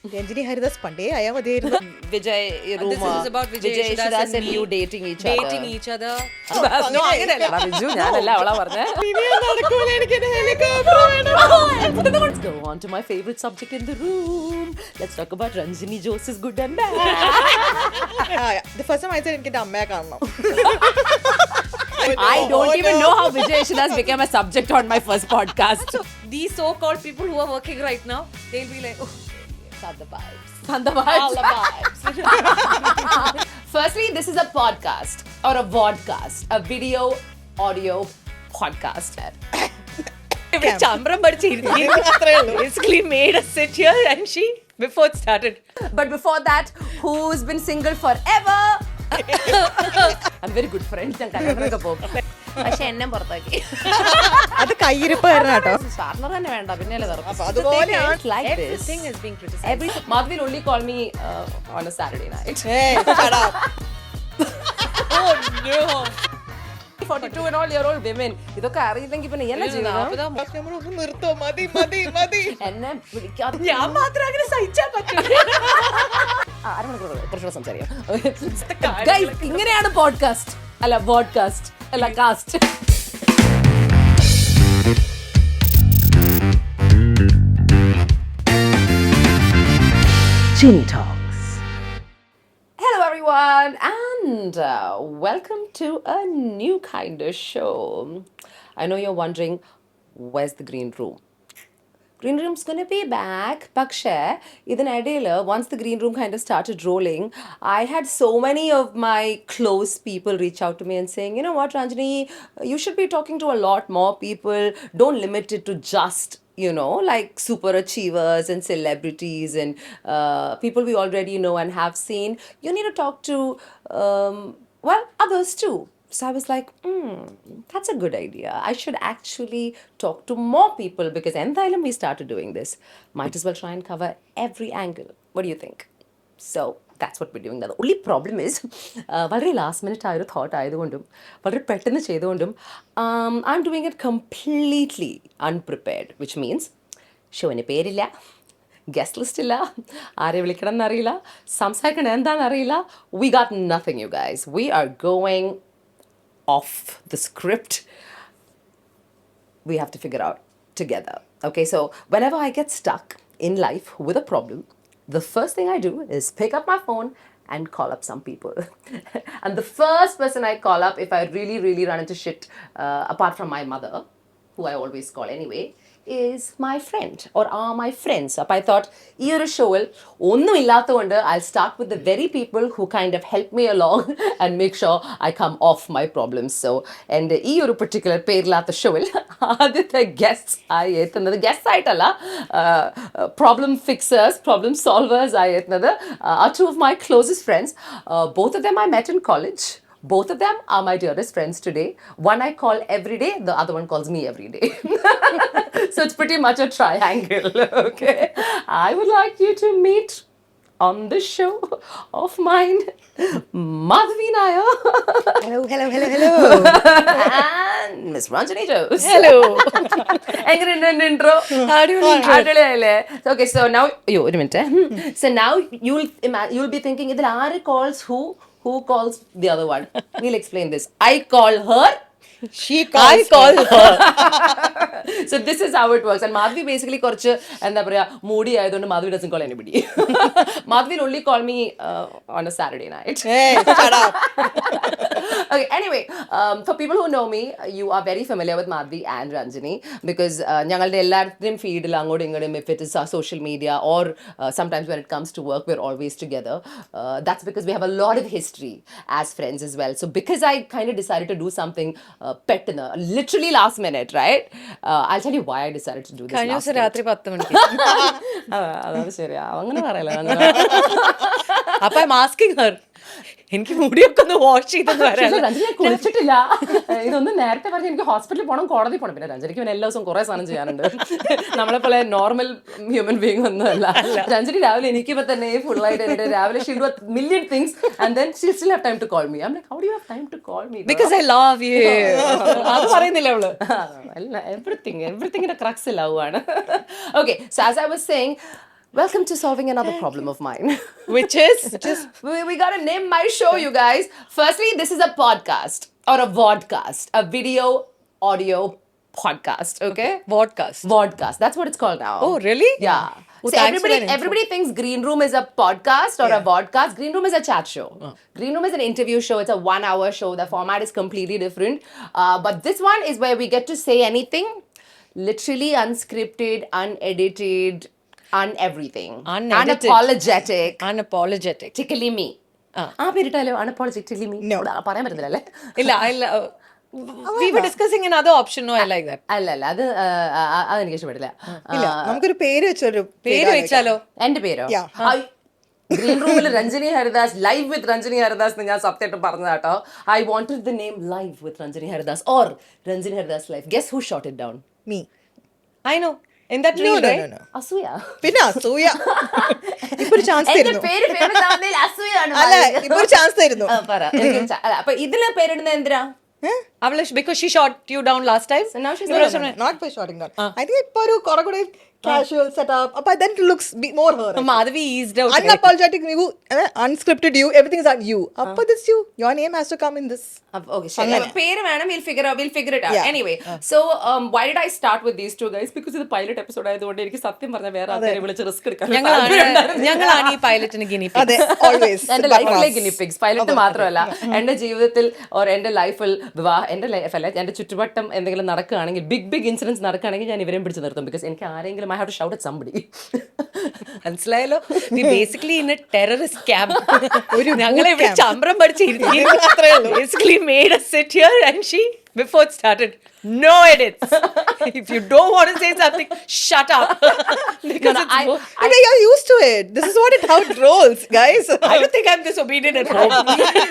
Ranjini Haridas Pandey, I am a day. Vijay rumor. This is about Vijay Shidas and you dating each other. No, അങ്ങനെയല്ല. Raju, ഞാനല്ല അവളാ പറഞ്ഞേ. Let's go on to my favorite subject in the room. Let's talk about Ranjini Josie's good and bad. The first time I said എനിക്ക് അമ്മയെ കാണണം. I don't even know how Vijay Shidas became a subject on my first podcast. These so-called people who are working right now, they'll be like, oh, the vibes. On the vibes. All the vibes. Firstly, this is a podcast or a vodcast, a video audio podcast. Chambram basically made us sit here and before it started. But before that, who's been single forever? I'm very good friends. പക്ഷെ എന്നെ പുറത്താക്കി. അത് കയ്യിരിപ്പായിരുന്നു കേട്ടോ. സാറിന് തന്നെ വേണ്ട പിന്നെ Everything is being criticized. Madhavi will only call me on a Saturday night. Hey, shut up. Oh no. 42-year-old women ഇതൊക്കെ അറിയില്ലെങ്കിൽ പിന്നെ എന്നെ ചെയ്യണം. നിർത്തോ, മതി മതി മതി. എന്നെ വിളിക്കാതെ ഞാൻ മാത്രം അങ്ങനെ സഹിച്ചാൽ പറ്റില്ല. കുറച്ചുകൂടെ സംസാരിക്കാം. ഇങ്ങനെയാണ് പോഡ്കാസ്റ്റ് അല്ല പോഡ്കാസ്റ്റ് അല്ല cast. Genie Talks. Hello everyone and welcome to a new kind of show. I know you're wondering, where's the green room? Green room's gonna be back. പക്ഷേ ഇതിനിടയിൽ once the green room kind of started rolling, I had so many of my close people reach out to me and saying, you know what, Ranjini, you should be talking to a lot more people. Don't limit it to just, you know, like super achievers and celebrities and people we already know and have seen. You need to talk to, well, others too. So I was like, that's a good idea. I should actually talk to more people because enthalem we started doing this. Might as well try and cover every angle. What do you think? So that's what we're doing. The only problem is, വളരെ last minute ആയൊരു thought ആയതുകൊണ്ടും വളരെ പെട്ടെന്ന് ചെയ്തുകൊണ്ടും I'm doing it completely unprepared, which means ഷോവിന് പേരില്ല, guest list ഇല്ല, ആരെ വിളിക്കണം എന്നറിയില്ല, സംസാരിക്കണം എന്താണെന്നറിയില്ല. We got nothing, you guys. We are going off the script. We have to figure out together. Okay, so whenever I get stuck in life with a problem, the first thing I do is pick up my phone and call up some people. And the first person I call up if I really run into shit, apart from my mother, who I always call anyway, is my friend or are my friends. So I thought, ഈ ഒരു ഷോയിൽ ഒന്നും ഇല്ലാത്തതുകൊണ്ട് I'll start with the very people who kind of help me along and make sure I come off my problems. So and ഈ ഒരു particular പേരില്ലാത്ത ഷോയിൽ ആദ്യത്തെ ഗെസ്റ്റ്സ് ആയി എത്തുന്നത് ഗെസ്റ്റ് ആയിട്ടല്ല, problem fixers, problem solvers ആയി എത്തുന്നത് are two of my closest friends. Both of them I met in college. Both of them are my dearest friends today. One I call every day, the other one calls me every day. So it's pretty much a triangle, okay? I would like you to meet on the show of mine, Madhavi Naya. Hello. And Miss Ranjini Josie. Hello. എങ്ങനെയുണ്ട് intro? അടിപൊളിയായില്ലേ? Okay, so now, ഒരു minute. So now you'll be thinking, ഇതിൽ ആര് calls who calls the other one? We'll explain this. I call her. I call her. So this is how it works. And Madhavi basically കുറച്ച് എന്താ പറയാ moody ആയതുകൊണ്ട് Madhavi doesn't call anybody. Madhavi will only call me on a Saturday night. Hey, shut up. Okay, anyway, for people who know me, you are very familiar with Madhavi and Ranjini because ഞങ്ങളുടെ എല്ലാവരുടെയും ഫീഡിൽ അങ്ങോട്ടും ഇങ്ങോട്ടും, if it is social media or sometimes when it comes to work, we're always together. That's because we have a lot of history as friends as well. So because I kind of decided to do something പെട്ടെന്ന്, literally last minute, right? I'll tell you why I decided to do this. കഴിഞ്ഞ ദിവസം രാത്രി 10 മണിക്ക്. അതാണ് ശരിയാ, അങ്ങനെ പറയല. അപ്പൊ I'm asking her, എനിക്ക് മുടിയൊക്കെ ഒന്ന് വാഷ് ചെയ്തെന്ന് പറയാം. രഞ്ജന കുളിച്ചിട്ടില്ല, ഇതൊന്നും നേരത്തെ പറഞ്ഞ് എനിക്ക് ഹോസ്പിറ്റലിൽ പോകണം, കോടതി പോകണം. പിന്നെ രഞ്ജനിക്ക് പിന്നെ എല്ലാ ദിവസവും കുറെ സാധനം ചെയ്യാനുണ്ട്. നമ്മളെ പോലെ നോർമൽ ഹ്യൂമൻ ബീങ് ഒന്നും അല്ല. രഞ്ജനി രാവിലെ എനിക്കിപ്പോ തന്നെ ഫുള്ളായിട്ട് രാവിലെ she do a million things and then she still have time to call me. I'm like, how do you have time to call me? Because I love you. അത് പറയുന്നില്ല അവള്. everything in a crux love ആണ്. Okay, so as I was saying, Welcome to solving another problem of mine. Which is We gotta name my show, you guys. Firstly, this is a podcast or a vodcast, a video audio podcast. Okay, vodcast. vodcast. That's what it's called now. Oh, really? Yeah. Oh, So thanks for that info. everybody thinks Green Room is a podcast or a Yeah. vodcast. Green Room is a chat show. Green Room is an interview show. It's a 1 hour show. The format is completely different. But this one is where we get to say anything, literally unscripted, unedited, everything. Unedited. Unapologetic. Unapologetic. Tickly me. പേരിട്ടാലോ unapologetic tickly me. No. പറയാൻ പറ്റുന്നില്ലല്ലേ? ഇല്ല we were discussing another option. No, I like that. അല്ല അത് അതെനിക്ക് ഇഷ്ടപ്പെട്ടില്ല. ഇല്ല നമുക്കൊരു പേര് വെച്ചൊരു പേര് വെച്ചാലോ? എന്റെ പേരോ? Yeah. ഗ്രീൻ റൂമിൽ രഞ്ജിനി ഹരിദാസ് ലൈവ് വിത്ത് രഞ്ജിനി ഹരിദാസ് എന്ന് ഞാൻ സത്യമായിട്ട് പറഞ്ഞതാട്ടോ. I wanted the name live with Ranjini Haridas or Ranjini Haridas live. Guess who shot it down? Me. I know. In that reel, right? No. അസൂയ. പിന്നെ അസൂയ ഇപ്പൊ ഒരു ചാൻസ് എന്റെ തരുന്നു. പേര് ഫേമസ് ആവുന്നതിൽ അസൂയാണ്. അല്ല ഇപ്പൊ ഒരു ചാൻസ് തരുന്നു. പറ. അപ്പൊ ഇതിലെ പേരിടുന്നത് എന്തിനാ? Because she shot you down last time. So now she's Not by shotting down. I think ഇപ്പൊ ഒരു കുറെ കൂടെ casual setup. But then it looks more her. Madhavi eased out. Unapologetic you, unscripted you, everything is on you. Appa this you. Your name has to come in this. Okay, പേര് വേണം. We'll figure it out. Yeah. Anyway, so why did I start with these two guys? Because ഇത് pilot episode ആയതുകൊണ്ട് എനിക്ക് സത്യം പറഞ്ഞാൽ വേറെ ആൾക്കാരെ വിളിച്ച് റിസ്ക് എടുക്കാൻ ഞങ്ങളാണ് ഈ പൈലറ്റിന് ഗിനി അതെ always. എന്റെ ലൈഫിലെ ഗിനി പിഗ്സ്. പൈലറ്റ് മാത്രമല്ല, എന്റെ ജീവിതത്തിൽ ഓർ എന്റെ ലൈഫിൽ എന്റെ ലൈഫല്ല, എന്റെ ചുറ്റുവട്ടം എന്തെങ്കിലും നടക്കുകയാണെങ്കിൽ, ബിഗ് ഇൻസിഡൻസ് നടക്കുകയാണെങ്കിൽ ഞാൻ ഇവരെയും പിടിച്ച് നിർത്തും. ബിക്കോസ് എനിക്ക് ആരെങ്കിലും I have to shout at somebody. മനസ്സിലായല്ലോ? We basically in a terrorist camp. ഞങ്ങളെ ഇവിടെ ചമ്രം പഠിച്ചിരുന്നു. Basically made us sit here and she before it started, no edits. If you don't want to say something, shut up. Because You're used to it. This is how it rolls, guys. I don't think I'm disobedient at home.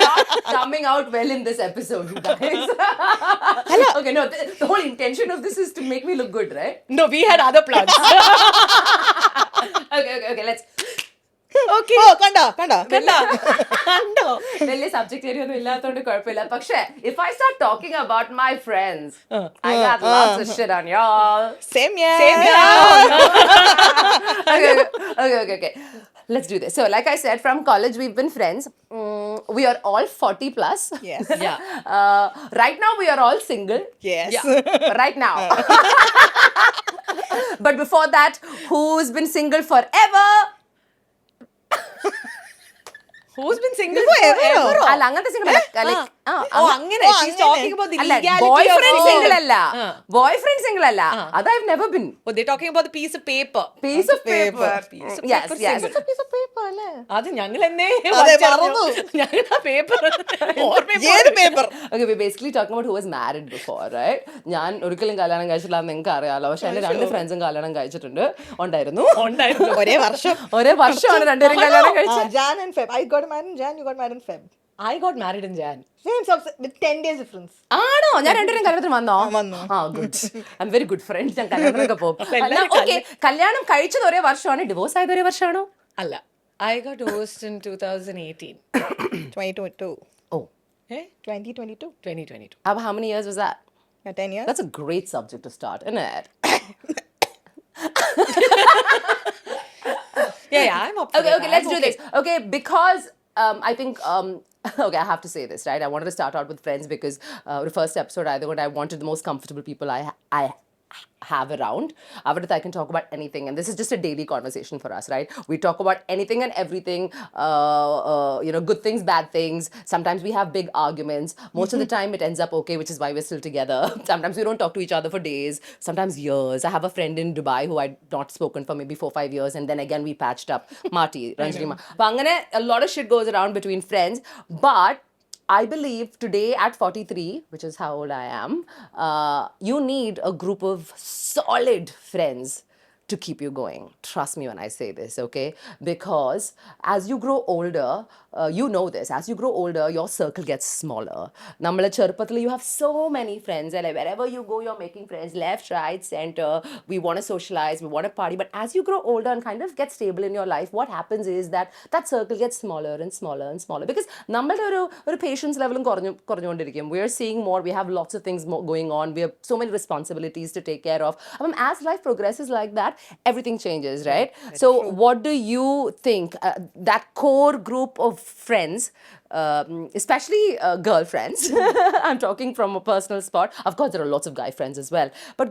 Not coming out well in this episode, you guys. Okay, no, the whole intention of this is to make me look good, right? No, we had other plans. Okay, let's. Okay. Oh, kanda. കണ്ടോ? വലിയ subject area ഒന്നും ഇല്ലാത്തതുകൊണ്ട് കുഴപ്പമില്ല. പക്ഷേ if I start talking about my friends, I got lots of shit on y'all. Same yeah. Okay. Let's do this. So, like I said, from college we've been friends. We are all 40 plus. Yes. Yeah. Right now we are all single. Yes. Right now. But before that, who's been single forever? Who's been single Forever? അല്ല അങ്ങനത്തെ single അങ്ങനെ. She's talking about the അല്ല legality boyfriend of single അല്ല. Boyfriend single അല്ല. അത് I've never been. Oh, they're talking about the piece of paper. Piece of paper. Piece of Yes, paper yes. single. Piece of paper അല്ലേ? അത് ഞങ്ങൾ എന്നേ അതെ, മറന്നു. ഞങ്ങൾ ആ പേപ്പർ ഏത് paper? Okay, we're basically talking about who was married before, right? ഞാൻ ഒരിക്കലും കല്യാണം കഴിച്ചില്ല എന്ന് നിങ്ങൾക്ക് അറിയാലോ. പക്ഷെ എന്റെ രണ്ട് ഫ്രണ്ട്സും കല്യാണം കഴിച്ചിട്ടുണ്ട്. ഉണ്ടായിരുന്നു. ഒരേ വർഷം. ഒരേ വർഷമാണ് രണ്ടുപേരും കല്യാണം കഴിച്ചത്. Jan and Feb. I got married in Jan, you got married in Feb. I got married in Jan. Same with 10 days difference. ആണോ? ഞാൻ രണ്ടുപേരും കല്യാണത്തിന് വന്നോ? വന്നു. Good. I am very good friend. ഞാൻ കല്യാണത്തിനൊക്കെ പോകും. ഓക്കെ, കല്യാണം കഴിച്ചത് ഒരേ വർഷമാണ്, ഡിവോഴ്സ് ആയത് ഒരേ വർഷമാണോ? അല്ല, I got divorced in 2018. 2022. Oh. 2022. 2022. How many years was that? Yeah, 10 years. That's a great subject to start, isn't it? Yeah, I'm up for Okay, let's do this. Okay, because I think okay, I have to say this, right? I wanted to start out with friends because the first episode I wanted the most comfortable people I have around. I can talk about anything, and this is just a daily conversation for us, right? We talk about anything and everything, good things, bad things. Sometimes we have big arguments. Most of the time it ends up okay, which is why we're still together. Sometimes we don't talk to each other for days, sometimes years. I have a friend in Dubai who I'd not spoken for maybe 4-5 years, and then again we patched up. Marty, Ranjini. A lot of shit goes around between friends, but I believe today at 43, which is how old I am, you need a group of solid friends to keep you going. Trust me when I say this, okay? Because as you grow older, you know this, as you grow older, your circle gets smaller. Nammala cherpathil, you have so many friends, and wherever you go, you're making friends, left, right, center. We want to socialize, we want to party. But as you grow older and kind of get stable in your life, what happens is that circle gets smaller and smaller and smaller. Because nammala oru patience level korഞ്ഞുകൊണ്ടിരിക്കും. We are seeing more, we have lots of things going on, we have so many responsibilities to take care of. As life progresses like that, everything changes, right? So what do you think that core group of friends, especially girlfriends, I'm talking from a personal spot. Of course, there are lots of guy friends as well, but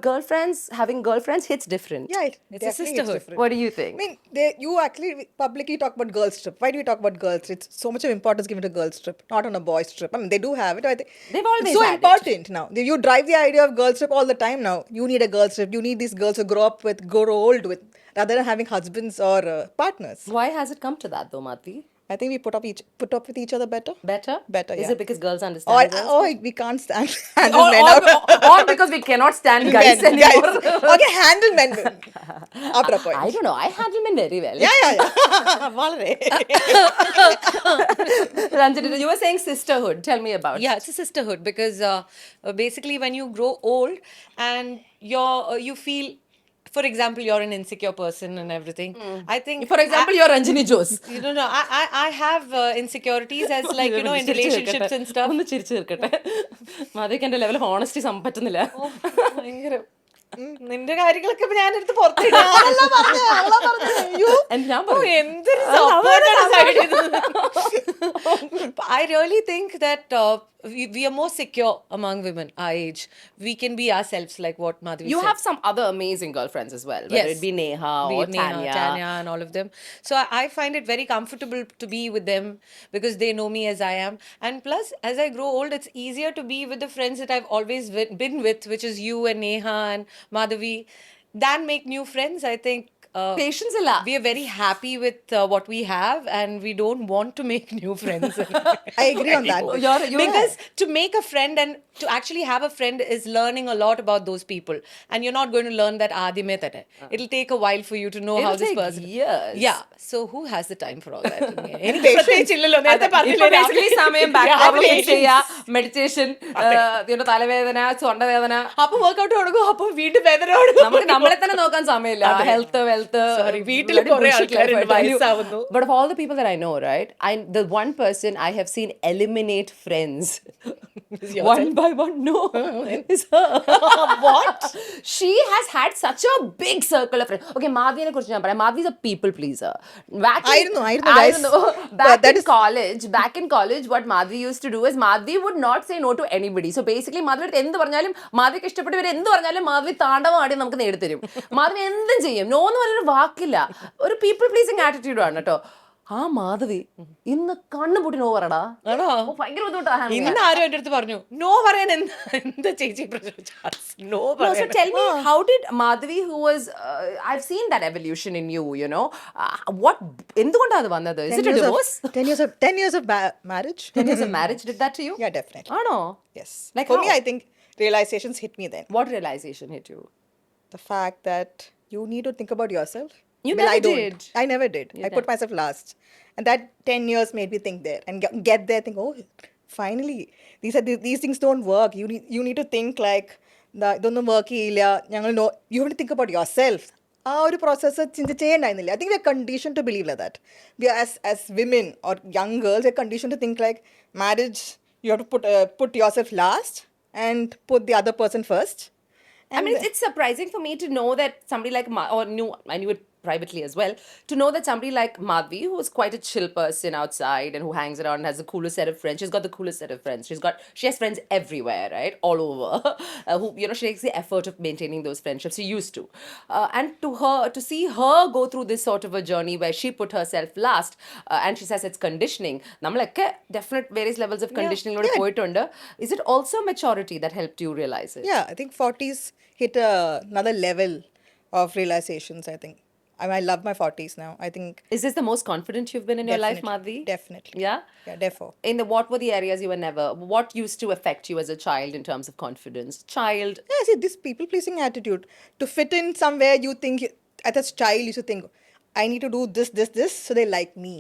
having girlfriends hits different. Yeah, It's a definitely sisterhood. different. What do you think? I mean, you actually publicly talk about girls trip. Why do we talk about girls trip? It's so much of importance given to girls trip, not on a boys trip. I mean, they do have it. I think They've always it's so had it. important now. You drive the idea of girls trip all the time now. You need a girls trip. You need these girls to grow up with, grow old with, rather than having husbands or partners. Why has it come to that though, Madhavi? I think we put up with each other better. Better? Better, Is yeah. it because girls understand girls? Or we can't stand handle Or, men. or because we cannot stand guys Men, anymore. guys. Okay, handle men. After a point. I don't know. I handle men very well. Yeah. വളരെ. Ranjini, you were saying sisterhood. Tell me about Yeah, it's a sisterhood because basically when you grow old and you feel, for example, you're an insecure person and everything. I think, For example, you're Ranjini Jose. you know, I have insecurities as like, you know, in relationships and stuff. ഒന്ന് ചിരിച്ചു തീർക്കട്ടെ. മാധവിക്ക് എന്റെ level of honesty പറ്റുന്നില്ല. ഭയങ്കര നിന്റെ കാര്യങ്ങളൊക്കെ ഇപ്പൊ ഞാനെടുത്ത് പുറത്തിടും. And ഞാൻ പറയും. എന്തൊരു support ആണ് side ൽ നിന്ന്. I really think that we are more secure among women our age. We can be ourselves, like what Madhavi You said. have some other amazing girlfriends as well, whether Yes. it be Neha Be or it Neha, Tanya. and all of them. So I find it very comfortable to be with them because they know me as I am. And plus, as I grow old, it's easier to be with the friends that I've always been with, which is you and Neha and Madhavi, than make new friends. I think Patience illa. we are very happy with what we have and we don't want to make new friends. I agree on that. Because to make a friend and to actually have a friend is learning a lot about those people, and you're not going to learn that aadime tane. It'll take a while for you to know how It'll this take person. years. Yeah. So who has the time for all that? എനിക്ക് പ്രത്യേകിച്ച് ഇല്ലല്ലോ. നേരത്തെ പറഞ്ഞില്ലേ basically രാവിലെ. സമയം back രാവിലെ problems ചെയ്യാ, meditation, തലവേദന, തൊണ്ടവേദന. അപ്പൊ വർക്കൗട്ട് തുടങ്ങും, അപ്പൊ വീട്ടിൽ വേദന തുടങ്ങും. നമുക്ക് നമ്മളെ തന്നെ നോക്കാൻ സമയമില്ല. ഹെൽത്ത് Sorry, വീട്ടിൽ കുറെ ആൾക്കാരുണ്ട് വയസ്സാവുന്നു. But of all the people that I know, right, the one person I have seen eliminate friends one by one, is her. What? She has had such a big circle of friends. Okay, Madhaviനെ കുറിച്ച് ഞാൻ പറയാം. Madhavi is a people pleaser. I don't know, guys. Back in college, what Madhavi used to do is Madhavi would not say no to anybody. So basically, Madhavi എന്ത് പറഞ്ഞാലും മാധവിക്ക് ഇഷ്ടപ്പെട്ടവർ എന്ത് പറഞ്ഞാലും മാധവി താണ്ഡവം ആടി നമുക്ക് നേടിത്തരും. മാധവി എന്തും ചെയ്യും. നോ എന്ന് പറഞ്ഞൊരു വാക്കില്ല. ഒരു പീപ്പിൾ പ്ലീസിങ് ആറ്റിറ്റ്യൂഡ് ആണ് കേട്ടോ. ആ മാധവി ഇന്ന് കണ്ണു പൊട്ടി നോ പറടാ. ഭയങ്കര ബുദ്ധിമുട്ടാണ്. ഇന്ന് ആരും എൻ്റെ അടുത്ത് പറഞ്ഞു നോ പറയാൻ എന്താ ചേച്ചി no No, so tell me, how did Madhavi, who was, I've seen that evolution in you, you know, എന്തുകൊണ്ടാണ് അത് വന്നത്? Is it a divorce? 10 years of marriage. 10 years of marriage did that to you? Yeah, definitely. ആണോ? Yes. Like For how? me, I think realizations hit me then. What realization hit you? The fact that you need to think about yourself. You Well, never I don't. did. I never did. I put myself last. And that 10 years made me think there and get there, think, oh, finally, these things don't work. You need to think like, ഇതൊന്നും work ചെയ്യില്ല, ഞങ്ങൾ no, you have to think about yourself. ആ ഒരു process ചെയ്യണ്ടായിരുന്നില്ല. I think we are condition to believe like that. We are as women or young girls are condition to think like marriage you have to put yourself last and put the other person first. I mean, it's surprising for me to know that somebody like I knew it privately as well, to know that somebody like Madhavi, who is quite a chill person outside and who hangs around and has the coolest set of friends. She's got the coolest set of friends. She has friends everywhere, right? All over. Who, you know, she takes the effort of maintaining those friendships. She used to. And to see her go through this sort of a journey where she put herself last, and she says it's conditioning. Nammalakke definite various levels of conditioning lode poyittunde. Is it also maturity that helped you realize it? Yeah, I think 40s hit another level of realizations, I think. I love my 40s now. I think Is this the most confident you've been in your life, Madhavi? Definitely. Yeah? Yeah, therefore. What were the areas you were never, what used to affect you as a child in terms of confidence? Yeah, see, this people-pleasing attitude. To fit in somewhere, you think, as a child, you should think, I need to do this, so they like me.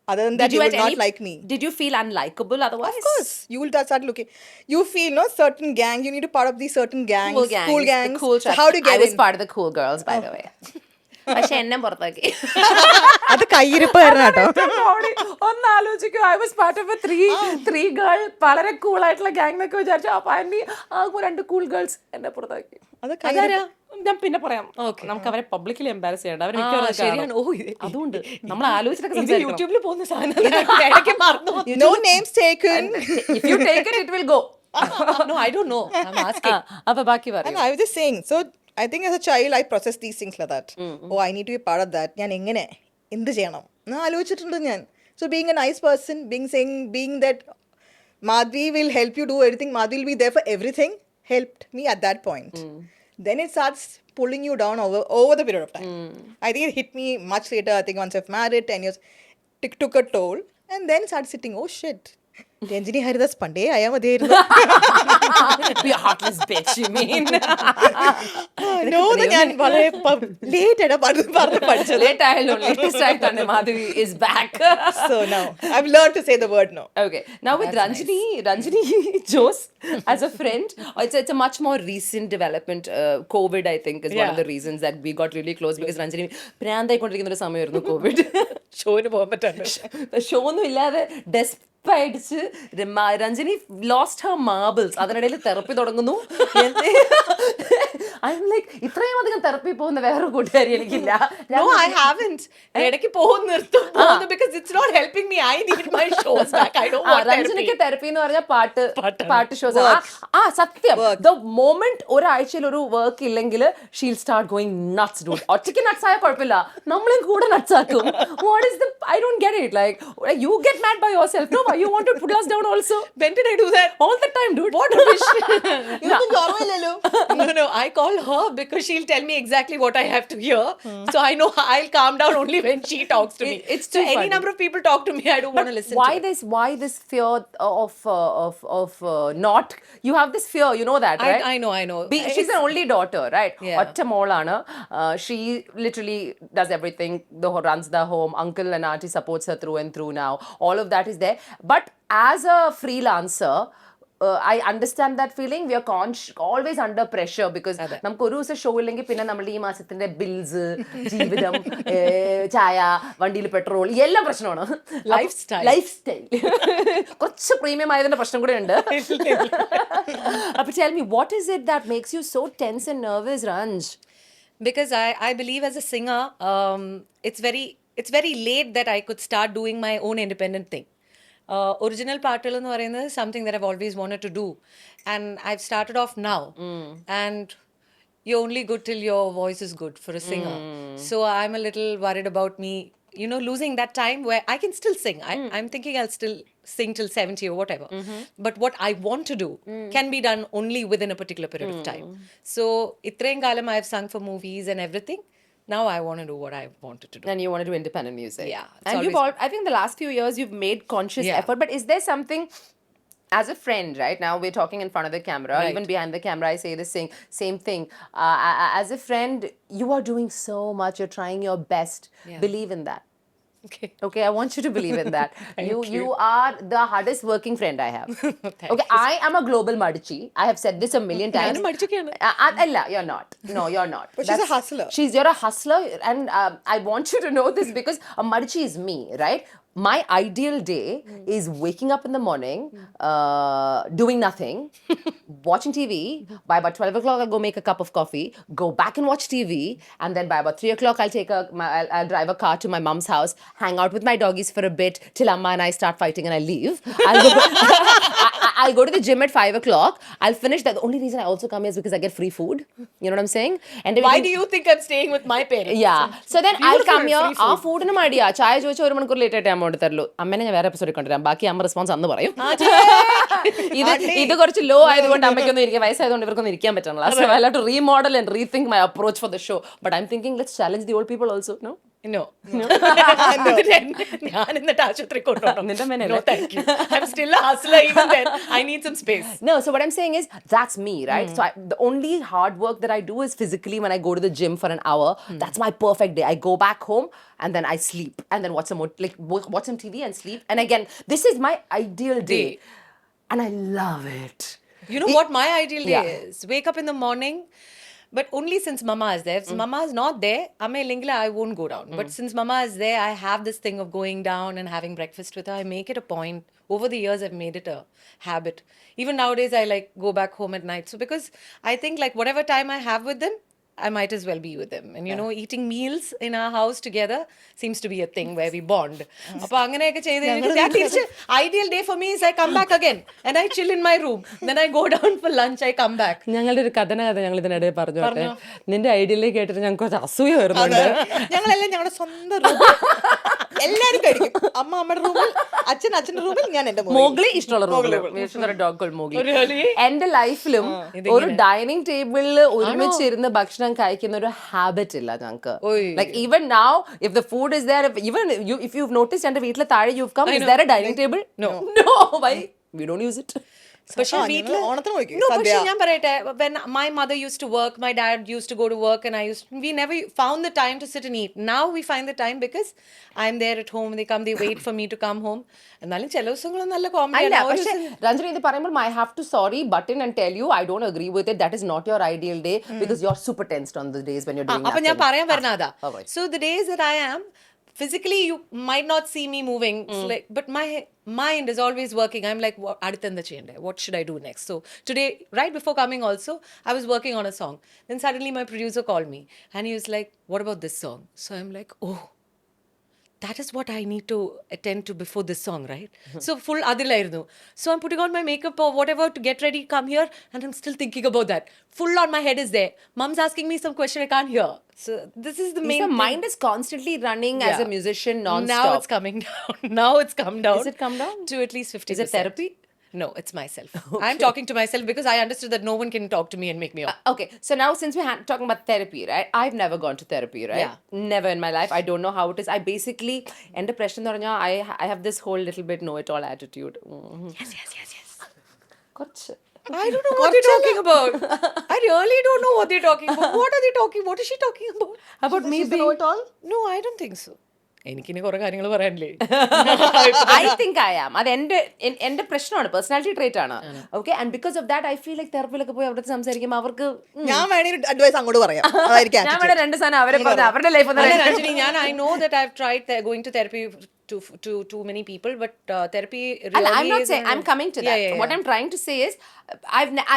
Other than that, they will not like me. Did you feel unlikable otherwise? Of course. You will start looking. You feel, no, certain gang, you need to part of these certain gangs. Cool gangs. The cool so how do you get I was in? part of the cool girls, by the way. പക്ഷെ എന്നെ പുറത്താക്കി. അത് കയ്യിരിപ്പായിരുന്നു കേട്ടോ. ഒന്ന് ആലോചിക്കൂ, I was part of a three girl വളരെ cool ആയിട്ടുള്ള ഗ്യാങ് എന്നൊക്കെ വിചാരിച്ചു. അപ്പൊ ആൻഡി ആ 2 കൂൾ ഗേൾസ് എന്നെ പുറത്താക്കി. അത് ഞാൻ പിന്നെ പറയാം. Okay. നമുക്ക് അവരെ പബ്ലിക്കലി എംബാരസ് ചെയ്യണ്ട. അവർ ശരിയാണ്. ഓ, അതുകൊണ്ട് നമ്മൾ ആലോചിച്ചിട്ടൊക്കെ ഇത് സംസാരിക്കണം. യൂട്യൂബിൽ പോകുന്ന സാധനം ഇടയ്ക്ക് മറന്നു. No names taken. If you take it, it will go. No, I don't know. I'm asking. അപ്പൊ ബാക്കി And പറയും. I was just saying, so I think as a child I processed these things like that. Oh, I need to be part of that. ഞാൻ എങ്ങനെ എന്ത് ചെയ്യണം എന്ന് ആലോചിച്ചിട്ടുണ്ട് ഞാൻ. So being a nice person, being that Madhavi will help you do everything, Madhavi will be there for everything, helped me at that point. Then it starts pulling you down over the period of time. I think it hit me much later. I think once I've married, 10 years, took a toll. And then started sitting, oh shit. Ranjini Haridas Pandey, I am there. Be a heartless bitch, you mean? No, ഞാൻ വളരെ late ആയിട്ടാ പഠിച്ചത്. Late ആയാലും latest ആയിട്ടാണ് Madhavi is back. So now, I've learned to say the word no. Okay. Now with Ranjini Josie as a friend, it's a much more recent development. COVID, I think, is one of the reasons that we got really close because Ranjini പ്രാന്തായിക്കൊണ്ടിരിക്കുന്ന ഒരു സമയമായിരുന്നു COVID. ഷോന് പോകാൻ പറ്റാണ്ട്. Show ഒന്നും ഇല്ലാതെ അടിച്ച് Ranjini lost her marbles. അതിനിടയിൽ therapy തുടങ്ങുന്നു. ഇത്രയും അധികം തെറപ്പി പോകുന്ന വേറൊരു കൂട്ടുകാരി എനിക്കില്ല. No, I haven't. ഇടയ്ക്ക് പോകുന്നു because it's not helping me. I need my shows back. I don't want രഞ്ജനിക്ക് തെറപ്പി എന്ന് പറഞ്ഞാൽ പാട്ട് ഷോസ്. സത്യം, ദ മൊമെന്റ് ഒരാഴ്ചയിൽ ഒരു വർക്ക് ഇല്ലെങ്കിൽ she'll start going nuts. Dude ഒറ്റയ്ക്ക് നട്ട്സ് ആയ കുഴപ്പമില്ല, നമ്മളെയും കൂടെ നട്ട്സ് ആക്കും. What is the, I don't get it. Like you get mad by yourself. No, why you want to put us down also? When did I do that? All the time, dude. What rubbish. ഓർമ്മയില്ലല്ലോ. No, I call her because she'll tell me exactly what I have to hear. So I know I'll calm down only when she talks to me. It's so too any funny. number of people talk to me, I don't want to listen Why to it. this fear of not, you have this fear, you know that, right? I know. She's an only daughter, right? Yeah. ഒറ്റ മോളാണ്. She literally does everything, runs the home. Uncle and auntie supports her through and through now. All of that is there. But as a freelancer, I understand that feeling. We are always under pressure because നമുക്ക് ഒരു ദിവസം show ഇല്ലെങ്കിൽ പിന്നെ നമ്മുടെ ഈ മാസത്തിന്റെ bills, ജീവിതം, ചായ, വണ്ടിയിൽ പെട്രോൾ, എല്ലാം പ്രശ്നമാണ്. ലൈഫ് സ്റ്റൈൽ കുറച്ച് പ്രീമിയം ആയതിന്റെ പ്രശ്നം കൂടെ ഉണ്ട്. അപ്പൊ tell me, what is it that makes you so tense and nervous, Ranj? Because I believe as a singer, it's very late that I could start doing my own independent thing. Original പാട്ടുകൾ എന്ന് പറയുന്നത് something that I've always wanted to do, and I've started off now. And you're only good till your voice is good for a singer. So I'm a little worried about me, losing that time where I can still sing. I'm thinking I'll still sing till 70 or whatever. But what I want to do can be done only within a particular period of time. So itrayum kalam I have sung for movies and everything. Now I want to do what I wanted to do. And you want to do independent music. Yeah. And you've I think the last few years you've made conscious effort. But is there something, as a friend, right now we're talking in front of the camera, Right. even behind the camera I say the same thing. As a friend, you are doing so much. You're trying your best. Believe in that. Okay, I want you to believe in that. you are the hardest working friend I have. Okay, I am a global Madchi. I have said this a million times. Alla, you're not. No, you're not. But she's a hustler. You're a hustler, and I want you to know this because a Madchi is me, right? My ideal day is waking up in the morning, doing nothing, watching TV. By about 12 o'clock, I'll go make a cup of coffee, go back and watch TV, and then by about 3 o'clock, I'll drive a car to my mom's house, hang out with my doggies for a bit till Amma and I start fighting and I leave. I'll go to the gym at 5 o'clock. I'll finish that. The only reason I also come here is because I get free food. You know what I'm saying? And Why do you think I'm staying with my parents? Yeah. So then I'll come here. ആ ഫുഡിന് മടിയാ. ചായ ചോദിച്ചാൽ 1 മണിക്കൂർ late ആയിട്ട് അമ്മ തരുള്ളൂ. അമ്മേനെ ഞാൻ വേറെ എപ്പിസോഡിൽ കൊണ്ടുവരാം. ബാക്കി അമ്മ റെസ്പോൺസ് അന്ന് പറയും. ഇത് കുറച്ച് ലോ ആയതുകൊണ്ട് അമ്മയ്ക്കൊന്നും ഇരിക്കാൻ, വയസ്സായതുകൊണ്ട് ഇവർക്കൊന്നും ഇരിക്കാൻ പറ്റണല്ലോ. So I'll have to remodel and rethink my approach for the show. But I'm thinking let's challenge the old people also. No? No. ഞാൻ എന്നിട്ട് ആശുപത്രി കൊണ്ടുപോകണം. No, thank you. I'm still a hustler even then. I need some space. No, so what I'm saying is that's me, right? So the only hard work that I do is physically when I go to the gym for an hour. That's my perfect day. I go back home and then I sleep and then watch some TV and sleep. And again, this is my ideal day. And I love it. You know what my ideal day is? Wake up in the morning. But only since Mama is there. If Mama is not there, I won't go down. But since Mama is there, I have this thing of going down and having breakfast with her. I make it a point. Over the years, I've made it a habit. Even nowadays, I go back home at night. So because I think whatever time I have with them, I might as well be with him. And eating meals in our house together seems to be a thing where we bond. അപ്പോൾ അങ്ങനെയൊക്കെ ചെയ്ത് കഴിഞ്ഞിട്ട് ideal day for me is I come back again and I chill in my room. Then I go down for lunch, I come back. ഞങ്ങളുടെ ഒരു കഥ ഞങ്ങൾ ഇതിനിടെ പറഞ്ഞോട്ടെ. നിന്റെ ഐഡിയയിലേക്ക് കേട്ടിട്ട് ഞങ്ങൾക്ക് കുറച്ച് അസൂയ വരുന്നുണ്ട്. ഞങ്ങളെല്ലാം ഞങ്ങളുടെ സ്വന്തം റൂമിൽ എല്ലാരും കഴിക്കും. അമ്മ അമ്മയുടെ റൂമിൽ, അച്ഛൻ അച്ഛന്റെ റൂമിൽ, ഞാൻ എന്റെ മോഗ്ലി ഇഷ്ടമുള്ള റൂമിൽ. എന്റെ ലൈഫിലും ഒരു ഡൈനിങ് ടേബിളിൽ ഒരുമിച്ചിരുന്ന് ഭക്ഷണം കഴിക്കുന്ന ഒരു ഹാബിറ്റ് ഇല്ല ഞങ്ങൾക്ക്. Like even now if the food is there, even if you notice എന്റെ വീട്ടിലെ താഴെ you come, is there a dining table? No, why? We don't use it. പക്ഷേ ഞാൻ പറയട്ടെ, when my mother used to work, my dad used to go to work, and we never found the time to sit and eat. Now we find the time because I'm there at home. They come, they wait for me to come home. എന്നാലും ചില ദിവസങ്ങളും നല്ല comedy. പക്ഷേ രഞ്ജനി ഇത് പറയുമ്പോൾ I have to sorry butt in and tell you I don't agree with it. That is not your ideal day because you're super tensed on the days when you're doing that. അപ്പോൾ ഞാൻ പറയാൻ വരുന്ന അതാ. So the days that I am physically, you might not see me moving, but my mind is always working. I'm like, what should I do next? So today, right before coming also, I was working on a song. Then suddenly my producer called me and he was like, what about this song? So I'm like, oh, that is what I need to attend to before this song, right? So full adilairunnu. So I'm putting on my makeup or whatever to get ready, come here, and I'm still thinking about that. Full on my head is there. Mom's asking me some question I can't hear. So this is the main thing. Mind is constantly running as a musician non-stop. Now it's coming down. Now it's come down. Is it come down? To at least 50%. Is it therapy? No, it's myself. Okay. I'm talking to myself because I understood that no one can talk to me and make me up. Okay, so now since we're talking about therapy, right? I've never gone to therapy, right? Yeah. Never in my life. I don't know how it is. I basically, എൻ്റെ പ്രശ്നം എന്ന് പറഞ്ഞാൽ I have this whole little bit know-it-all attitude. Yes. കുറച്ച്. I don't know what they're talking about. I really don't know what they're talking about. What are they talking? What is she talking about? About me being know-it-all? No, I don't think so. എനിക്കിനി കുറെ കാര്യങ്ങൾ പറയാനില്ലേ? I think I am. അത് എൻ്റെ പ്രശ്നമാണ്, personality trait ആണ്. Okay, and because of that I feel like തെറപ്പിലൊക്കെ പോയി അവിടെ സംസാരിക്കുമ്പോൾ അവർക്ക് ഞാൻ വേണമെങ്കിൽ അഡ്വൈസ് അങ്ങോട്ട് പറയാം. ഞാൻ വേണേ രണ്ട് സാധനം അവരെ പറഞ്ഞ അവരുടെ life. Ranjini, I know that I've tried going to therapy to many people, but therapy really I'm not saying I'm coming to that. What I'm trying to say is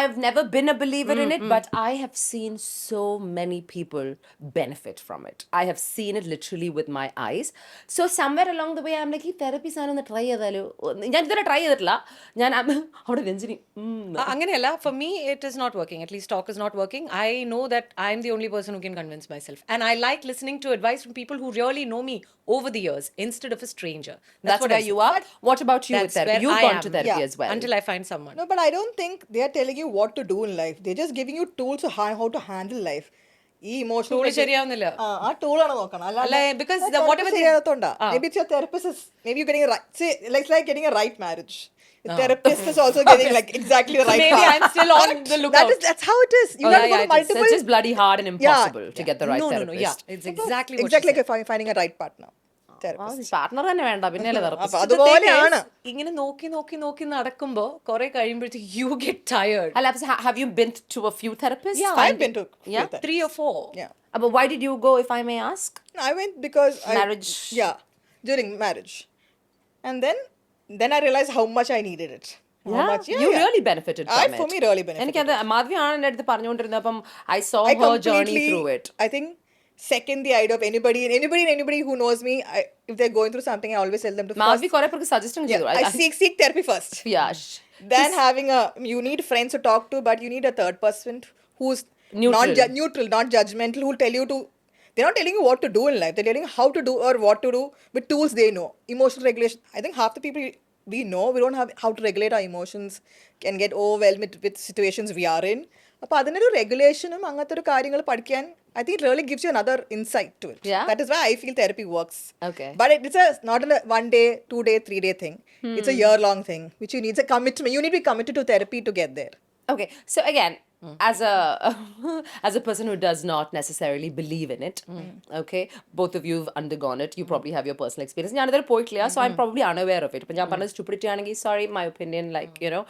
I've never been a believer in it, but I have seen so many people benefit from it. I have seen it literally with my eyes. So somewhere along the way I'm like, therapy സാധനം ഒന്ന് try ചെയ്താലോ. ഞാൻ ഇതുവരെ try ചെയ്തിട്ടില്ല. ഞാൻ അവിടെ രഞ്ജിനി അങ്ങനെയല്ല. For me it is not working. At least talk is not working. I know that I'm the only person who can convince myself, and I like listening to advice from people who really know me over the years instead of a stranger. That's where you are. What about you with therapy? You've gone to therapy as well. Until I find someone. No, but I don't think they are telling you what to do in life. They're just giving you tools of how to handle life. ഈ emotional ശരിയാവുന്നില്ല. ആ ടൂളാണ് നോക്കണം. Because whatever maybe it's your therapist is maybe you're getting a right, say it's like getting a right marriage. The therapist is also getting like exactly the right maybe path. I'm still on the lookout. That's how it is. You have to go to multiple. It's just bloody hard and impossible to get the right therapist. No. Yeah, it's exactly like finding a right partner. Partner തന്നെ വേണ്ട, പിന്നെ അതുപോലെയാണ്. ഇങ്ങനെ നോക്കി നടക്കുമ്പോ കുറെ കഴിയുമ്പോഴത്തേക്ക് you get tired. Have you been to a few therapists? Yeah, I've been to 3 or 4. Yeah. But why did you go, if I may ask? I went because marriage. During marriage, and then I realized how much I needed it. You really benefited from it. For me, really benefited. എനിക്കത് മാധവി ആണ് എൻ്റെ അടുത്ത് പറഞ്ഞുകൊണ്ടിരുന്നത്. അപ്പം I saw her journey through it. I think second the idea of anybody who knows me, if they're going through something, I always tell them to Madhavi കുറെ പേർക്ക് suggest ചെയ്തു. I seek therapy first. Yeah. Then you need friends to talk to, but you need a third person who's neutral, not judgmental, who'll tell you to. They're not telling you what to do in life. They're telling you how to do or what to do with tools they know. Emotional regulation. I think half the people we know, we don't have how to regulate our emotions, can get overwhelmed with situations we are in. അപ്പോൾ അതിനൊരു റെഗുലേഷനും അങ്ങനത്തെ ഒരു കാര്യങ്ങൾ പഠിക്കാൻ I think it really gives you another insight to it. Yeah. That is why I feel therapy works. Okay. But it's not a 1 day, 2 day, 3 day thing. It's a year-long thing, which you need a commitment. You need to be committed to therapy to get there. Okay. So again, as a person who does not necessarily believe in it, okay, both of you have undergone it. You probably have your personal experience. ഞാനതിൽ പോയിട്ടില്ല, so I'm probably unaware of it. ഇപ്പം ഞാൻ പറഞ്ഞത് stupidity ആണെങ്കിൽ, sorry, my opinion, like, you know.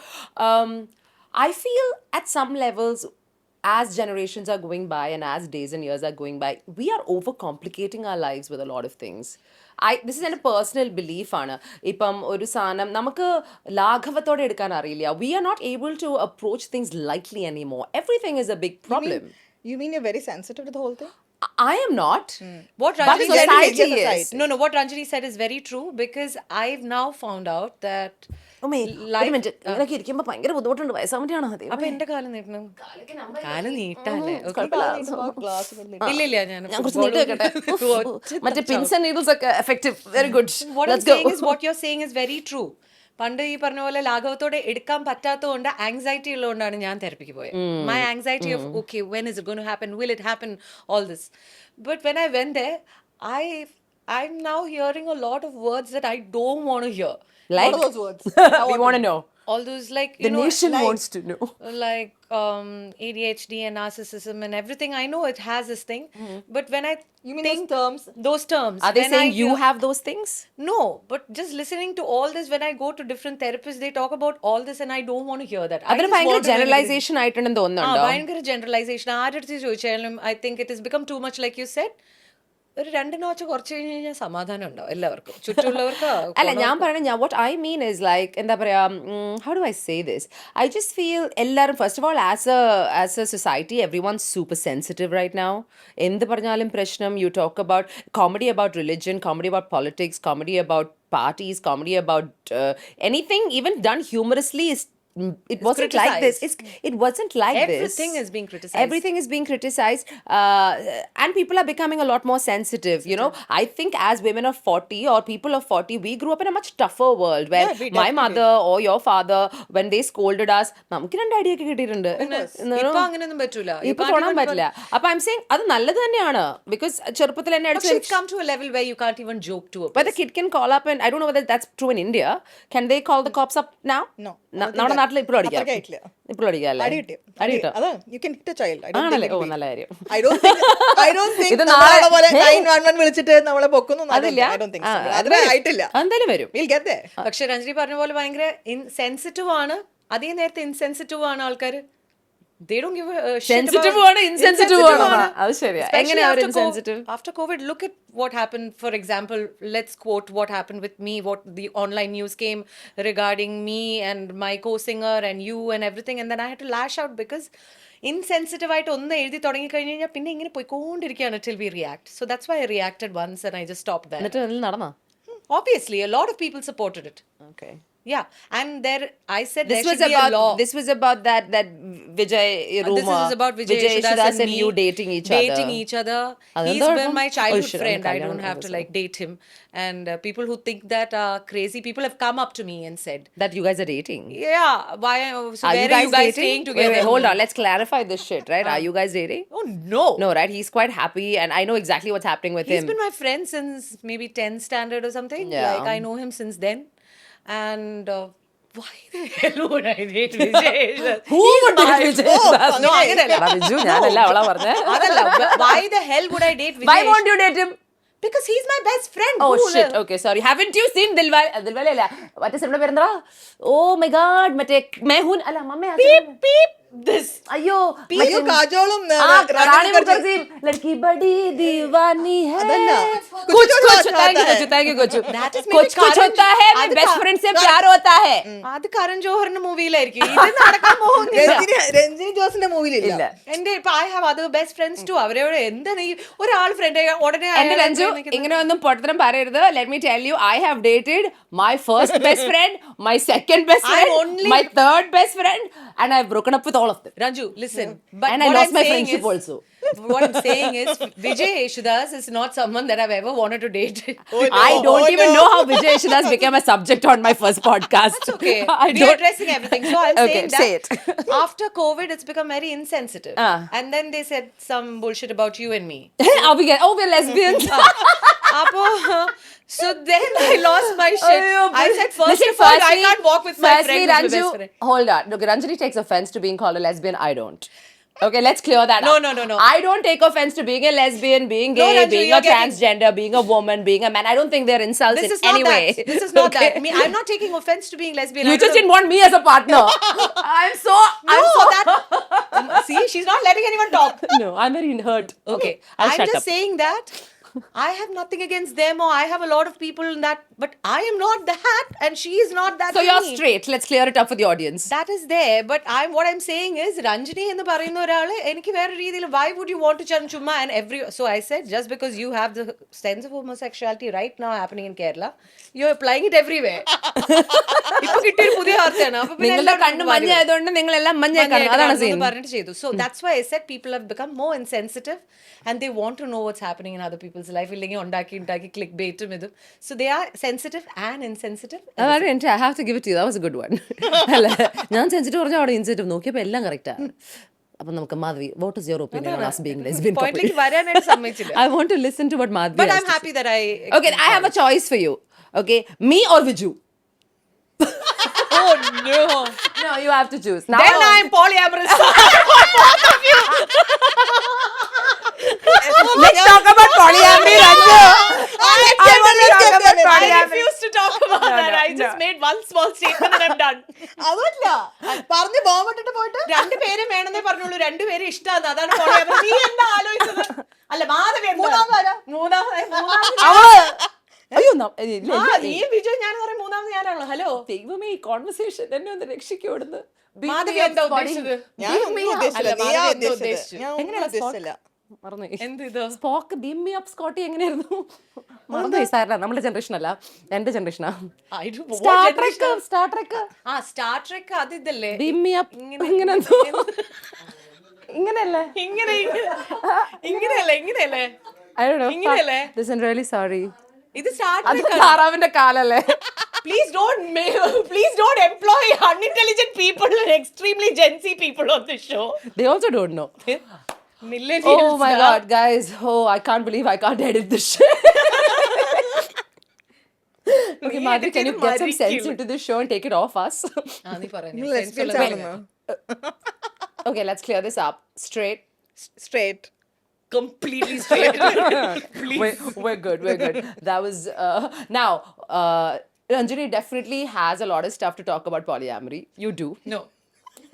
I feel at some levels, as generations are going by and as days and years are going by, we are overcomplicating our lives with a lot of things. This is a personal belief ആണ്. ഇപ്പം ഒരു സാധനം നമുക്ക് ലാഘവത്തോടെ എടുക്കാൻ അറിയില്ല. We are not able to approach things lightly anymore. Everything is a big problem. You mean you're very sensitive to the whole thing? I am not. What But Ranjini society said- is. Society. No, what Ranjini said is very true because I've now found out that ഒരു life. Minute ഇങ്ങനെയൊക്കെ ഇരിക്കുമ്പോ ഭയങ്കര ബുദ്ധിമുട്ടുണ്ട് വയസ്സാമട്ടിയാണോ മതി അപ്പൊ എന്റെ കാലം നീട്ടണം കാലം നീട്ടല്ലേ Glass ഇല്ല ഞാൻ ഞാൻ കുറച്ച് നീട്ടി വെക്കട്ടെ മറ്റേ പിൻസ് ആൻഡ് നീഡിൽസ് ഒക്കെ effective very good what I'm saying is what you're saying is very true. പണ്ട് ഈ പറഞ്ഞ പോലെ ലാഘവത്തോടെ എടുക്കാൻ പറ്റാത്തതുകൊണ്ട് ആങ്സൈറ്റി ഉള്ളതുകൊണ്ടാണ് ഞാൻ തെറപ്പിക്ക് പോയത് my anxiety of okay when is it going to happen will it happen all this but when I when there I'm now hearing a lot of words that I don't want to hear. Like What are those words? we want to know. All those like The nation wants to know. like ADHD and narcissism and everything. I know it has this thing, but when I You mean those terms? those terms, Are they when saying I you hear- have those things? No, but just listening to all this, when I go to different therapists, they talk about all this, and I don't want to hear that. I അതിന് just ഭയങ്കര want to generalisation ആയിട്ടുണ്ടെന്ന് തോന്നുന്നുണ്ടോ ഭയങ്കര generalisation ആരുടെ ചോദിച്ചാലും I think it is become too much like you said ഒരു 2 notch കുറച്ച് കഴിഞ്ഞ് കഴിഞ്ഞാൽ സമാധാനം ഉണ്ടാവും എല്ലാവർക്കും ചുറ്റുമുള്ളവർക്ക് അല്ല ഞാൻ പറയണ what I mean is like എന്താ പറയാ how do I say this I just feel എല്ലാവരും first of all as a society everyone's super sensitive right now എന്ത് പറഞ്ഞാലും പ്രശ്നം you talk about comedy about religion comedy about politics comedy about parties comedy about anything even done humorously is it wasn't like this. It wasn't like this. Everything is being criticized. Everything is being criticized. And people are becoming a lot more sensitive. You know, I think as women of 40 or people of 40, we grew up in a much tougher world where Yeah, we my definitely mother or your father, when they scolded us, നമുക്ക് രണ്ട് അടിയൊക്കെ കിട്ടിയിട്ടുണ്ട്. ഇപ്പൊ അങ്ങനെയൊന്നും പറ്റൂല. ഇപ്പൊ തൊടാൻ പറ്റില്ല. അപ്പൊ I'm saying അത് നല്ലത് തന്നെയാണ്. Because ചെറുപ്പത്തിൽ എന്നെ But it's come to a level where you can't even joke to a But the kid can call up and I don't know whether that's true in India. Can they call the cops up now? No. നമ്മുടെ നാട്ടിൽ ഇപ്പോഴും അടിക്കാം അത്രയ്ക്കായിട്ടില്ല. ഇപ്പോഴും അടിക്കാം അല്ലേ അടി കിട്ടിയോ? അടി കിട്ടോ അതാ you can hit a child. I don't ആണല്ലേ think ഓ it'll be- നല്ല കാര്യം I don't think ഇത് നമ്മളെ നാളെ- പോലെ ഹേ. 911 വിളിച്ചിട്ട് നമ്മളെ പൊക്കുന്നു അതില്ല I don't think so. ആ, അത് ആയിട്ടില്ല. എന്തായാലും വരും We'll get there. പക്ഷെ രഞ്ജനി പറഞ്ഞ പോലെ ഭയങ്കര സെൻസിറ്റീവ് ആണ് അതേ നേരത്തെ ഇൻസെൻസിറ്റീവ് ആണ് ആൾക്കാർ they don't give a shit Sensitive about- ആണ്, insensitive insensitive ആണ്. ആണ്. അത് ശരിയാ. Especially എങ്ങനെയാ അവര് after insensitive? After COVID, look at what happened. For example, let's quote what happened with me, what the online news came regarding me and my co-singer and you and everything. And then I had to lash out because insensitive ആയിട്ട് ഒന്ന് എഴുതി തുടങ്ങി കഴിഞ്ഞ് കഴിഞ്ഞാൽ പിന്നെ ഇങ്ങനെ പോയിക്കൊണ്ടിരിക്കുകയാണ് till we react. So that's why I reacted once and I just stopped there. എന്നിട്ട് അതിൽ നടന്നോ Obviously, a lot of people supported it. okay Yeah, and there I said this there was should be a law. about this was about that Vijay rumor This is about Vijay Yeshudas and and me you dating each other He's അതെന്താ been my കുഴപ്പം? childhood Oh, shit, friend. I കല്യാണം don't have to കഴിഞ്ഞ like date him. And people who think that are crazy, people have come up to me and said, that you guys are dating "Yeah, why? So are where you are guys you guys dating? staying together?" Wait, hold on, let's clarify this shit, right? Are you guys dating? Oh no, No, right? He's quite happy and I know exactly what's happening with He's him. been my friend since maybe 10th standard or something. Yeah. Like I know him since then. And why the hell would I date Vijay? Who would date Vijay? No, അങ്ങനെയല്ല. എടാ, ബിജു, ഞാനല്ല അവളാ പറഞ്ഞേ. അതല്ല. Why the hell would I date Vijay? Why won't you date him? Because he's my best friend. Oh Who shit, okay, sorry. Haven't you seen Dilwale അല്ല മറ്റേ cinema പേരെന്താ oh my god മറ്റേ മെഹൂൻ അല്ല മമ്മ beep this. അയ്യോ അയ്യോ കാജോളും റാണി മുഖർജിയും Ladki buddy ദീവാനി high അതല്ല. कुछ कुछ thank you कुछ That is maybe कुछ कुछ Karan- होता है അത് बेस्ट ക- फ्रेंड से प्यार होता है അത് കരൺ ജോഹറിന്റെ മൂവിയിലായിരിക്കും ഇത് നടക്കാൻ പോകുന്നില്ല രഞ്ജിനി ജോസിന്റെ മൂവിയിലില്ല. ഇല്ല എന്റെ ഇപ്പൊ I have other best friends too അവരോട് എന്താണ് ഈ ഒരാൾ ഫ്രണ്ട് ഉടനെ എന്റെ അയാളെ രഞ്ജു പ്രേമിക്കുന്നത്? ഇങ്ങനെ ഒന്നും പൊട്ടത്തരം പറയരുത് let me tell you I have dated my first best friend my second best I'm friend only- my third best friend and I have broken up with all of them Ranju, listen. But and I what lost I'm my saying friendship is- also. What I'm saying is Vijay Yeshudas is not someone that I've ever wanted to date. I don't even know how Vijay Yeshudas became a subject on my first podcast. It's okay. I We're don't. addressing everything. So I'm Okay, saying that say it. after COVID, it's become very insensitive. And then they said some bullshit about you and me. We're lesbians. Apo, so then I lost my shit. I said, first of all, I can't walk with my friend who's my Ranju, best friend. hold on. Look, Ranjini takes offense to being called a lesbian. I don't. Okay, let's clear that No, up. no. I don't take offense to being a lesbian, being No, gay, Ranju, being you're a transgender, being a woman, being a man. I don't think they're insults This in is not any that. way. This is not Okay? that. I'm not taking offense to being lesbian. You I just don't didn't want me as a partner. I'm so. know. See, she's not letting anyone talk. No, I'm very hurt. Okay. I'll I'm shut just up. saying that I have nothing against them, or I have a lot of people in that, but I am not that, and she is not that. So to you're me. straight. Let's clear it up for the audience. That is there, but what I'm saying is, Ranjini എന്ന് പറയുന്ന ഒരാള് എനിക്ക് വേറെ രീതിയിൽ, why would you want to ചുമ്മാ and so I said, just because you have the sense of homosexuality right now happening in Kerala, you're applying it everywhere. ഇപ്പൊ കിട്ടിയൊരു പുതിയ വാർത്തയാണ്. അപ്പൊ പിന്നെ നിങ്ങളുടെ കണ്ണ് മഞ്ഞ ആയതുകൊണ്ട് നിങ്ങളെല്ലാം മഞ്ഞ അതാണ് scene. പറഞ്ഞിട്ട് ചെയ്തു. So that's why I said people have become more insensitive and they want to know what's happening in other people's life. ഇല്ലെങ്കിൽ ഉണ്ടാക്കി click baitum ഇതും. So they are sensitive and insensitive. I have to give it to you. That was a good one. അല്ല, ഞാൻ sensitive പറഞ്ഞ അവിടെ incentive നോക്കിയപ്പോൾ എല്ലാം കറക്റ്റാണ്. അപ്പം നമുക്ക് Madhavi, what is your opinion on us being lesbian couple? പോയിന്റിലേക്ക് വരാനായിട്ട് സമ്മതിച്ചില്ല. I want to listen to what Madhavi But has I'm to happy that I... Okay, I have a choice for you. Okay, me or Viju? Oh no. No, you have to choose. Now Then I'm polyamorous. let's talk about polyamory, Ranju. I refuse to talk about that. I just made one small statement and I'm done. അതല്ല പറഞ്ഞ് ബോംബിട്ടിട്ട് പോയിട്ട് രണ്ടുപേരും വേണമെന്നേ പറഞ്ഞോളൂ, രണ്ടുപേരും ഇഷ്ടമാണ്, അതാണ് polyamorous. നീ എന്താ ആലോചിച്ചത്? അല്ല, മാധവി അയ്യോ നീ ബിജു ഞാൻ പറയും മൂന്നാമത് ഞാനാണല്ലോ. ഹലോ, ദൈവമേ, ഈ കോൺവെർസേഷൻ എന്നെ ഒന്ന് രക്ഷിക്കോടുന്ന്. മാധവി എന്താ ഉദ്ദേശിച്ചത്? ഞാൻ ഒന്നും ഉദ്ദേശിച്ചില്ല. അല്ല, നീയാ മാധവി എന്താ ഉദ്ദേശിച്ചത്. ഉദ്ദേശിച്ചത്? ഞാൻ ഒന്നും ഉദ്ദേശിച്ചില്ല. എന്ത് ഇത്? Spoke beam me up Scottie എങ്ങനെയായിരുന്നു? മറന്നുപോയി സാറിനാ, നമ്മുടെ ജനറേഷൻ അല്ല, എന്റെ ജനറേഷനാ. സ്റ്റാർ ട്രെക്ക് സ്റ്റാർ ട്രെക്ക് അത് ഇതല്ലേ? ബീം മീ അപ്പ് ഇങ്ങനെ ഇങ്ങനെയല്ലേ? ഇങ്ങനെയല്ലേ? I don't know. ഇങ്ങനെയല്ലേ? Listen, really sorry. ഇത് സ്റ്റാർ അത് താറാവിന്റെ കാലല്ലേ? Please don't employ unintelligent people and extremely Gen Z people on this show. They also don't know. Millennials. Oh my God, guys. Oh, I can't believe I can't edit this shit. Okay, Madhavi, can you get some sense into this show and take it off us? നീ പറഞ്ഞു. നിങ്ങൾ lesbians ആണെന്നോ? Okay, let's clear this up. Straight. Straight. Completely straight. Please. We're good. That was now Ranjini definitely has a lot of stuff to talk about polyamory. You do. No.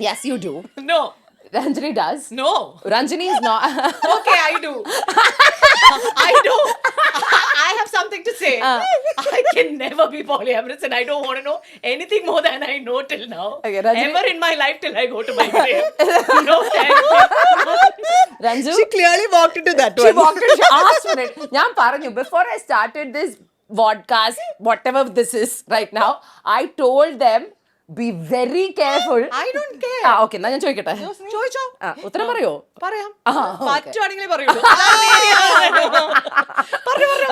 Yes, you do. No. Ranjini does. No. Ranjini is not. Okay, I do. I do. I have something to say. I can never be polyamorous and I don't want to know anything more than I know till now. Okay, Ranjini. Ever in my life till I go to my grave. No thank you. Ranju. She clearly walked into that She one. walked in, she asked for it. ഞാൻ പറഞ്ഞു, before I started this podcast, whatever this is right now, I told them, be very careful. I don't care. Okay, എന്നാ ഞാൻ ചോദിക്കട്ടെ. ചോദിച്ചോ? ഉത്തരം പറയോ? പറയാം. okay. പറ്റുവാണെങ്കിലേ പറയുള്ളൂ.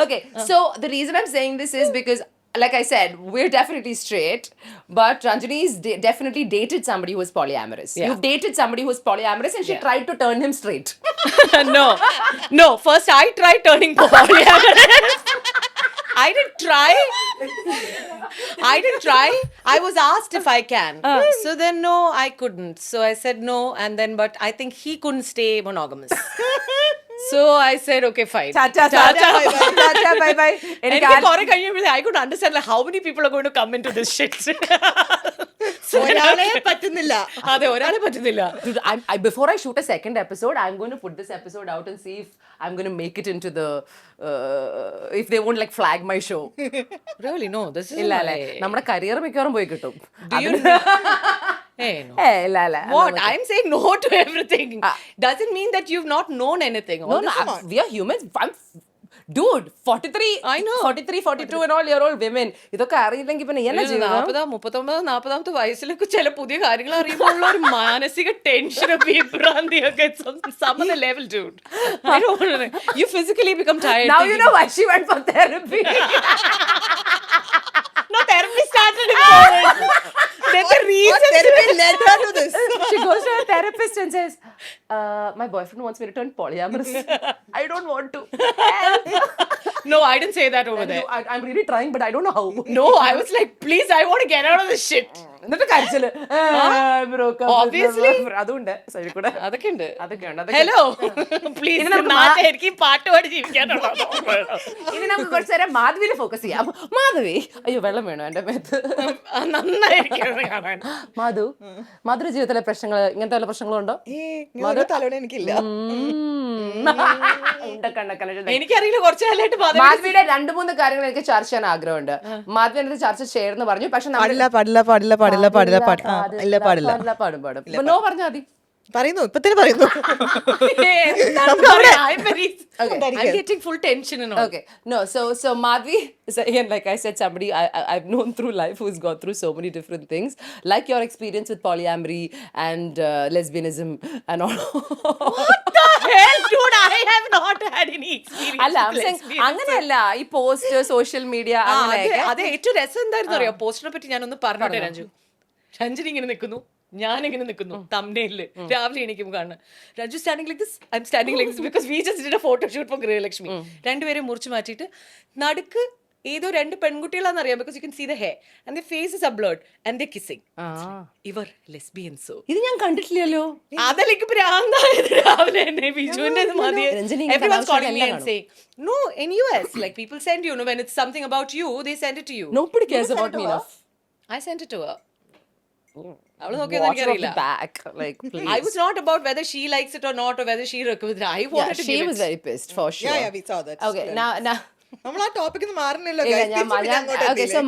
Okay, so the reason I'm saying this is because, like I said, we're definitely straight, but Ranjini's definitely dated somebody who was polyamorous. Yeah. You've dated somebody who was polyamorous and she tried to turn him straight. No. First I tried turning polyamorous. I didn't try. I was asked if I can. So then no, I couldn't. So I said no, and then but I think he couldn't stay monogamous. So I said okay, fine. Ta-ta, bye-bye. എനിക്ക് കുറെ കഴിഞ്ഞപ്പോൾ I could understand like how many people are going to come into this shit. ഒരാളെ പറ്റുന്നില്ല. അതെ, ഒരാളെ പറ്റുന്നില്ല. Dude, before I shoot a second episode, I'm going to put this episode out and see if I'm going to make it into the if they won't like flag my show. Really? No, this is ഇല്ല നമ്മുടെ career മിക്കവാറും പോയി കിട്ടും. Hey, no. ഇല്ല What? I'm saying no to everything. Doesn't mean that you've not known anything. No, we are humans. Dude, 43, I know. 43, 42 and all year old women. ഇതൊക്കെ അറിയില്ലെങ്കിൽ പിന്നെ എന്നാ ചെയ്യണം? 39-40 വയസ്സിലൊക്കെ ചില പുതിയ കാര്യങ്ങൾ അറിയുമ്പോൾ ഒരു മാനസിക ടെൻഷനും വിഭ്രാന്തിയൊക്കെ some of the level, dude. I don't want to. You physically become tired. Now you know why she went for therapy. No, therapy started in COVID. Then the reason Therapy led her to this. She goes to her therapist and says, my boyfriend wants me to turn polyamorous. I don't want to. No, I didn't say that over there. I'm really trying, but I don't know how. No, I was like, please, I want to get out of this shit. എന്നിട്ട് കരച്ചില് Obviously. അതുണ്ട് സൈഡിൽ കൂടെ അതൊക്കെ ഉണ്ട്. അതൊക്കെ ഉണ്ട് hello please എനിക്ക് പാട്ട് പാടി ജീവിക്കാനുള്ള ഇനി നമുക്ക് കുറച്ച് നേരം മാധവിനെ ഫോക്കസ് ചെയ്യാം. മാധവി, അയ്യോ വെള്ളം വേണോ എന്റെ മേത്ത്? നന്നായിരിക്കും കാണാൻ. മാധുര ജീവിതത്തിലെ പ്രശ്നങ്ങൾ, ഇങ്ങനത്തെ വല്ല പ്രശ്നങ്ങളും ഉണ്ടോ? തലോടെ എനിക്കില്ല. എനിക്കറിയില്ല, കുറച്ചു കാലമായിട്ട് മാധവിയുടെ 2-3 കാര്യങ്ങൾ എനിക്ക് ചർച്ച ചെയ്യാൻ ആഗ്രഹമുണ്ട്. മാധവി എന്റെ ചർച്ച ചെയ്യണമെന്ന് പറഞ്ഞു, പക്ഷെ പാടും നോ പറഞ്ഞാൽ മതി. പറയുന്നു, ഇപ്പൊ തന്നെ പറയുന്നു. I'm getting full tension and all. Okay, no, so Madhavi is again, like I said, somebody I've known through life who's gone through so many different things, like your experience with polyamory and lesbianism and all. What the hell, dude? I have not had any experience. അല്ല, അങ്ങനെയല്ല, ഈ post social media അങ്ങനെയൊക്കെ. അതെ, ഏറ്റവും രസം എന്തായിരുന്നു അറിയോ? പോസ്റ്റിനെ പറ്റി ഞാനൊന്ന് പറഞ്ഞോട്ടെ രഞ്ജു. രഞ്ജൻ ഇങ്ങനെ നിൽക്കുന്നു, ഞാനിങ്ങനെ നിൽക്കുന്നു തംബ്നെയിലില്, രാവിലെ എണീക്കുമ്പോൾ കാണുന്നു Ranju standing like this, I'm standing like this because we just did a photoshoot for Grihalakshmi. രണ്ടുപേരും മുറിച്ച് മാറ്റിയിട്ട് നടുക്ക് ഏതോ 2 പെൺകുട്ടികളാണെന്ന് അറിയാം, because you can see the hair and the face is blurred and the kissing. ഇവർ ലെസ്ബിയൻസോ? ഇത് ഞാൻ കണ്ടിട്ടില്ലല്ലോ. അതെനിക്ക് ഭ്രാന്തായത് രാവിലെ തന്നെ. ബിജുവിന്റെ മതി. Everyone's calling me and saying, no, in US, like people send you, when it's something about you, they send it to you. Nobody cares about me enough. I sent it to her. അവള് നോക്കിയൊന്നും എനിക്കറിയില്ല. I was not about whether she likes it or not, or whether she recommended it. I wanted to she give was it. very pissed for sure. Yeah, we saw that. Okay, now നമ്മൾ ആ ടോപ്പിക്കിൽ നിന്ന് മാറുന്നില്ല. okay, so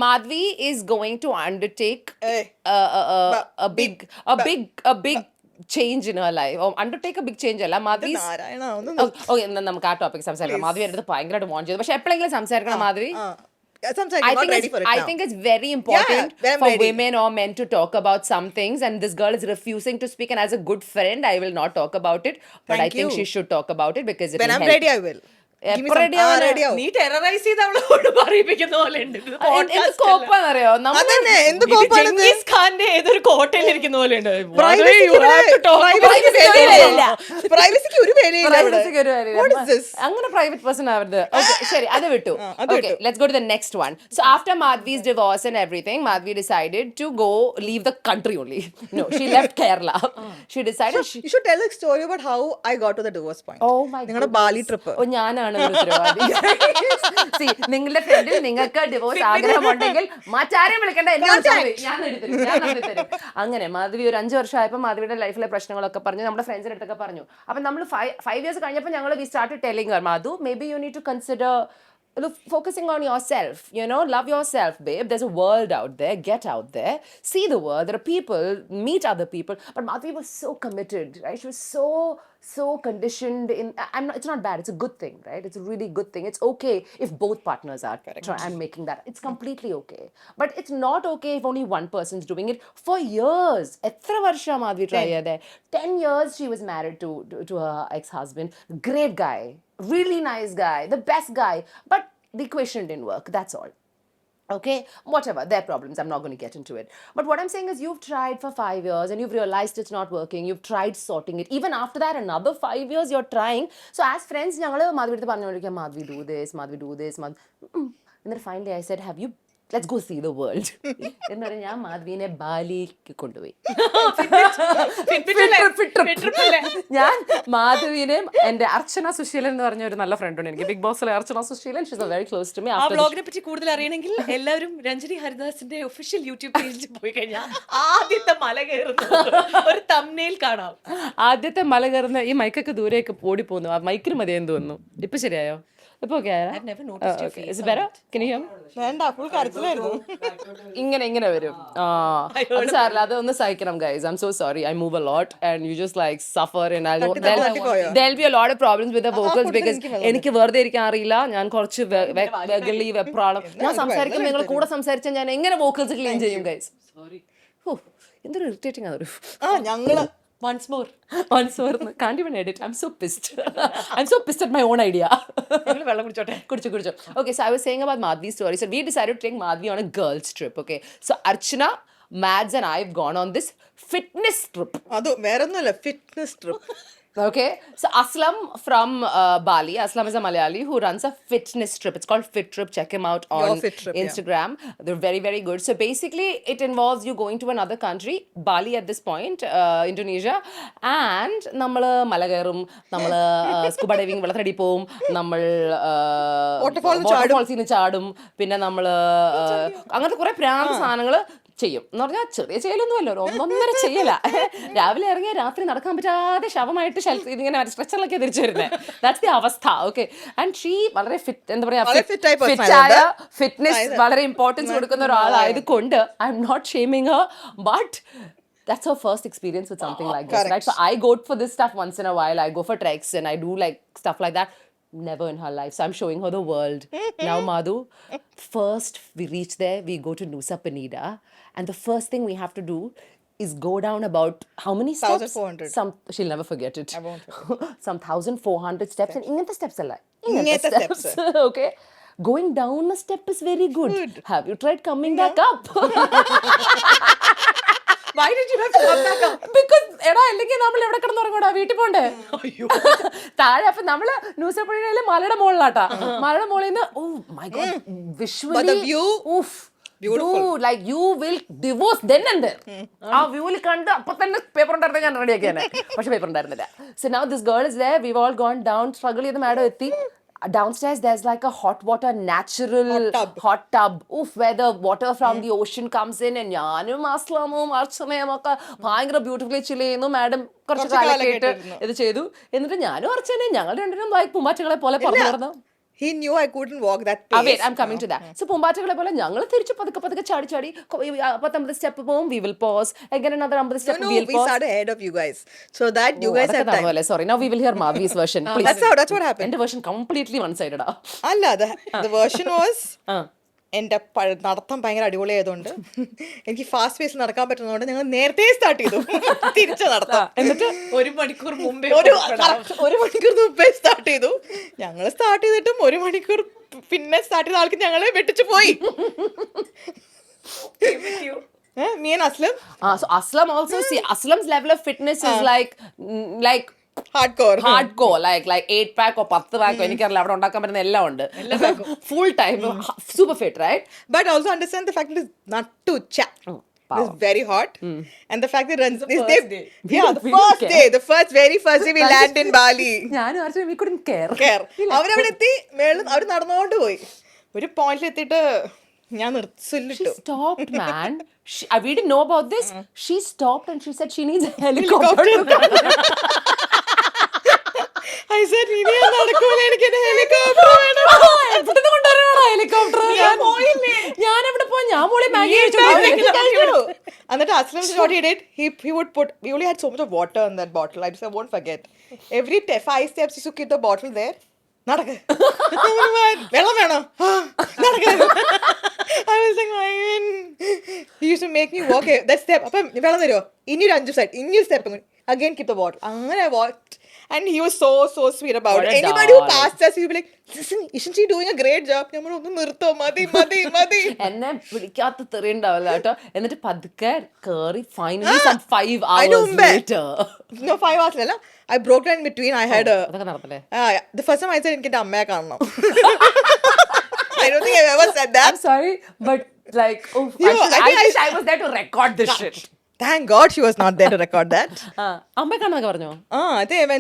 Madhavi is going to undertake a big change in her life, or undertake a big change അല്ല Madhavi. Okay, നമുക്ക് ആ topic സംസാരിക്കാം. മാധവി എൻ്റെ അടുത്ത് ഭയങ്കരമായിട്ട് വാൺ ചെയ്തു, പക്ഷെ എപ്പോഴെങ്കിലും സംസാരിക്കണം Madhavi. I think it's very important for women or men to talk about some things, and this girl is refusing to speak, and as a good friend I will not talk about it, but I think she should talk about it because it will help. When I'm ready I will. നീ terrorise ചെയ്ത് അവളോട് പറയിപ്പിക്കുന്ന പോലെ ഉണ്ട്. കോപ്പാന്നറിയോ, ജംഗീസ് ഖാന്റെ ഏതൊരു കോട്ടയിൽ ഇരിക്കുന്ന പോലെ ഉണ്ട്. അങ്ങനെ പ്രൈവറ്റ് പേഴ്സൺ ആവരുത്. ശരി, അത് വിട്ടു. Let's go to the next one. So after Madhavi's divorce and everything, Madhavi decided to leave the country only. No, she left Kerala. She decided you should tell a story about how I got to the divorce point. Oh my god, നിങ്ങളുടെ Bali trip. ഞാനാണ് ഉത്തരവാദി. നിങ്ങളുടെ ഫ്രണ്ടിൽ നിങ്ങൾക്ക് divorce ആഗ്രഹമുണ്ടെങ്കിൽ മറ്റാരെയും വിളിക്കേണ്ട, ഞാൻ തരും. അങ്ങനെ മാധവി ഒരു 5 വർഷമായപ്പോൾ മാധവിയുടെ ലൈഫിലെ പ്രശ്നങ്ങളൊക്കെ പറഞ്ഞു, നമ്മുടെ ഫ്രണ്ട്സിന്റെ അടുത്തൊക്കെ പറഞ്ഞു. അപ്പൊ നമ്മൾ 5 years കഴിഞ്ഞപ്പോൾ ഞങ്ങൾ we started telling her, Madhu, maybe you need to consider focusing on yourself, love yourself, babe. There's a world out there. Get out there, see the world. There are people, meet other people. But Madhavi was so committed, right? She was so conditioned in. It's not bad, it's a good thing, right? It's a really good thing. It's okay if both partners are and making that. It's completely okay. But it's not okay if only one person's doing it for years. Etra varsha Madhavi try there. 10 years she was married to her ex-husband. Great guy, really nice guy, the best guy, but the equation didn't work, that's all. Okay, whatever, their problems, I'm not going to get into it. But what I'm saying is, you've tried for 5 years and you've realized it's not working. You've tried sorting it. Even after that, another 5 years you're trying. So as friends, Madhavi do this, and then finally I said, let's go see the world. എന്ന് പറഞ്ഞാൽ ഞാൻ മാധവിനെ ബാലിക്ക് കൊണ്ടുപോയി. ഞാൻ മാധവിനെ എന്റെ അർച്ചന സുശീലൻ എന്ന് പറഞ്ഞ ഒരു നല്ല ഫ്രണ്ട് ഉണ്ട് എനിക്ക്, ബിഗ് ബോസിലെ Archana Susheelan. She's very close to me. ആ ബ്ലോഗിനെ പറ്റി കൂടുതൽ അറിയണമെങ്കിൽ എല്ലാവരും രഞ്ജിനി ഹരിദാസിന്റെ ഒഫീഷ്യൽ യൂട്യൂബ് പേജിൽ പോയി കഴിഞ്ഞാൽ ആദ്യത്തെ മല കയറുന്ന ഒരു തംബ്നെയിൽ കാണാം. ആദ്യത്തെ മല കയറുന്ന ഈ മൈക്കൊക്കെ ദൂരെയൊക്കെ ഓടി പോകുന്നു. ആ മൈക്കിന് മതിയെന്ന് തോന്നുന്നു. ഇപ്പൊ ശരിയായോ? ഇപ്പൊ ഇങ്ങനെ വരും. സാറില്ല, അത് ഒന്ന് സഹിക്കണം guys. I'm so sorry, I move a lot and you just like suffer and there'll be a lot of problems with the vocals because എനിക്ക് വെറുതെ ഇരിക്കാൻ അറിയില്ല. ഞാൻ കുറച്ച് വെപ്രാളം. ഞാൻ സംസാരിക്കുമ്പോൾ നിങ്ങൾ കൂടെ സംസാരിച്ചാൽ ഞാൻ എങ്ങനെ വോക്കൽസ് ക്ലീൻ ചെയ്യും ഗൈസ്? എന്തൊരു ഇറിറ്റേറ്റിംഗ് അതൊരു. Once more. Can't even edit. I'm so pissed. I'm so pissed at my own idea. Kudichu. Okay, so I was saying about Madhavi's story. So we decided to take Madhavi on a girls trip. Okay, so Archana, Mads and I have gone on this fitness trip. Adu veronnalla fitness trip. Okay, so Aslam from Bali. Aslam is a Malayali who runs a fitness trip. It's called Fit Trip. Check him out Your on Fit Trip, yeah. Instagram. They're very, very good. So basically, it involves you going to another country, Bali at this point, Indonesia, and നമ്മള് മല കയറും, നമ്മള് scuba diving വെള്ളത്തിനടി പോവും, നമ്മൾ വാട്ടർഫോൾസിൽ നിന്ന് ചാടും, പിന്നെ നമ്മള് അങ്ങനത്തെ കുറെ പ്രാന്ത സാധനങ്ങൾ ചെയ്യും എന്ന് പറഞ്ഞാൽ ചെറിയ ചെയ്യലൊന്നുമല്ലോ, ഒന്നൊന്നര ചെയ്യല. രാവിലെ ഇറങ്ങിയ രാത്രി നടക്കാൻ പറ്റാതെ ശവമായിട്ട് ഇതിങ്ങനെ സ്ട്രെച്ചറിലൊക്കെ തിരിച്ചു വരുന്നത്. ദാറ്റ്സ് ദി അവസ്ഥ. ഓക്കെ, ആൻഡ് ഷീ വളരെ ഫിറ്റ്, എന്താ പറയാ, ഫിറ്റായ ഫിറ്റ്നസ് വളരെ ഇമ്പോർട്ടൻസ് കൊടുക്കുന്ന ഒരാളായത് കൊണ്ട് I am not shaming her, but that's her first experience with something like this, right? So I go for this stuff once in a while. I go for treks and I do like stuff like that. Never in her life. So I'm showing her the world. Now, Madhu, first we reach there, we go to Nusa Penida, and the first thing we have to do is go down about how many steps? 1400. She'll never forget it. I won't forget. Some 1400 steps. And ingante steps alla. Ingante steps. Okay. Going down a step is very good. Have you tried coming back up? Why did you have to come back up? Because എടാ അല്ലെങ്കിൽ നമ്മൾ എവിടെ കിടന്നുറങ്ങൂടാ, വീട്ടിൽ പോണ്ടേ. താഴെ അപ്പൊ നമ്മള് ന്യൂസിലപ്പള്ളിയിലെ മലയുടെ മുകളിലാട്ടാ, മലയുടെ മുകളിൽ നിന്ന് oh my God visually like you will divorce then and there. ആ വ്യൂവിൽ കണ്ട് അപ്പൊ തന്നെ പേപ്പർ ഉണ്ടായിരുന്ന ഞാൻ റെഡി ആക്കിയാണ്, പക്ഷെ പേപ്പർ ഉണ്ടായിരുന്നില്ല. So now this girl is there, we've all gone down, struggle ചെയ്ത് മാഡം എത്തി. Downstairs there's like a hot water natural hot tub. Oof, where the water from the ocean comes in, and ഞാനും അസ്ലാമും അർച്ചനയും ഒക്കെ ഭയങ്കര beautifully ചിൽ ചെയ്യുന്നു. Madam കുറച്ച് കാലൊക്കെ ഇത് ചെയ്തു. എന്നിട്ട് ഞാനും അർച്ചനയും ഞങ്ങൾ രണ്ടിനും ലൈക്ക് പൂമ്പാറ്റകളെ പോലെ പറഞ്ഞു നടന്നു. He knew I couldn't walk that pace. Wait, I'm coming to that. So പൂമ്പാറ്റകളെ പോലെ ഞങ്ങൾ തിരിച്ച് പതുക്കെ പതുക്കെ ചാടി ചാടി 50 സ്റ്റെപ്പ് പോകും, we will pause again another 50 step, No, we'll we pause. started ahead of you guys, so that you guys had time. Sorry, now we will hear Madhavi's version, please. That's what happened. എന്റെ version completely one sided ആ. അല്ല, the version was എൻ്റെ നടത്തം ഭയങ്കര അടിപൊളിയായതുകൊണ്ട് എനിക്ക് fast പേസിൽ നടക്കാൻ പറ്റുന്നതുകൊണ്ട് ഞങ്ങൾ നേരത്തെ സ്റ്റാർട്ട് ചെയ്തു തിരിച്ച് നടത്താം. എന്നിട്ട് ഒരു മണിക്കൂർ മുമ്പേ സ്റ്റാർട്ട് ചെയ്തു. ഞങ്ങൾ സ്റ്റാർട്ട് ചെയ്തിട്ടും 1 മണിക്കൂർ പിന്നെ സ്റ്റാർട്ട് ചെയ്ത ആൾക്ക് ഞങ്ങളെ വെട്ടിച്ചു പോയി. Me and Aslam. So Aslam also, see, Aslam's level of fitness is like hardcore, like 8 pack or 10 pack, എനിക്കറിയില്ല, അവിടെ ഉണ്ടാക്കാൻ പറ്റുന്ന എല്ലാം ഉണ്ട്, full time, super fit, right? But also understand the fact that it's not too it's very hot, and the fact that the very first day we land in Bali. ഞാനും അർച്ചന we couldn't care. അവരവിടെ എത്തി, മേളിൽ അവർ നടന്നുകൊണ്ട് പോയി. ഒരു പോയിന്റിൽ എത്തിയിട്ട് ഞാൻ She stopped, man. We didn't know about this. She stopped and she said she needs a helicopter. I said, നടക്കൂല, എനിക്ക് ഹെലികോപ്റ്റർ വേണം. എവിടുന്ന് കൊണ്ടുവരണോ ഹെലികോപ്റ്റർ? ഞാൻ എവിടെ പോയി, ഞാൻ മോളെ മാഗി കഴിച്ചു. എന്നിട്ട് Aslam, what he did, he would put, we only had so much of water in that bottle, I won't forget. Every 5 steps he should keep the bottle there. നടക്ക്, വെള്ളം വേണോ, നടക്ക്. I was like, he used to make me walk that step. അപ്പം വെള്ളം തരുമോ, ഇനിയൊരു 5 step, ഇനിയൊരു step, again keep the bottle. അങ്ങനെ I walked, and he was so sweet about it. Anybody who passed us, he would be like, listen, isn't she doing a great job? നമ്മൾ ഒന്ന് നിർത്തോ, മതി. എന്നെ പിടിക്കാത്ത തെറി ഉണ്ടാവില്ല കേട്ടോ. എന്നിട്ട് പതുക്കെ കേറി finally some 5 hours later. No, 5 hours അല്ല, I broke down in between. I had അതൊക്കെ നടത്തല്ലേ. The first time I said എനിക്ക് എൻ്റെ അമ്മയെ കാണണം. I don't think I've ever said that. I'm sorry, but like, I wish I was there to record this shit. Thank God she was not there to record that. അമ്മയെ കാണാന്നൊക്കെ പറഞ്ഞോ?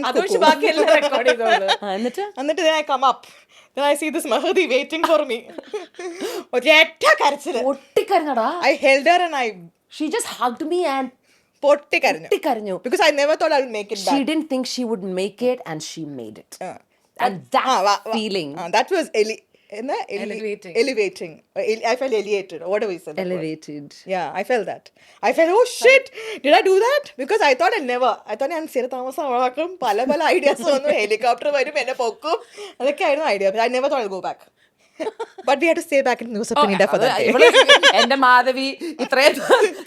അതുകൊണ്ട് ബാക്കിയെല്ലാം record ചെയ്തോളൂ. എന്നിട്ട് then I come up. Then I see this Madhavi waiting for me. ഒറ്റ കരച്ചില്. പൊട്ടിക്കരഞ്ഞടാ. I held her and she just hugged me and പൊട്ടിക്കരഞ്ഞു. Because I never thought I would make it back. She didn't think she would make it, and she made it. And that feeling. That was elevating. I felt elated, or whatever you said. Elevated. Yeah, I felt that. I felt, oh shit, did I do that? Because I thought ഞാൻ സ്ഥിര താമസം പല ideas വന്നു, helicopter വരും, എന്നെ പൊക്കും, അതൊക്കെ ആയിരുന്നു idea. But I never thought I'll go back. But we had to stay back in Nusa Penida for that day. എന്റെ മാധവി ഇത്രയും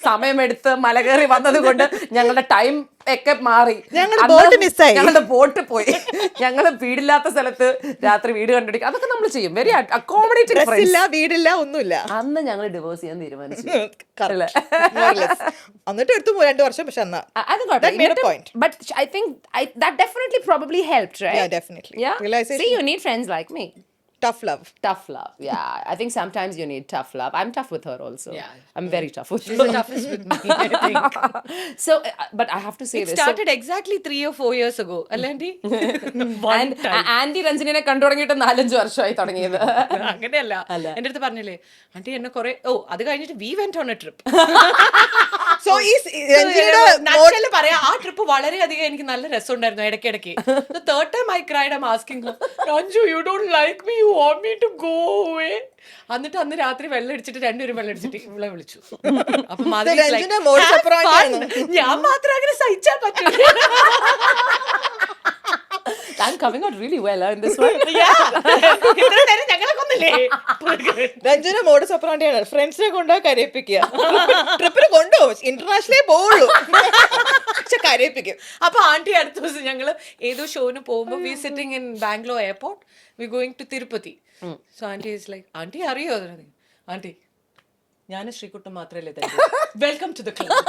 സമയമെടുത്ത് മല കയറി വന്നത് കൊണ്ട് ഞങ്ങളുടെ ടൈം ഒക്കെ മാറി. ഞങ്ങളുടെ boat miss ആയി. ഞങ്ങളുടെ ബോട്ട് പോയി. ഞങ്ങള് വീടില്ലാത്ത സ്ഥലത്ത് രാത്രി വീട് കണ്ടുപിടിക്കും. അതൊക്കെ നമ്മൾ ചെയ്യും. Very accommodating friends. ഇല്ല, വീടില്ല, ഒന്നുമില്ല. അന്ന് ഞങ്ങൾ ഡിവോഴ്സ് ചെയ്യാൻ തീരുമാനിച്ചു. എന്നിട്ട് എടുത്തു 2 വർഷം. പക്ഷെ അന്ന് but I think that definitely probably helped, right? Yeah, definitely. Yeah. Realization. See, you need friends like me. Tough love. Tough love. Yeah, I think sometimes you need tough love. I'm tough with her also. Yeah. I'm very tough with She's her. the toughest with me, I think. So, but I have to say It this. started exactly 3 or 4 years ago. Alandi? And anti രഞ്ജിനിനെ കണ്ടു തുടങ്ങിയിട്ട് 4-5 വർഷമായി തുടങ്ങിയത്. അങ്ങനെയല്ല. എന്റെ അടുത്ത് പറഞ്ഞില്ലേ anti എന്നെ കുറെ അത് കഴിഞ്ഞിട്ട് we went on a trip. So നച്ചല് പറയാ ആ ട്രിപ്പ് വളരെയധികം എനിക്ക് നല്ല രസമുണ്ടായിരുന്നു ഇടയ്ക്കിടയ്ക്ക്. The third time I cried, I'm asking her, Ranju, you don't like me, you want me to go away. എന്നിട്ട് അന്ന് രാത്രി വെള്ളം അടിച്ചിട്ട് 2 പേരും വെള്ളം അടിച്ചിട്ട് ഇവളെ വിളിച്ചു. അപ്പൊ ഞാൻ മാത്രം അങ്ങനെ സഹിച്ചാ പറ്റൂ. I'm coming out really well in this one. Ranjana modus ഓപ്പറാണ്ടിയാണ്. ഫ്രണ്ട്സിനെ കൊണ്ടോ കരയിപ്പിക്കുക. ട്രിപ്പിന് കൊണ്ടുപോകും, ഇന്റർനാഷണലേ പോവുള്ളൂ, പക്ഷെ കരയിപ്പിക്കും. അപ്പൊ ആന്റി അടുത്ത ദിവസം ഞങ്ങള് ഏതോ ഷോന് പോകുമ്പോ we sitting in Bangalore airport, we going to Tirupati. So aunty is like, aunty അറിയോ ആന്റി ഞാൻ ശ്രീകുട്ടൻ മാത്രല്ലേ തരുന്നത്, വെൽക്കം ടു ദ ക്ലബ്.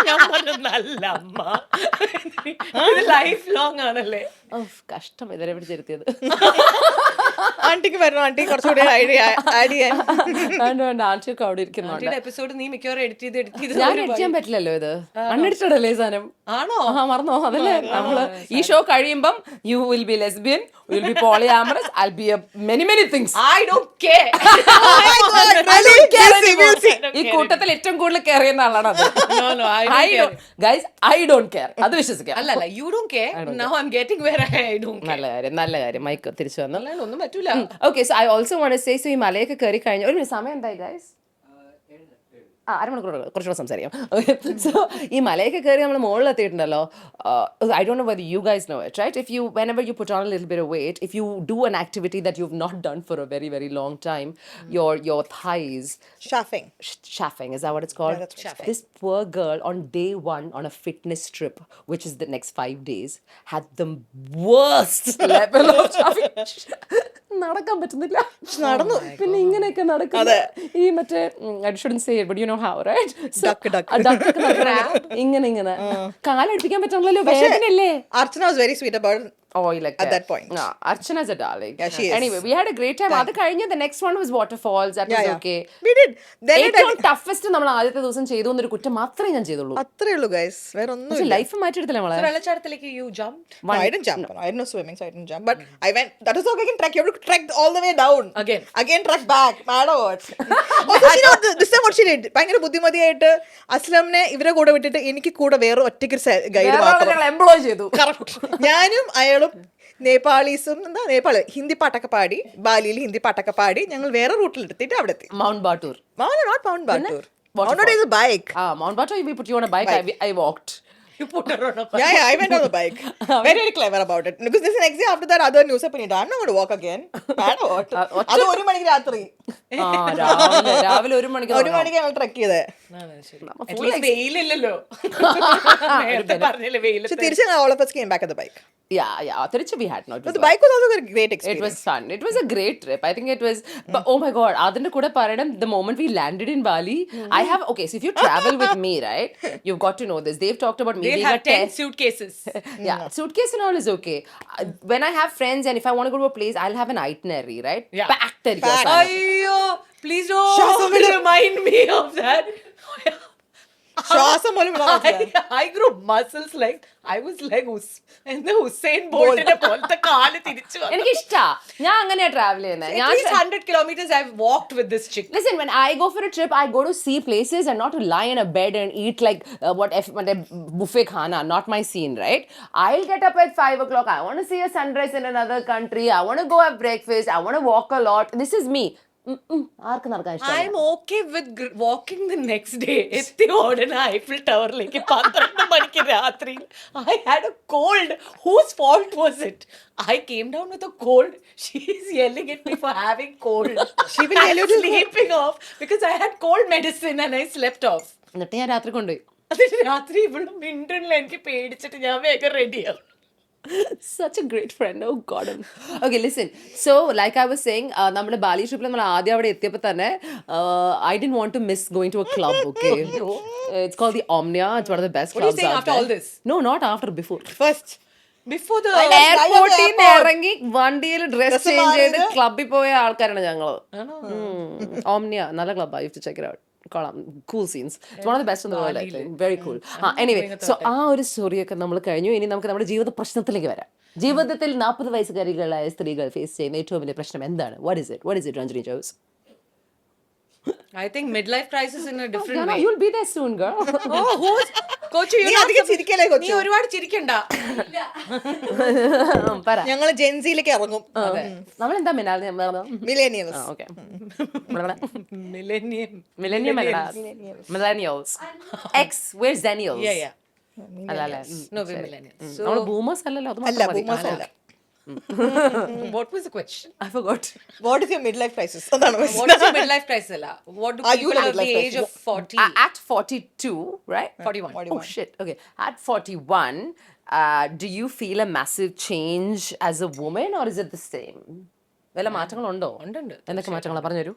ഞാൻ പറഞ്ഞു നല്ല അമ്മ, ഇത് ലൈഫ് ലോങ് ആണല്ലേ. കഷ്ടം ഇതുവരെ പിടിച്ചെടുത്തിയത്. ആന്റിക്ക് വരണം, ആന്റി കുറച്ചുകൂടി ആഡ് ചെയ്യാൻ. ആന്റിയൊക്കെ അവിടെ ഇരിക്കുന്നുണ്ട്. എപ്പിസോഡ് നീ മിക്കവാറും എഡിറ്റ് ചെയ്ത് ഞാൻ എഡിറ്റ് ചെയ്യാൻ പറ്റില്ലല്ലോ, ഇത് അൺഎഡിറ്റഡ് അല്ലേ സാധനം. ആണോ? മറന്നോ? അതല്ലേ നമ്മള് ഈ ഷോ കഴിയുമ്പം you will be lesbian, you will be polyamorous, I'll be many things. I don't care. ഈ കൂട്ടത്തിൽ ഏറ്റവും കൂടുതൽ കെയർ ചെയ്യുന്ന ആളാണ് അത്. Guys, I don't care. അത് വിശ്വസിക്കാം. അല്ല, you don't care. Now I'm getting where I don't care. നല്ല കാര്യം മൈക്ക് തിരിച്ചു വന്നു. ഒന്നും പറ്റൂല. Okay, so I also want to say, so ഈ മലയൊക്കെ കയറി കഴിഞ്ഞ ഒരു സമയം എന്തായി ഗൈസ്? അരമണിക്കൂർ കുറച്ചുകൂടെ സംസാരിക്കാം. സോ ഈ മലയൊക്കെ കയറി നമ്മൾ മുകളിലെത്തിയിട്ടുണ്ടല്ലോ. I don't know whether you guys know it, right? Whenever you put on a little bit of weight, if you do an activity that you've not done for a very long time, your thighs chaffing, is that what it's called? Yeah, that's what This poor girl on day 1 on a fitness trip, which is the next 5 days, had the worst level of chaffing. നടക്കാൻ പറ്റുന്നില്ല, നടന്നു. പിന്നെ ഇങ്ങനെയൊക്കെ നടക്കുന്നത് ഈ മറ്റേ I shouldn't say it, but you know how, right? ഇങ്ങനെ കാലടിപ്പിക്കാൻ പറ്റുന്നല്ലോ, വേദനയല്ലേ. Archana was very sweet about it. At that point. Archana's a darling. Yeah, she is. Anyway, we had a great time. അത് കഴിഞ്ഞ് the next one was waterfalls. That was okay. We did. ഏറ്റവും toughest നമ്മൾ ആദ്യത്തെ ദിവസം ചെയ്തു എന്നൊരു കുറ്റം മാത്രമേ ഞാൻ ചെയ്തുള്ളൂ. അത്രേ ഉള്ളൂ ഗൈസ്, വേറെ ഒന്നും. പക്ഷെ ലൈഫ് മാറ്റിയെടുത്തില്ല നമ്മളെ. വെള്ളച്ചാട്ടത്തിലേക്ക് you jumped? No, I didn't jump. I didn't know swimming, so I didn't jump. But I went. That was okay. I can trek. You have to trek all the way down. Again trek back. Mad or what? Also, you know, this time what she did. ഭയങ്കര ബുദ്ധിമതിയായിട്ട് അസ്ലമിനെ ഇവരെ കൂടെ വിട്ടിട്ട് എനിക്ക് കൂടെ വേറെ ഒറ്റയ്ക്ക് guide മാത്രം employ ചെയ്തു. ഞാനും അയാളും നേപ്പാളീസും ഹിന്ദി പാട്ടൊക്കെ പാടി, ബാലിയിൽ ഹിന്ദി പാട്ടൊക്കെ പാടി ഞങ്ങൾ വേറെ റൂട്ടിൽ എടുത്തിട്ട് അവിടെ എത്തി. Mount ബാട്ടൂർ. Not Mount Batur. Mount Batur is a bike. Mount Batur, we put you on a bike. I walked. You put her on a bike. Yeah, I went on the bike. Very clever about it. Because this next day after that other news happened. I'm not going to walk again. Mad or what? അത് 1 മണിക്ക് രാത്രി. രാവിലെ 1 മണിക്ക് ഞങ്ങൾ trek ചെയ്തേ. വെയിലില്ലല്ലോ. തിരിച്ച് all of us came back at the bike. Yeah. തിരിച്ച് we had not. But the bike was also a great experience. It was fun. It was a great trip. I think it was. But oh my god, അതിന്റെ കൂടെ പറയണം, the moment we landed in Bali, so if you travel with me, right, you've got to know this. They've talked about me being have 10 suitcases. Yeah, suitcase and all is okay. When I have friends and if I want to go to a place, I'll have an itinerary, right? Yeah. Packed. Ayyo, please don't remind me of that. ശ്വാസം പോലും I grew muscles like I was like Hussein Boltന്റെ പോലത്തെ കാല് തിരിച്ചു വന്നു. എനിക്ക് ഇഷ്ടാ, ഞാൻ അങ്ങനെയാ ട്രാവൽ ചെയ്യുന്നത്. At least 100 kilometers I've walked with this chick. Listen, when I go for a trip, I go to see places and not to lie in a bed and eat like buffet khana. Not my scene, right? I'll get up at 5 o'clock. I want to see a sunrise in another country. I want to go have breakfast. I want to walk a lot. This is me. ആർക്ക് നടക്കാൻ ഇഷ്ടമല്ല. I'm okay with walking the next day. എത്തി ഓടണ Eiffel ടവറിലേക്ക് 12 മണിക്ക് രാത്രി. I had a cold. Whose fault was it? I came down with a cold. She's yelling at me for having cold. She will yell at you. Sleeping off because I had cold medicine and I slept off. എന്നിട്ട് ഞാൻ രാത്രി കൊണ്ടുപോയി. അതിന് രാത്രി ഇവിടെ മിണ്ടണില്ല, എനിക്ക് പേടിച്ചിട്ട് ഞാൻ വേഗം റെഡിയാവും. Such a great friend. Oh God. Okay, listen. So, like I was saying, നമ്മുടെ ബാലി ട്രിപ്പിൽ നമ്മൾ ആദ്യം അവിടെ എത്തിയപ്പോൾ തന്നെ I didn't want to miss going to a club, okay? It's called the Omnia. It's one of the best What are you clubs saying out after there. all this? No, not after, before. First. Before the എയർപോർട്ടിൽ നിന്ന് airport. ഇറങ്ങി വണ്ടിയിൽ dress Dress change ചെയ്ത് മാറിയത്. ക്ലബിൽ പോയ ആൾക്കാരാണ് ഞങ്ങള്. Omnia, നല്ല ക്ലബ്ബാ. You have to check it out. Cool scenes. It's one of the best in the world, I think. Very cool. Anyway, so ആ ഒരു സ്റ്റോറിയൊക്കെ നമ്മൾ കഴിഞ്ഞു. ഇനി നമുക്ക് നമ്മുടെ ജീവിത പ്രശ്നത്തിലേക്ക് വരാം. ജീവിതത്തിൽ 40 വയസ്സുകാരികളായ സ്ത്രീകൾ ഫേസ് ചെയ്യുന്ന ഏറ്റവും വലിയ പ്രശ്നം എന്താണ്? What is it, Ranjini Jose? I think midlife crisis in a different way. You'll be there soon, girl. Oh, who's Coach? നീ അധികം ചിരിക്കല്ലേ നീ കൊച്ചു. ഒരുപാട് ചിരിക്കണ്ട. പറ. ഞങ്ങള് ജെൻസിയിലേക്ക് ഇറങ്ങും. നമ്മളെന്താ millennials. Okay. Millennium. Millennials. Where's Zennials? Yeah. അല്ലല്ലേ. No, we're millennials. So, നമ്മള് ബൂമേഴ്സ് അല്ലല്ലോ. അത് അല്ല, മാത്രം മതി. boomers അല്ല. what was the question? I forgot. What is your midlife crisis? അതാണ് What question. is your midlife crisis? Alla? What do Are you people in of the midlife age crisis? of 40? At 42, right? 41. Oh shit. Okay. At 41, do you feel a massive change as a woman or is it the same? വല്ല മാറ്റങ്ങളുണ്ടോ? ഉണ്ട്. എന്തൊക്കെ മാറ്റങ്ങളാ പറഞ്ഞുതരൂ.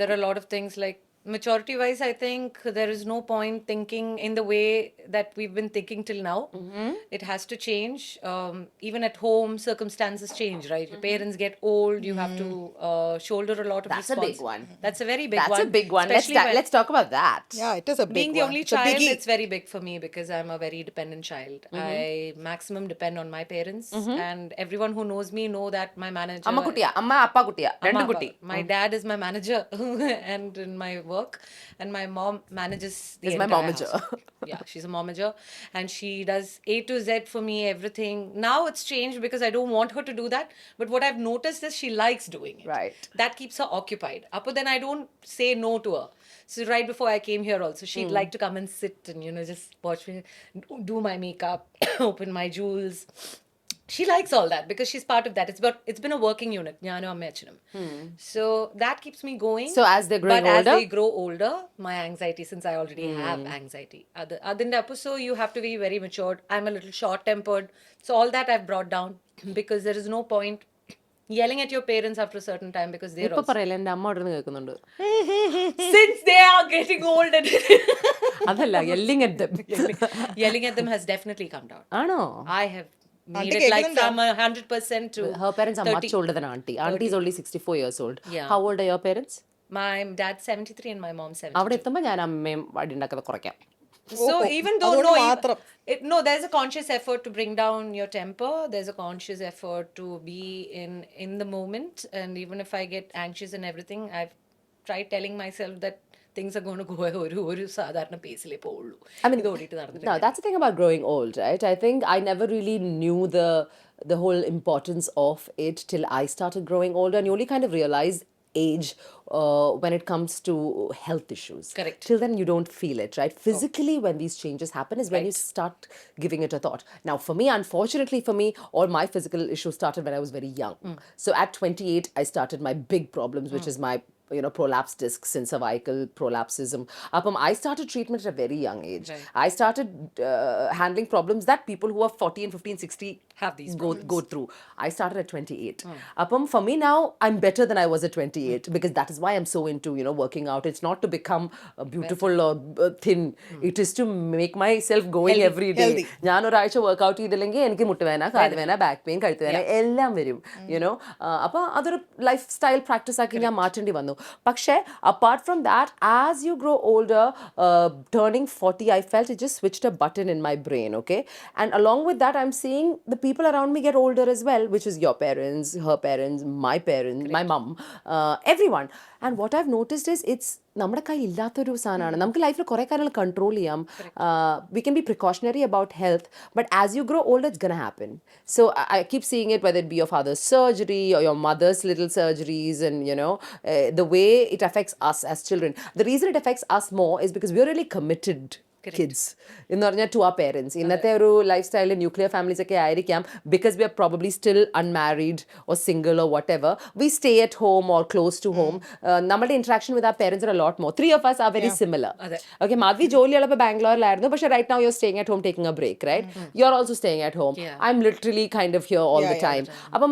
There are a lot of things like maturity wise, I think there is no point thinking in the way that we've been thinking till now. It has to change. Even at home, circumstances change, right? Your parents get old, you have to shoulder a lot of That's a big one. That's a very big one. That's a big one. Especially when Let's talk about that. Yeah, it is a big being the one. only It's a child, biggie. it's very big for me because I'm a very dependent child. I maximum depend on my parents, and everyone who knows me know that my manager. അമ്മ കുട്ടിയാ, അമ്മ അപ്പ കുട്ടിയാ, രണ്ട് കുട്ടി. My dad is my manager, and in my work, and my mom manages the Is my entire momager. house. Yeah, she's a momager, and she does A to Z for me, everything. Now it's changed because I don't want her to do that, but what I've noticed is she likes doing it. Right. That keeps her occupied. But then I don't say no to her. So right before I came here also, she'd like to come and sit and, just watch me do my makeup, open my jewels. She likes all that because she's part of that. It's been a working unit. Njanum Amme Achanum. So that keeps me going. So as they're growing but older? as they grow older, my anxiety, since I already have anxiety. So you have to be very matured. I'm a little short-tempered. So all that I've brought down because there is no point yelling at your parents after a certain time because they're ഇപ്പൊ also... പറയല്ലേ, എന്റെ അമ്മ അവിടെ നിന്ന് കേൾക്കുന്നുണ്ട്. Since they are getting old and... അതല്ല, yelling at them. Yelling at them has definitely come down. ആണോ? I have made Auntie it like കേൾക്കുന്നുണ്ടോ? from 100% to Her parents are 30. much older than auntie. Auntie is only 64 years old. Yeah. How old are your parents? My dad's 73 and my mom's 70. അവിടെ എത്തുമ്പോൾ ഞാൻ അമ്മയും വടി ഉണ്ടാക്കുന്നത് കുറയ്ക്കാം. So even though അതുകൊണ്ട് no, മാത്രം. there's a conscious effort to bring down your temper. There's a conscious effort to be in the moment. And even if I get anxious and everything, I've tried telling myself that things are going to go ഒരു സാധാരണ പേസിലേ പോവുള്ളൂ. I mean, ഇത് ഓടിയിട്ട് നടന്നിട്ട് no, that's the thing about growing old, right? I think I never really knew the whole importance of it till I started growing older, and you only kind of realize age when it comes to health issues. Correct. Till then you don't feel it, right? Physically, when these changes happen is when you start giving it a thought. Now for me, unfortunately for me, all my physical issues started when I was very young. So at 28 I started my big problems, which is my prolapse discs and cervical prolapsism. I started treatment at a very young age. Right. I started handling problems that people who are 40 and 15, 60 have these go through. I started at 28. For me now, I'm better than I was at 28 because that is why I'm so into, working out. It's not to become beautiful or thin. It is to make myself going every day. ഞാൻ ഒരാഴ്ച workout ചെയ്തില്ലെങ്കിൽ എനിക്ക് മുട്ടുവേന, കാലുവേന, back pain, കഴുത്തുവേന എല്ലാം വരും. അപ്പോൾ അതൊരു life style practice ആക്കി ഞാൻ മാറ്റേണ്ടി വന്നു. പക്ഷേ apart from that, as you grow older, turning 40, I felt it just switched a button in my brain, okay? And along with that, I'm seeing the people around me get older as well, which is your parents, her parents, my parents, my mum, everyone. And what I've noticed is it's നമ്മുടെ കയ്യിൽ ഇല്ലാത്തൊരു സാധനമാണ്. നമുക്ക് ലൈഫിൽ കുറേ കാര്യങ്ങൾ control ചെയ്യാം. We can be precautionary about health, but as you grow older, it's gonna happen. So I keep seeing it, whether it be your father's surgery or your mother's little surgeries, and the way it affects us as children. The reason it affects us more is because we're really committed kids എന്ന് പറഞ്ഞാൽ to our parents. ഇന്നത്തെ ഒരു life സ്റ്റൈലിൽ nuclear families ഒക്കെ ആയിരിക്കാം, because we are probably still unmarried or single or whatever. We stay at home or close to home. നമ്മുടെ interaction with our parents are a lot more. Three of us are very similar. Okay, Madhavi ജോലി ഉള്ളപ്പോൾ ബാംഗ്ലൂരിലായിരുന്നു, പക്ഷേ right now you're staying at home taking a break, right? You're also staying at home. I'm literally kind of here all the time. അപ്പം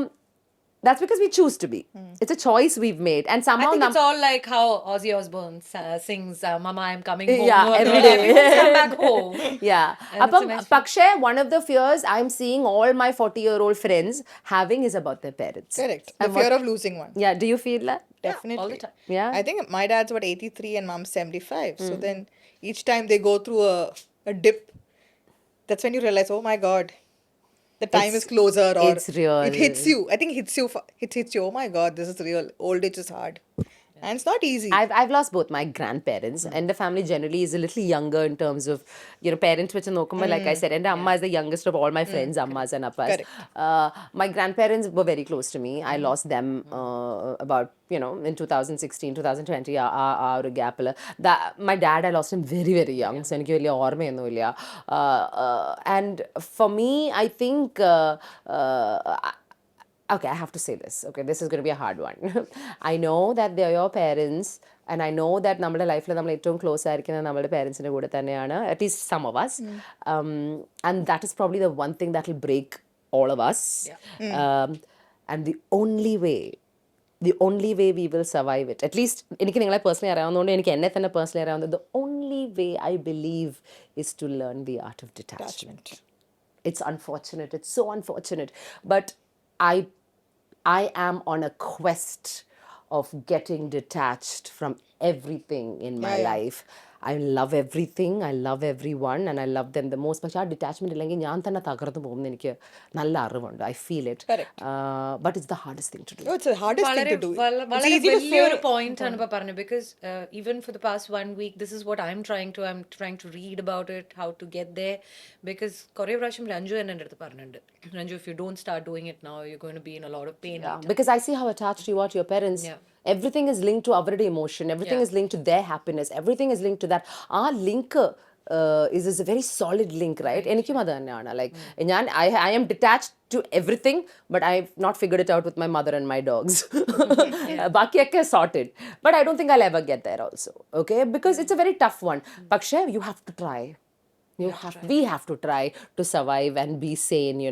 that's because we choose to be. It's a choice we've made, and somehow I think it's all like how Ozzy Osbourne sings, "Mama, I'm coming home." Yeah, No, every no, day. come back home. Yeah. And അപ്പം it's a nice പക്ഷേ one of the fears I'm seeing all my 40-year-old friends having is about their parents. Correct. The fear of losing one. Yeah, do you feel that? Definitely. all the time. Yeah. I think my dad's 83 and mom's 75. So then each time they go through a dip, that's when you realize, oh my God, the time is closer, or it's real. it hits you. I think it hits you. Oh my God, this is real. Old age is hard. And it's not easy. I've lost both my grandparents, and the family generally is a little younger in terms of parents വെച്ച് നോക്കുമ്പോൾ, like I said, and Amma is the youngest of all my friends, Ammas and Appas. Correct. My grandparents were very close to me. I lost them about in 2016, 2020 ആ ഒരു ഗ്യാപ്പിൽ. My dad, I lost him very very young, so എനിക്ക് വലിയ ഓർമ്മയൊന്നുമില്ല. And for me, I think okay, I have to say this. Okay, this is going to be a hard one. I know that they're your parents, and I know that നമ്മുടെ ലൈഫിൽ നമ്മൾ ഏറ്റവും close ആയിരിക്കുന്നത് നമ്മുടെ പേരൻസിൻ്റെ കൂടെ തന്നെയാണ്, at least some of us. And that is probably the one thing that will break all of us. And the only way we will survive it, at least എനിക്ക് നിങ്ങളെ പേഴ്സണലി അറിയാവുന്നതുകൊണ്ട് എനിക്ക് എന്നെ തന്നെ പേഴ്സണലി അറിയാവുന്നത്, the only way I believe is to learn the art of detachment. It's unfortunate. It's so unfortunate. But I am on a quest of getting detached from everything in my life. I love everything. I love everyone, and I love them the most. പക്ഷേ ആ detachment ഇല്ലെങ്കിൽ ഞാൻ തന്നെ തകർന്നു പോകുമെന്ന് എനിക്ക് നല്ല അറിവുണ്ട്. I feel it. Correct. But it's the hardest thing to do. No, it's the hardest thing to do. It's വളരെ easy to say. വലിയൊരു point ആണ് ഇപ്പൊ പറഞ്ഞത്, because even for the past 1 week, this is what I'm trying to read about it, how to get there, because കുറേ പ്രാവശ്യം രഞ്ജു തന്നെ എൻ്റെ അടുത്ത് പറഞ്ഞിട്ടുണ്ട്, Ranju, if you don't start doing it now, you're going to be in a lot of pain later. Because I see how attached you are to your parents. Everything is linked to അവരുടെ emotion. Everything is linked to their happiness. Everything is linked to that. ആ link is a very solid link, right? എനിക്കും അത് തന്നെയാണ്. Like I am detached to everything, but I've not figured it out with my mother and my dogs. ബാക്കിയൊക്കെ sorted. But I don't think I'll ever get there also. Okay? Because it's a very tough one. പക്ഷേ you have to try. We have to try to survive and be sane,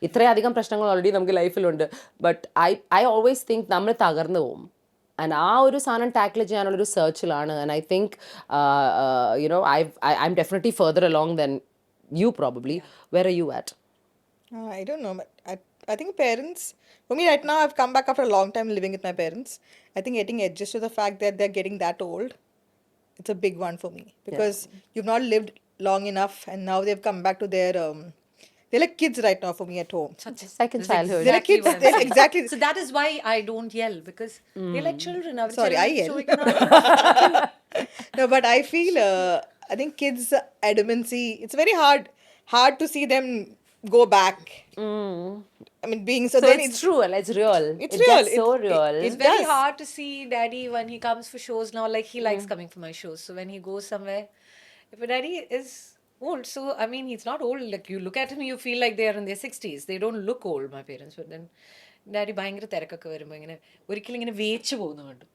ഇത്രയധികം പ്രശ്നങ്ങൾ already നമുക്ക് ലൈഫിലുണ്ട്. But I always think നമ്മൾ തകർന്നു പോകും. And ആ ഒരു സാധനം ടാക്കിൾ ചെയ്യാനുള്ളൊരു സെർച്ചിലാണ്. And I think I'm definitely further along than you probably. Where are you at? I don't know, but I think parents, for me right now, I've come back after a long time living with my parents. I think getting adjusted to the fact that they're getting that old, it's a big one for me, because you've not lived long enough, and now they've come back to their they're like kids right now for me at home. Second childhood. They're like kids. They're exactly. So that is why I don't yell, because they're like children. Sorry, I yell. No, but I feel I think kids' adamancy, it's very hard to see them go back. I mean, being so then it's true. It's real. It's it real. Gets so real. It's very hard to see daddy when he comes for shows now. Like, he likes coming for my shows. So when he goes somewhere, if a daddy is old, so I mean, he's not old. Like, you look at him, you feel like they are in their 60s. They don't look old, my parents. But then daddy ഭയങ്കര തിരക്കൊക്കെ വരുമ്പോൾ ഇങ്ങനെ ഒരിക്കലും ഇങ്ങനെ വേച്ച് പോകുന്നു കണ്ടു.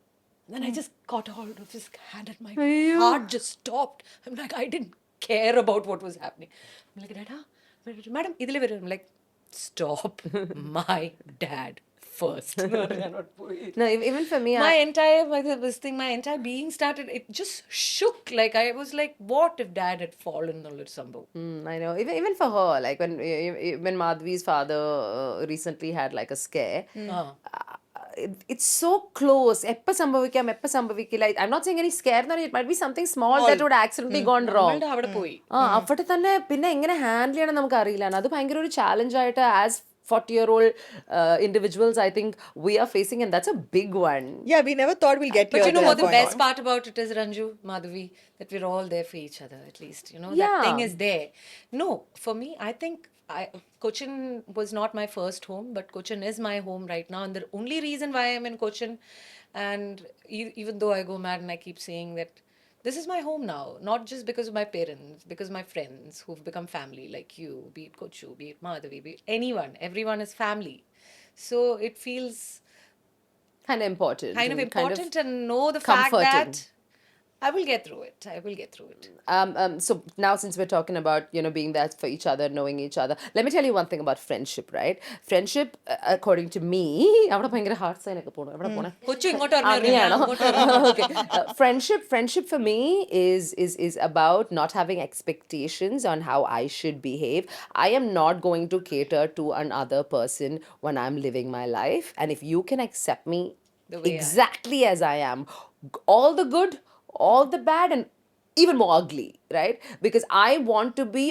Then I just caught hold of his hand and my heart just stopped. I'm like, I didn't care about what was happening. I'm like, Dada, madam, idile varu. I'm like, stop. My dad first. No, even for me, My entire being started, it just shook. Like, I was like, what if dad had fallen on Sambo? I know. Even for her, like when Madhavi's father recently had like a scare, it's so close. എപ്പോ സംഭവിക്കില്ല. I'm not saying any scare, it might be something small that would accidentally gone wrong. നമ്മളുടെ അവിടെ പോയി. അവിടെ തന്നെ പിന്നെ എങ്ങനെ handle ചെയ്യണം നമുക്ക് അറിയില്ല. അത് ഭയങ്കര ഒരു ചാലഞ്ച് ആയിട്ട് as 40-year-old individuals, I think we are facing, and that's a big one. Yeah, we never thought we'll get But here. you know at what that the point. best part about it is, Ranju, Madhavi, that we're all there for each other, at least. You know, Yeah. that thing is there. No, for me, I think Cochin was not my first home, but Cochin is my home right now. And the only reason why I'm in Cochin, and even though I go mad and I keep saying that this is my home now, not just because of my parents, because my friends who've become family, like you, be it Kochu, be it Madhavi, be it anyone, everyone is family. So it feels Kind of important. kind of and important and know the comforting. fact that I will get through it. I will get through it. So now since we're talking about, being there for each other, knowing each other, let me tell you one thing about friendship, right? Friendship, according to me, അവിടെ ഭയങ്കര heart sign ഒക്കെ പോണു. എവിടെ പോണേ? കൊച്ചു ഇങ്ങോട്ട് അങ്ങനെയാണോ? Okay. Friendship for me is about not having expectations on how I should behave. I am not going to cater to another person when I'm living my life. And if you can accept me The way I am. exactly as I am, all the good, all the bad, and even more ugly, right? Because I want to be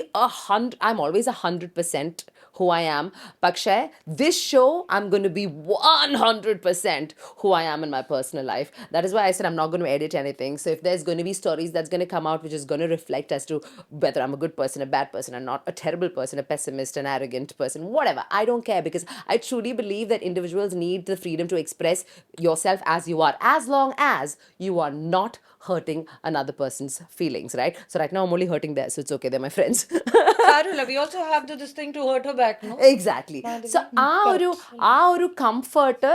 I'm always 100% who I am. Pakshay, this show, I'm going to be 100% who I am in my personal life. That is why I said I'm not going to edit anything. So if there's going to be stories that's going to come out which is going to reflect as to whether I'm a good person, a bad person, or not, a terrible person, a pessimist, an arrogant person, whatever, I don't care, because I truly believe that individuals need the freedom to express yourself as you are, as long as you are not hurting another person's feelings, right? So right now I'm only hurting theirs, so it's okay, they're my friends. Sarula, we also have this thing to hurt her back, no? Exactly. So ആ ഒരു comfort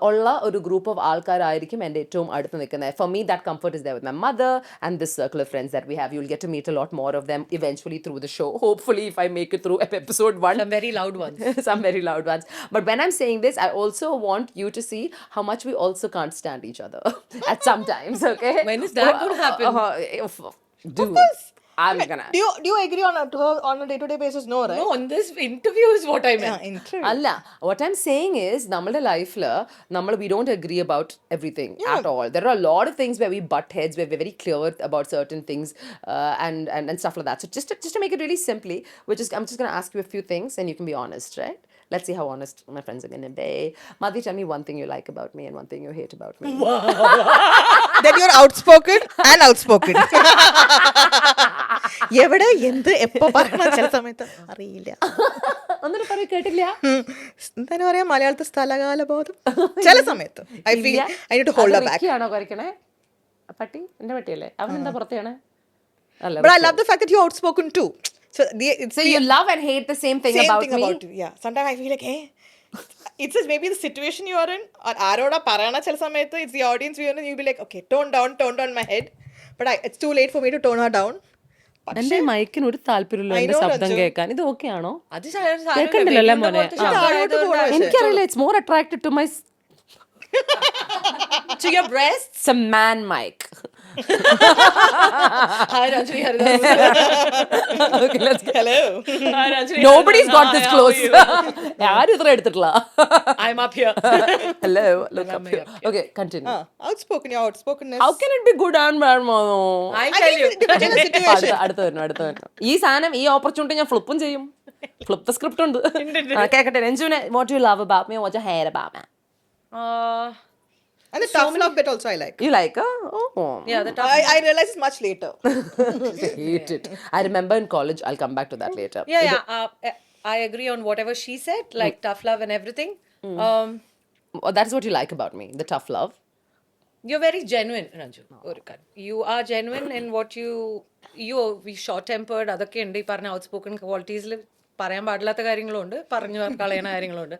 ഉള്ള ഒരു group of ആൾക്കാരായിരിക്കും എൻ്റെ ഏറ്റവും അടുത്ത് നിൽക്കുന്നത്. For me, that comfort is there with my mother and this circle of friends that we have. You'll get to meet a lot more of them eventually through the show. Hopefully, if I make it through episode 1. Some very loud ones. Some very loud ones. But when I'm saying this, I also want you to see how much we also can't stand each other at some times, okay? When is that going to happen? Dude, I'm gonna... Do you agree on a day-to-day basis? No, right? No, on this interview is what I meant. അല്ല, what I'm saying is നമ്മുടെ ലൈഫിൽ we don't agree about everything at all. There are a lot of things where we butt heads, where we're very clear about certain things and stuff like that. So just to make it really simply, I'm just going to ask you a few things and you can be honest, right? Let's see how honest my friends are going to be. Madhi, tell me one thing you like about me and one thing you hate about me. That you're outspoken and outspoken. എവിടെ എന്ത് എപ്പോ പറയണം ചില സമയത്ത് അറിയില്ല. ഒന്നിനും പറയും കേട്ടില്ല. എന്താ പറയാ മലയാളത്തിൽ സ്ഥലകാല ബോധം ചില സമയത്ത് I feel I need to hold her back. ആണോ കുറയ്ക്കണേ? പട്ടി എന്റെ പട്ടിയല്ലേ? അവൻ എന്താ പുറത്തെയാണ്? അല്ല. But I love the fact that you're outspoken too. So you love and hate the same thing about me? you. Yeah. Sometimes I feel like, hey, it's just maybe the situation you are in. Or ആരോടാ പറയണ ചില സമയത്ത് it's the audience view and you'll be like, okay, tone down my head. But it's too late for me to tone her down. എന്റെ മൈക്കിന് ഒരു താല്പര്യമില്ല എന്റെ ശബ്ദം കേൾക്കാൻ. ഇത് ഓക്കെ ആണോ? അത് കേൾക്കണ്ടല്ലോ മോനെ. എനിക്കറിയില്ല. It's more attracted to my to your breasts. It's a man mic. Hi, Ranjini Haridas. Okay, let's go. Hello. Hi, Ranjini. Nobody's got this Hi, close. how are you? ആരും ഇത്ര എടുത്തിട്ടില്ല. I'm up here. Hello, look up here. Okay, continue. Outspoken, your outspokenness. How can it be good and bad, Mano? I'll tell you. It depends on the situation. അടുത്ത് വരുന്നു. ഈ സാധനം, ഈ opportunity ഞാൻ ഫ്ലിപ്പും ചെയ്യും. ഫ്ലിപ്പ് ദ സ്ക്രിപ്റ്റ് ഉണ്ട്. കേക്കട്ടെ. രഞ്ജുവിനെ, what do you love about me? What do you hate about me? And the tough love bit also I like. You like her? Oh. Yeah, the tough. I realize it's much later. Hate it. I remember in college. I'll come back to that later. Yeah. I agree on whatever she said, like tough love and everything. That's what you like about me, the tough love. You're very genuine, Ranju. Orukan. You are genuine in what we short-tempered, അതൊക്കെ ഉണ്ട്. ഈ പറഞ്ഞ outspoken qualities പറയാൻ പാടില്ലാത്ത കാര്യങ്ങളുണ്ട്, പറഞ്ഞു കളയണ കാര്യങ്ങളുണ്ട്.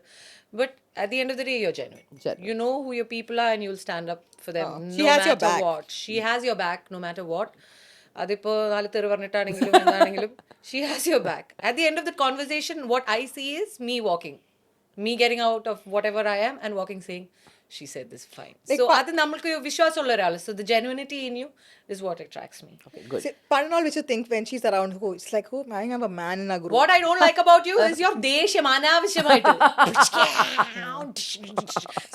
But at the end of the day, you're genuine. You know who your people are and you'll stand up for them no matter what. She has your back no matter what. അതിപ്പോ 4 തെറി പറഞ്ഞിട്ടാണെങ്കിലും എന്താണെങ്കിലും she has your back. At the end of the conversation, what I see is me walking. Me getting out of whatever I am and walking saying, she said this fine. So അത് നമ്മൾക്ക് വിശ്വാസമുള്ള ഒരാൾ. So the genuinity in you is what attracts me. Okay, good. See, Panal, which you think when she's around, who it's like, who I have a man in a group. What I don't like about you is your ദേഷ്യം അനാവശ്യമായിട്ട്.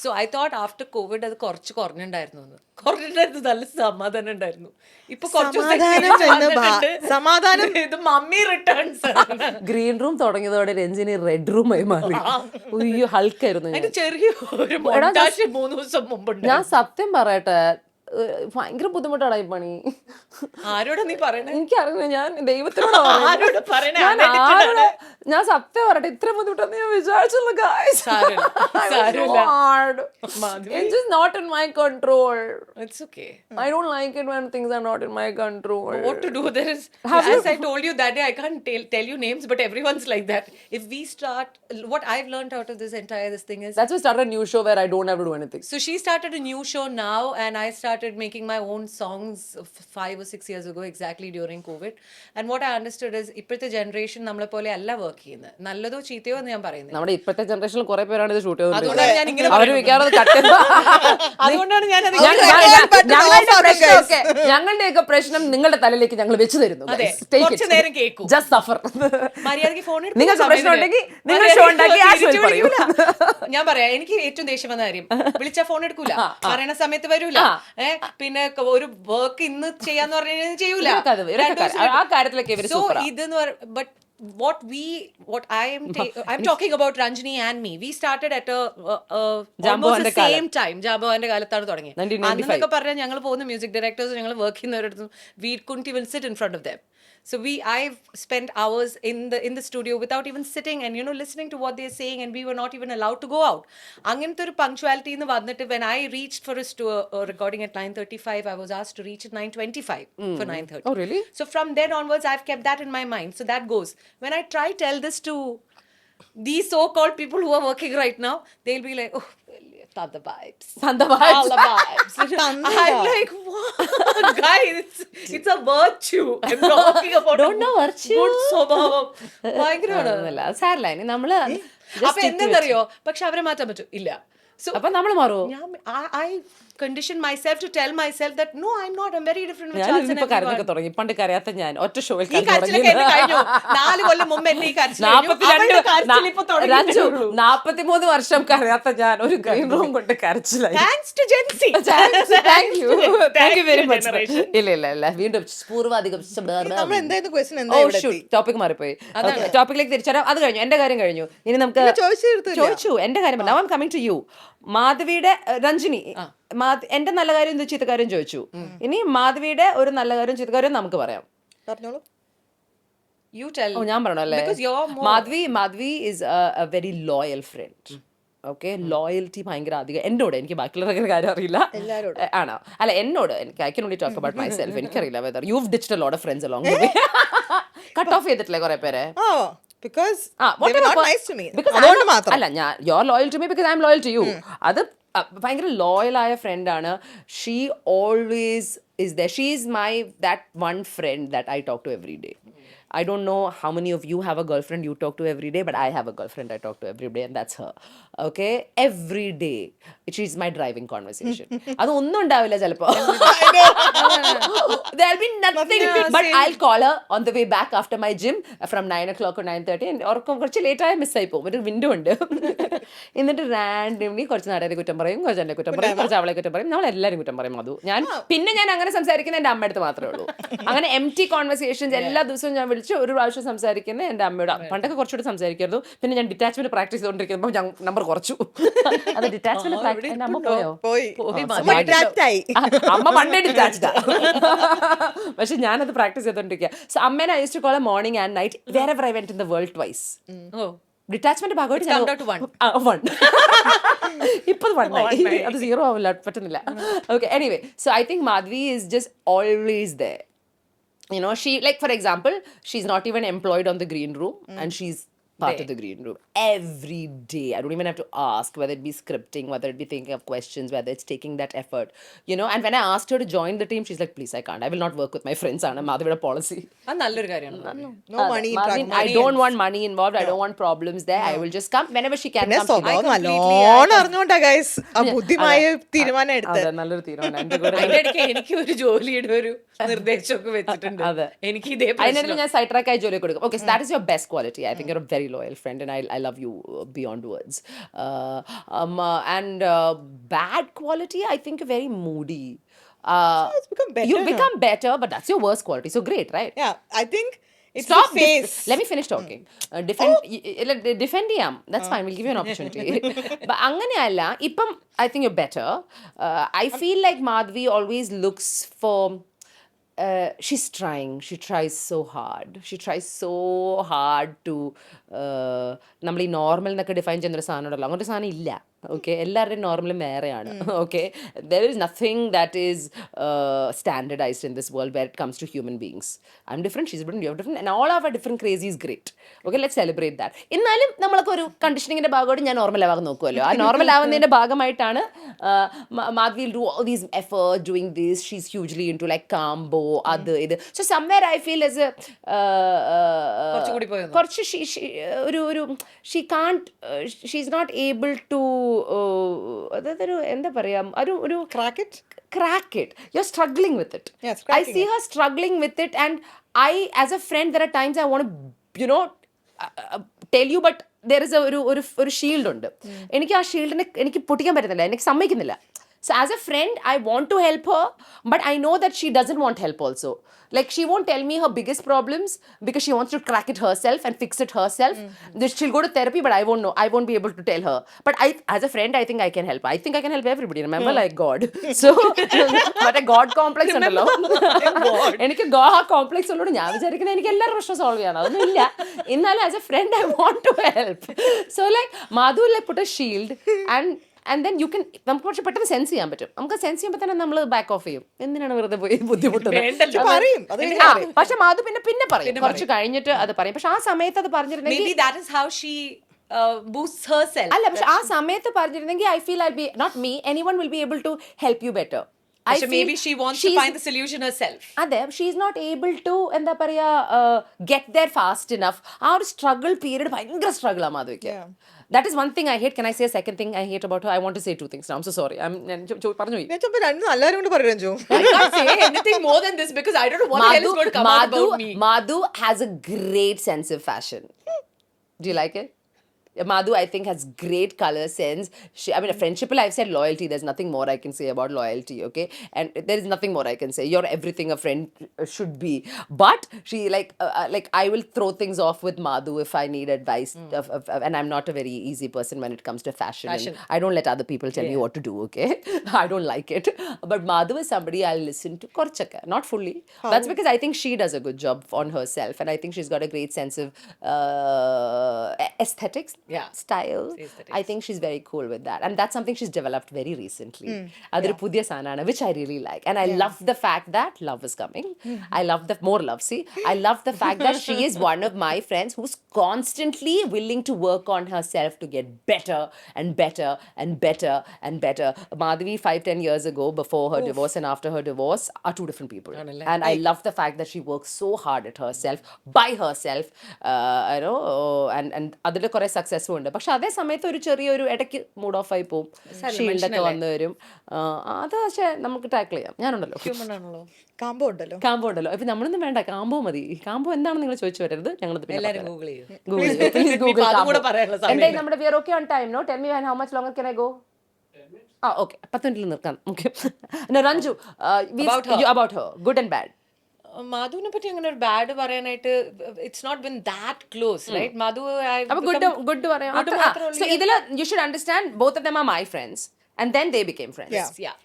So I thought after COVID അത് കുറച്ച് കുറഞ്ഞിട്ടുണ്ടായിരുന്നു. നല്ല സമാധാനം ഉണ്ടായിരുന്നു. ഇപ്പൊ സമാധാനം ഇത് മമ്മി റിട്ടേൺസ്. ഗ്രീൻ റൂം തുടങ്ങിയതോടെ രഞ്ജിനി റെഡ് റൂമായി മാറി. ഉയ്യോ, ഹൾക്കായിരുന്നു. അതിന്റെ ചെറിയ ഒരു മൊണ്ടാഷ് 3 ദിവസം മുമ്പുണ്ട്. ഞാൻ സത്യം പറയട്ടെ, ഭയങ്കര ബുദ്ധിമുട്ടാണ് ഈ പണി. ആരോടാ നീ പറയണേ? എനിക്കറിയില്ല, ഞാൻ ദൈവത്തിനോട് ഞാൻ സത്യം പറയട്ടെ, ഇത്ര ബുദ്ധിമുട്ടെന്ന് ഞാൻ വിചാരിച്ചുള്ള guys. It's just not in my control. It's okay. I don't like it when things are not in my control. What to do? There is, as I told you that day, I can't tell you names, but everyone's like that. If we start, what I've learned out of this thing is, That's why I started a new show where I don't have to do anything. so she started a new show now, and I started making my own songs 5 or 6 years ago, exactly during COVID. And what I understood is, ഇപ്പോഴത്തെ generation നമ്മളെ പോലെ അല്ല work ചെയ്യുന്നത്. നല്ലതോ ചീത്തയോ എന്ന് ഞാൻ പറയുന്നത്. നമ്മുടെ ഇപ്പോഴത്തെ ജനറേഷനിൽ കുറെ പേരാണ് ഇത് ഷൂട്ട് ചെയ്തത്. അതുകൊണ്ടാണ് ഞാൻ ഇങ്ങനെ അവര് മിക്കവാറും അതുകൊണ്ടാണ് ഞാൻ ഞങ്ങളുടെയൊക്കെ പ്രശ്നം നിങ്ങളുടെ തലയിലേക്ക് ഞങ്ങൾ വെച്ച് തരുന്നു. കുറച്ച് നേരം കേൾക്കൂ. ജസ്റ്റ് സഫർ. മര്യാദയ്ക്ക് ഫോൺ നിങ്ങൾക്ക് പ്രശ്നം ഉണ്ടെങ്കിൽ നിങ്ങൾ ഷോ ഉണ്ടാക്കി ഞാൻ പറയാം, എനിക്ക് ഏറ്റവും ദേഷ്യം വന്ന കാര്യം, വിളിച്ച ഫോൺ എടുക്കൂല, പറയണ സമയത്ത് വരൂല, പിന്നെ ഒരു വർക്ക് ഇന്ന് ചെയ്യാന്ന് പറഞ്ഞു ചെയ്യൂല. ആ കാര്യത്തിലൊക്കെ ഇവര് സോ ഇതെന്ന് but what I'm talking about Ranjini and me. We started at almost the same time. ജാമ്പവാന്റെ കാലത്താണ് തുടങ്ങിയത്. അന്നൊക്കെ പറഞ്ഞാൽ ഞങ്ങൾ പോകുന്ന മ്യൂസിക് ഡയറക്ടേഴ്സ്, ഞങ്ങൾ work ചെയ്യുന്നവരടുത്ത് we couldn't even sit in front of them. So I've spent hours in the studio without even sitting and listening to what they're saying, and we were not even allowed to go out. അങ്ങനത്തെ ഒരു punctuality എന്ന് വന്നിട്ട് when I reached for a recording at 9:35, I was asked to reach at 9:25 for 9:30. Oh really? So from then onwards I've kept that in my mind. So that goes. When I tell this to these so-called people who are working right now, they'll be like, oh, the vibes. All the vibes. I'm like, what? Guys, it's a virtue. I'm talking about Don't know virtue. Good സ്വഭാവം. ഭയങ്കരമാണ്. സാരല്ല, നമ്മള് അപ്പൊ എന്തെന്നറിയോ, പക്ഷെ അവരെ മാറ്റാൻ പറ്റും ഇല്ല. So അപ്പൊ നമ്മള് മാറുമോ? I condition myself to tell myself that no, I'm not. I'm very different with ഞാൻ ഇപ്പൊ കരഞ്ഞൊക്കെ തുടങ്ങി. പണ്ട് കരയാത്ത ഞാൻ ഒറ്റ ഷോയിൽ 4 കൊല്ലം മുമ്പ് എന്നെ ഈ കരച്ചിൽ 43 വർഷം കരയാത്ത ഞാൻ ഒരു ഗ്രീൻ റൂം കൊണ്ട് കരച്ചിലായി. Thanks to Gen Z. Thank you very much. ഇല്ല വീണ്ടും പൂർവാധികം ടോപ്പിക് മാറിപ്പോയി. ടോപ്പിക്കിലേക്ക് തിരിച്ചുവരാം. അത് കഴിഞ്ഞു, എന്റെ കാര്യം കഴിഞ്ഞു. ഇനി നമുക്ക് ചോദിച്ചു എന്റെ കാര്യം. Now I'm coming to you. മാധവിയുടെ Ranjini, എന്റെ നല്ല കാര്യം എന്ത് ചീത്ത കാര്യം ചോദിച്ചു. ഇനി മാധവിയുടെ ഒരു നല്ല കാര്യം ചീത്ത കാര്യം നമുക്ക് പറയാം. You tell. ഞാൻ പറഞ്ഞോ അല്ലേ? Madhavi is a very loyal friend. Okay, loyalty ഭയങ്കര അധികം എന്നോട്. എനിക്ക് ബാക്കിയുള്ളവരുടെ കാര്യം അറിയില്ല. ആണോ? അല്ല, എന്നോട് എനിക്ക് I can only talk about myself. എനിക്കറിയില്ല whether you have ditched a lot of friends along the way. Cut off ചെയ്തിട്ടില്ലേ കുറെ പേരെ? Because they were not nice to me. അല്ല, ഞാൻ you're loyal to me because I'm loyal to you. അത് ഭയങ്കര ലോയൽ ആയ ഫ്രണ്ടാണ്. She always is there. She is that one friend that I talk to every day. I don't know how many of you have a girlfriend you talk to every day, but I have a girlfriend I talk to every day, and that's her. Okay? Every day. She's my driving conversation. അതൊന്നും ഉണ്ടാവില്ല ചിലപ്പോ. There'll be nothing. But I'll call her on the way back after my gym from 9 o'clock or 9:30. And കുറച്ച് late ആയ miss ആയി പോകും. ഒരു window ഉണ്ട്. എന്നിട്ട് റാൻഡംലി കുറച്ച് നാടകത്തെ കുറ്റം പറയും, കുറച്ച് എന്നെ കുറ്റം പറയും, കുറച്ച് അവളെ കുറ്റം പറയും, നമ്മളെല്ലാവരും കുറ്റം പറയും. അത് ഞാൻ അങ്ങനെ സംസാരിക്കുന്ന എൻ്റെ അമ്മയുടെ അടുത്ത് മാത്രമേ ഉള്ളൂ. അങ്ങനെ empty conversations എല്ലാ ദിവസവും ഞാൻ വിളിച്ച് ഒരു പ്രാവശ്യം സംസാരിക്കുന്നത് എൻ്റെ അമ്മയോട്. പണ്ടൊക്കെ കുറച്ചുകൂടി സംസാരിക്കായിരുന്നു. പിന്നെ ഞാൻ ഡിറ്റാച്ച്മെന്റ് പ്രാക്ടീസ് ചെയ്തുകൊണ്ടിരിക്കുമ്പോൾ ഞാൻ നമ്പർ കുറച്ചു. അത് ഡിറ്റാച്ച്മെന്റ് അമ്മ പോയോ? അമ്മ പണ്ടേ ഡിറ്റാച്ച്ഡാ. പക്ഷെ ഞാനത് പ്രാക്ടീസ് ചെയ്തോണ്ടിരിക്കുക. സോ അമ്മേനെ I used to call her morning and night wherever I went in the world twice. Detachment ഭാഗമായിട്ട് ഇപ്പൊ 1 അത് 0 ആവില്ല, പറ്റുന്നില്ല. Okay, anyway, so I think Madhavi is just always there. She, like for example, she's not even employed on the green room, and she's part of the green room every day. I don't even have to ask, whether it be scripting, whether it be thinking of questions, whether it's taking that effort, you know. And when I asked her to join the team, she's like, please, I can't. I will not work with my friends. ആണ് മാധവിയുടെ policy. അത് നല്ലൊരു കാര്യമാണ്. No money in track. I don't want money involved. I don't want problems there. I will just come whenever she can പിന്നെ come. She സ്വഭാവം will. നല്ലോണം അറിഞ്ഞോണ്ടാ guys ആ ബുദ്ധിമായ തീരുമാനം എടുത്ത്. അതെ, നല്ലൊരു തീരുമാനം. എൻ്റെ കൂടെ അതിന്റെ ഇടയ്ക്ക് എനിക്ക് ഒരു ജോലിയുടെ ഒരു നിർദ്ദേശമൊക്കെ വെച്ചിട്ടുണ്ട്. അതെ. എനിക്ക് ഇതേ അതിനിടയിൽ ഞാൻ സൈഡ് ട്രാക്ക് ആയി ജോലി കൊടുക്കും. Okay, so that is your best quality. I think you're a very loyal friend, and I love you beyond words. And bad quality, I think you're very moody. It's become better You've now. become better, but that's your worst quality. So great, right? Yeah, I think it's Stop. the face. Let me finish talking. Defend ചെയ്യാം. That's fine. We'll give you an opportunity. But അങ്ങനെയല്ല. ഇപ്പം I think you're better. I feel like Madhavi always looks for. She's trying. She tries so hard. She tries so hard to. നമ്മൾ ഈ normal എന്നൊക്കെ define ചെയ്യുന്ന ഒരു സാധനം ഉണ്ടല്ലോ, അങ്ങനത്തെ സാധനം ഇല്ല. ഓക്കെ, എല്ലാവരുടെയും നോർമലും വേറെയാണ്. Okay, there is nothing that is standardised in this world where it comes to human beings. I am different, she's different, you are different, and all are different crazy is great. Okay, let celebrate that. എന്നാലും നമ്മളൊക്കെ ഒരു കണ്ടീഷനിങ്ങിൻ്റെ ഭാഗമായിട്ട് ഞാൻ normal ആവാൻ നോക്കുമല്ലോ. ആ normal ആവുന്നതിൻ്റെ ഭാഗമായിട്ടാണ് Madhavi will do all these efforts doing this. She's hugely into like combo, other ഇത്. So somewhere I feel as a കുറച്ചുകൂടി പോയെന്ന്. കുറച്ച് ഒരു she can't, she's not able to അതൊരു എന്താ പറയാ, ഒരു crack it. You're struggling with it. Yes, I cracking see her struggling with it, and I, as a friend, there are times I want to, you know, tell you, but there is ഒരു shield ഉണ്ട്. എനിക്ക് ആ ഷീൽഡിനെ എനിക്ക് പൊട്ടിക്കാൻ പറ്റുന്നില്ല, എനിക്ക് സമ്മതിക്കുന്നില്ല. So as a friend, I want to help her, but I know that she doesn't want help also. Like, she won't tell me her biggest problems because she wants to crack it herself and fix it herself. She'll go to therapy, but I won't know. I won't be able to tell her. But as a friend, I think I can help. I think I can help everybody. Remember, like God. So, but a God complex ഉണ്ടല്ലോ. എനിക്ക് ആ complex ഉള്ളതുകൊണ്ട് ഞാൻ വിചാരിക്കുന്നത് എനിക്ക് എല്ലാവരും പ്രശ്നം solve ചെയ്യാൻ, അതൊന്നും ഇല്ല. എന്നാലും as a friend, I want to help. So like, Madhu will like put a shield and then you can, നമുക്ക് കുറച്ച് പെട്ടെന്ന് സെൻസ് ചെയ്യാൻ പറ്റും. നമുക്ക് സെൻസ് ചെയ്യുമ്പോൾ തന്നെ നമ്മൾ ബാക്ക് ഓഫ് ചെയ്യും. എന്തിനാണ് വെറുതെ പോയി ബുദ്ധിമുട്ടുന്നത്. പക്ഷെ മാധു പിന്നെ പറയും, കുറച്ച് കഴിഞ്ഞിട്ട് അത് പറയും. പക്ഷെ ആ സമയത്ത് അത് പറഞ്ഞിരുന്നെങ്കിൽ Maybe that is how she boosts herself. അല്ല, പക്ഷെ ആ സമയത്ത് പറഞ്ഞിരുന്നെങ്കിൽ I feel I'll be, not me, anyone will be able to help you better. So maybe she wants to find the solution herself. അതെ, she is not able to എന്താ പറയാ get there fast enough. ആ ഒരു struggle period ഭയങ്കര struggle ആണ് മാധവിക്ക്. That is one thing I hate. Can I say a second thing I hate about her? I want to say two things now. I'm so sorry. പറഞ്ഞു പോയി. I can't say anything more than this because I don't know what the hell is going to come out about me. Madhu has a great sense of fashion. Do you like it? Madhu, I think, has great color sense. I mean, a friendship, I've said loyalty. There's nothing more I can say about loyalty, okay? And there is nothing more I can say. You're everything a friend should be. But she, like I will throw things off with Madhu if I need advice. And I'm not a very easy person when it comes to fashion. And I don't let other people tell me what to do, okay? I don't like it. But Madhu is somebody I'll listen to. Korchaka, not fully. That's because I think she does a good job on herself. And I think she's got a great sense of aesthetics. Style. I think she's very cool with that, and that's something she's developed very recently. Adur pudhiya sanana, which I really like, and I love the fact that love is coming. I love the more love. See, I love the fact that she is one of my friends who's constantly willing to work on herself to get better and better and better and better. Madhavi 5-10 years ago, before her divorce and after her divorce, are two different people. And I love the fact that she works so hard at herself, by herself, you know, and അതിൽ കുറെ success ഉണ്ട്. പക്ഷെ അതേ സമയത്ത് ഒരു ചെറിയൊരു ഇടയ്ക്ക് mood off ആയി പോവും, ഷീൽഡൊക്കെ വന്നു വരും. അത് പക്ഷെ നമുക്ക് ടാക്കിൾ ചെയ്യാം. ഞാനുണ്ടല്ലോ, കാമ്പോ ഉണ്ടല്ലോ. ഇപ്പൊ നമ്മളൊന്നും വേണ്ട, കാമ്പോ മതി. കാമ്പോ എന്താണെന്ന് നിങ്ങൾ ചോദിച്ചു വരരുത്, ഞങ്ങളത് ഗൂഗിൾ ചെയ്യും. എന്തായാലും നമ്മുടെ we are okay on time, no? Tell me how much longer can I go? Okay, 10 മിനിറ്റിൽ നിർക്കാം. Okay. Ranju, about her, good and bad. മാധുവിനെ പറ്റി അങ്ങനെ ഒരു ബാഡ് പറയാനായിട്ട് it's not been that close, right? Madhu good പറയാം. So ഇതില് you should understand both of them are my friends and then they became friends. Yeah.